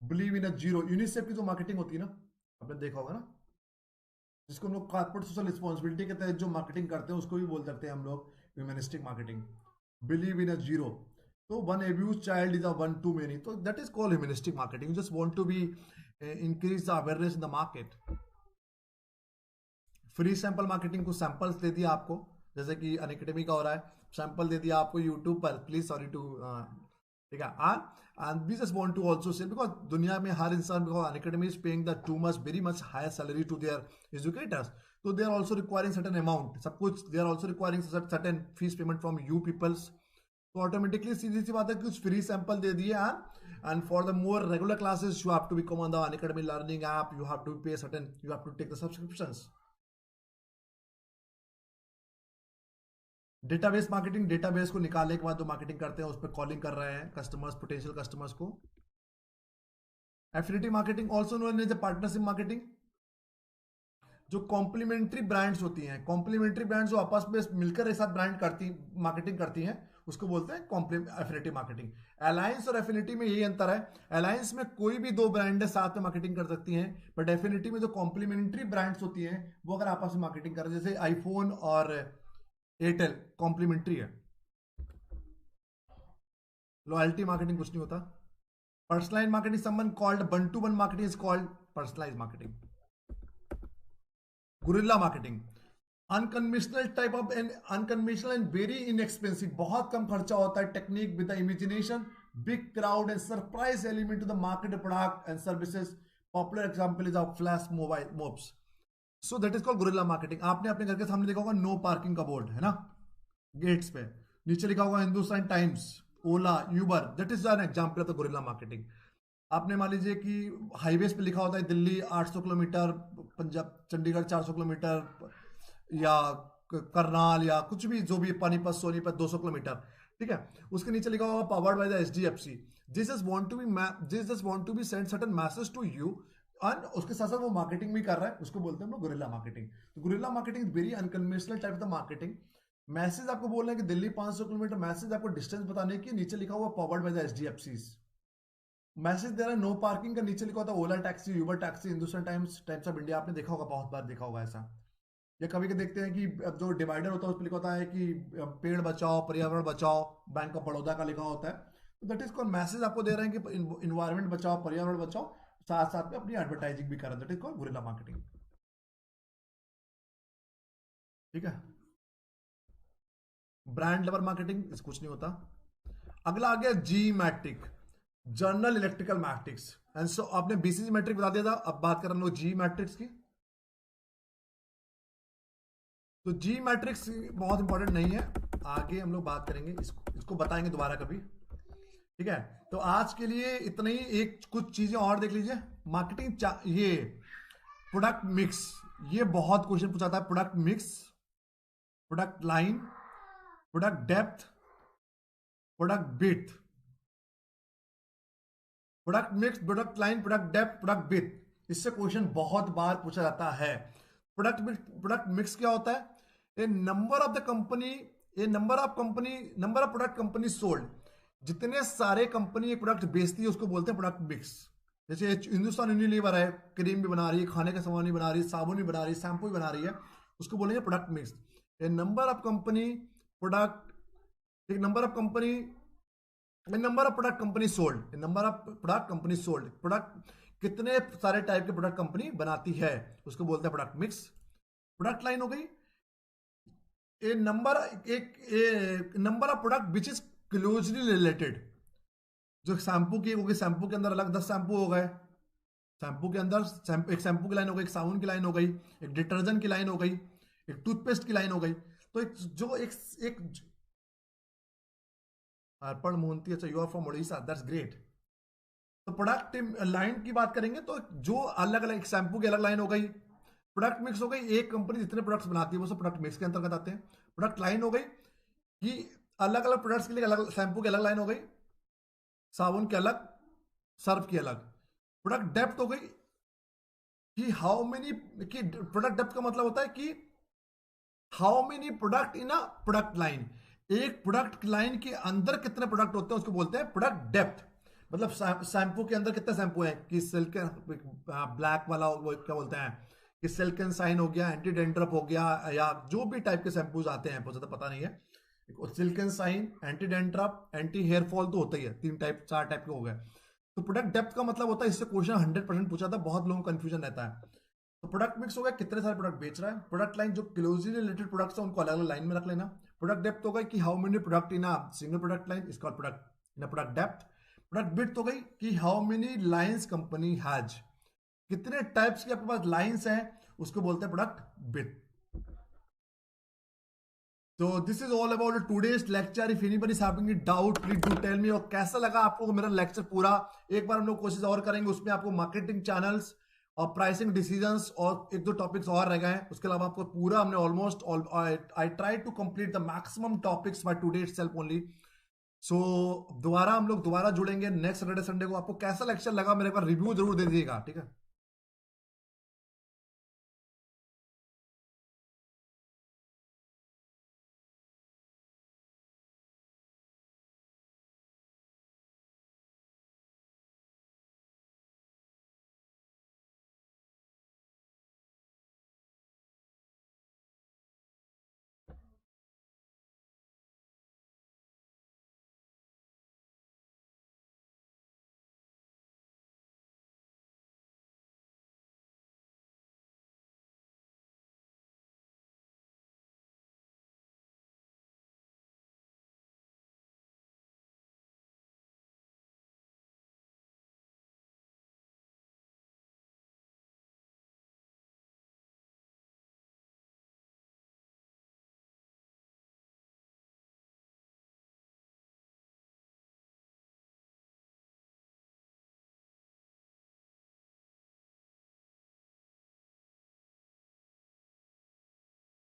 Believe in a zero. UNICEF की जो मार्केटिंग होती है ना, आपने देखा होगा ना, जिसको हम लोग कॉर्पोरेट सोशल रिस्पॉन्सिबिलिटी के तहत जो मार्केटिंग करते हैं उसको भी बोल सकते हैं हम लोग humanistic marketing. Believe in a zero. तो one abuse child is a one too many. तो that is called humanistic marketing. You just want to be increase the awareness in the market. Free sample marketing, कुछ samples दे दिया आपको, जैसे कि Unacademy का हो रहा है, सैंपल दे दिया आपको यूट्यूब पर, प्लीज सॉरी टू, ठीक है. And we just want to also say, because दुनिया में हर इंसान, because Unacademy is paying the too much very much higher salary to their educators, तो they are also requiring certain amount, सब कुछ they are also requiring certain fees payment from you peoples. तो automatically सीधी सी बात है, कुछ फ्री सैंपल दे दिए. And for the more regular classes you have to become on the Unacademy learning app, you have to pay certain, you have to take the subscriptions. Database marketing, database को निकालने के बाद जो मार्केटिंग करते हैं उस पर कॉलिंग कर रहे हैं कस्टमर्स, पोटेंशियल कस्टमर्स को. Affiliate marketing also known as partnership marketing, जो कॉम्प्लीमेंट्री ब्रांड्स होती हैं, कॉम्प्लीमेंट्री ब्रांड्स जो आपस में मिलकर एक साथ ब्रांड करती मार्केटिंग करती हैं, उसको बोलते हैं कॉम्प्लीमेंट एफिनिटी मार्केटिंग। अलायंस और एफिनिटी में यही अंतर है, अलायंस में कोई भी दो ब्रांड साथ में मार्केटिंग कर सकती हैं, बट एफिनिटी में जो कॉम्प्लीमेंट्री ब्रांड्स होती हैं वो अगर आपस में मार्केटिंग कर रहे हैं, जैसे आईफोन और एयरटेल कॉम्प्लीमेंट्री है। लॉयल्टी मार्केटिंग कुछ नहीं होता। Personalize marketing, someone called one to one marketing is called personalize marketing. Guerrilla marketing, unconventional type of and unconventional and very inexpensive, बहुत कम खर्चा होता है, technique with the imagination, big crowd and surprise element to the market product and services. Popular example is of flash mobile mobs. So that is called guerrilla marketing. आपने अपने घर के सामने देखा होगा नो पार्किंग का बोर्ड, है ना, गेट्स पे नीचे लिखा होगा Hindustan times, Ola, Uber, that is an example of the guerrilla marketing. आपने मान लीजिए कि हाईवेज पे लिखा होता है दिल्ली 800 किलोमीटर, पंजाब चंडीगढ़ 400 किलोमीटर, या करनाल या कुछ भी जो भी पानीपत सोनीपत 200 किलोमीटर, ठीक है, उसके नीचे लिखा होगा powered by the HDFC. This is want to be this just want to be send certain message to you, और उसके साथ साथ वो मार्केटिंग भी कर रहा है, उसको बोलते हैं हम लोग गुरिल्ला मार्केटिंग। तो guerrilla marketing very unconventional type of marketing. Message आपको बोल रहे हैं कि दिल्ली 500 किलोमीटर, मैसेज आपको डिस्टेंस बताने की, नीचे लिखा हुआ powered by the HDFC. Message दे रहा है नो पार्किंग का, नीचे लिखा होता है Ola taxi, Uber taxi, Hindustan Times, Times of India, आपने देखा होगा, बहुत बार देखा होगा ऐसा। या कभी के देखते हैं कि अब जो डिवाइडर होता है उस पर लिखा होता है कि पेड़ बचाओ पर्यावरण बचाओ, बैंक ऑफ बड़ौदा का लिखा होता है। तो दैट इज कॉल्ड मैसेज आपको दे रहे हैं कि इन्वायरमेंट बचाओ पर्यावरण बचाओ, साथ साथ में अपनी एडवर्टाइजिंग भी कर रहे हैं, that is called guerrilla marketing. ठीक है, ब्रांड लेवल मार्केटिंग इस कुछ नहीं होता। अगला आ गया G matrix, general electrical matrix and so आपने बीसीजी मैट्रिक बता दिया था, अब बात कर रहे हैं लोग जी मैट्रिक्स की। तो जी मैट्रिक्स बहुत इंपॉर्टेंट नहीं है, आगे हम लोग बात करेंगे, इसको बताएंगे दोबारा कभी। ठीक है, तो आज के लिए इतना ही। एक कुछ चीजें और देख लीजिए, मार्केटिंग ये प्रोडक्ट मिक्स, ये बहुत क्वेश्चन पूछा था। Product mix, product line, product depth, product bit, product mix, product line, product depth, product bit, इससे क्वेश्चन बहुत बार पूछा जाता है। प्रोडक्ट मिक्स क्या होता है? A number of the company, a number of product company sold, जितने सारे कंपनी एक प्रोडक्ट बेचती है उसको बोलते हैं प्रोडक्ट मिक्स। जैसे हिंदुस्तान यूनिलीवर है, क्रीम भी बना रही है, खाने का सामान भी बना रही है, साबुन भी बना रही है, शैम्पू भी बना रही है, उसको बोलेंगे product mix. A number of company product, एक number of company, number of product company sold, number of product company sold, product कितने सारे टाइप के प्रोडक्ट कंपनी बनाती है उसको बोलते हैं प्रोडक्ट मिक्स। प्रोडक्ट लाइन हो गई, a number of product which is closely related. जो शैम्पू की हो गई, शैम्पू के अंदर अलग 10 शैम्पू हो गए, शैम्पू के अंदर एक शैम्पू की लाइन हो गई, एक साबुन की लाइन हो गई, एक डिटर्जेंट की लाइन हो गई, एक टूथपेस्ट की लाइन हो गई। तो एक अर्पण मोहंती, अच्छा you are from Orissa, that's great. तो प्रोडक्ट लाइन की बात करेंगे तो जो अलग अलग शैम्पू की अलग लाइन हो गई, प्रोडक्ट मिक्स हो गई, एक कंपनी जितने प्रोडक्ट्स बनाती है वो सब प्रोडक्ट मिक्स के अंतर्गत आते हैं। प्रोडक्ट लाइन हो गई कि अलग अलग प्रोडक्ट्स के लिए अलग, शैम्पू की अलग लाइन हो गई, साबुन के अलग, सर्फ की अलग। प्रोडक्ट डेप्थ हो गई कि हाउ मेनी, कि प्रोडक्ट डेप्थ का मतलब होता है कि how many product in a product line, एक प्रोडक्ट लाइन के अंदर कितने प्रोडक्ट होते हैं उसको बोलते हैं प्रोडक्ट डेप्थ। मतलब शैम्पू के अंदर कितने शैम्पू हैं, कि सिल्क ब्लैक वाला वो क्या बोलते हैं, कि सिल्क एंड साइन हो गया, एंटी डेंड्रफ हो गया, या जो भी टाइप के शैम्पूज आते हैं बहुत ज्यादा पता नहीं है। Silk and shine, anti dandruff, anti hair fall तो होता ही है, 3 टाइप 4 टाइप के हो गए। तो प्रोडक्ट डेप्थ का मतलब होता है, इससे क्वेश्चन 100% पूछा था, बहुत लोगों को कंफ्यूजन रहता है। तो प्रोडक्ट मिक्स हो गया कितने सारे प्रोडक्ट बेच रहा है। प्रोडक्ट लाइन जो क्लोजली रिलेटेड प्रोडक्ट्स है उनको अलग अलग लाइन में रख लेना। प्रोडक्ट डेप्थ हो गई कि how many product in a single product line, इसका product in a product depth. Product width हो गई कि how many lines company has, कितने टाइप्स के आपके पास लाइंस हैं उसको बोलते हैं प्रोडक्ट बिट। तो this is all about today's lecture. If anybody is having any doubt please do tell me. और कैसा लगा आपको मेरा लेक्चर पूरा? एक बार हम लोग कोशिश और करेंगे, उसमें आपको मार्केटिंग चैनल्स और प्राइसिंग डिसीजंस और एक दो टॉपिक्स और रह गए हैं, उसके अलावा आपको पूरा हमने almost, I try to complete the maximum topics by today itself only. So दोबारा हम लोग दोबारा जुड़ेंगे नेक्स्ट सैटरडे संडे को। आपको कैसा लेक्चर लगा मेरे पास रिव्यू जरूर दे दीजिएगा, ठीक है।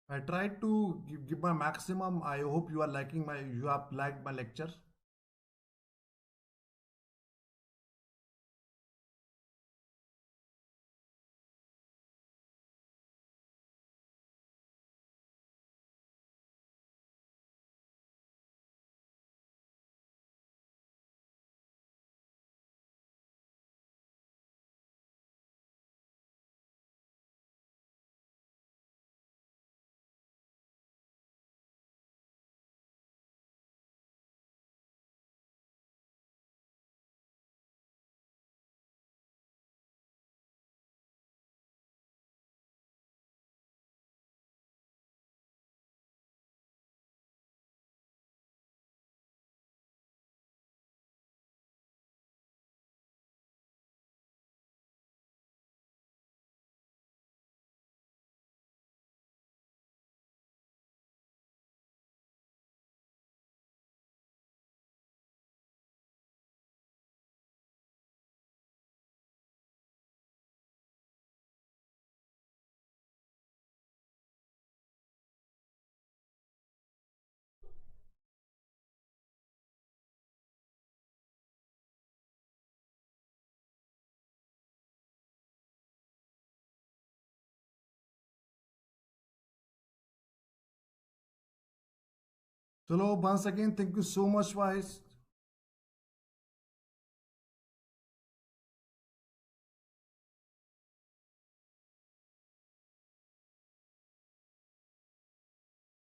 I tried to give my maximum. I hope you are liking my, you have liked my lecture. So once again, thank you so much, guys.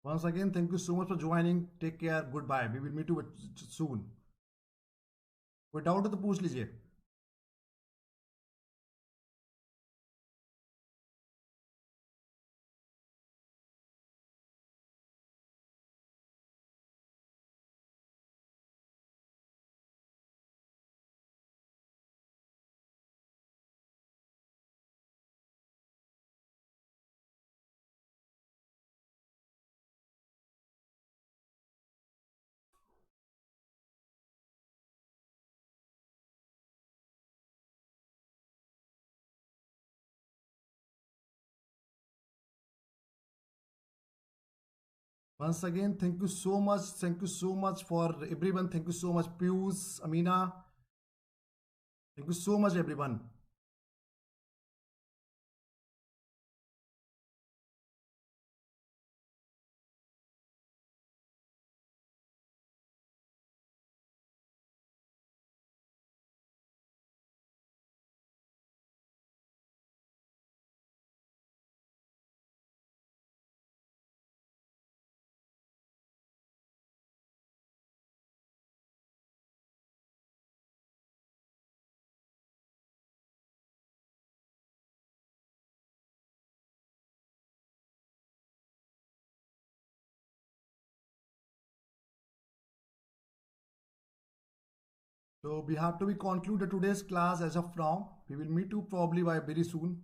Once again, thank you so much for joining. Take care. Goodbye. We will meet you soon. कोई doubt है तो पूछ लीजिए. Once again, thank you so much. Thank you so much for everyone. Thank you so much, Pius, Amina. Thank you so much, everyone. So we have to be concluded today's class as of now. We will meet you probably by very soon.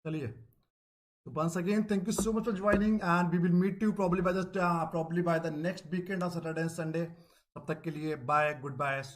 चलिए. So once again, thank you so much for joining, and we will meet you probably by the next weekend of Saturday and Sunday. तब तक के लिए bye, goodbye.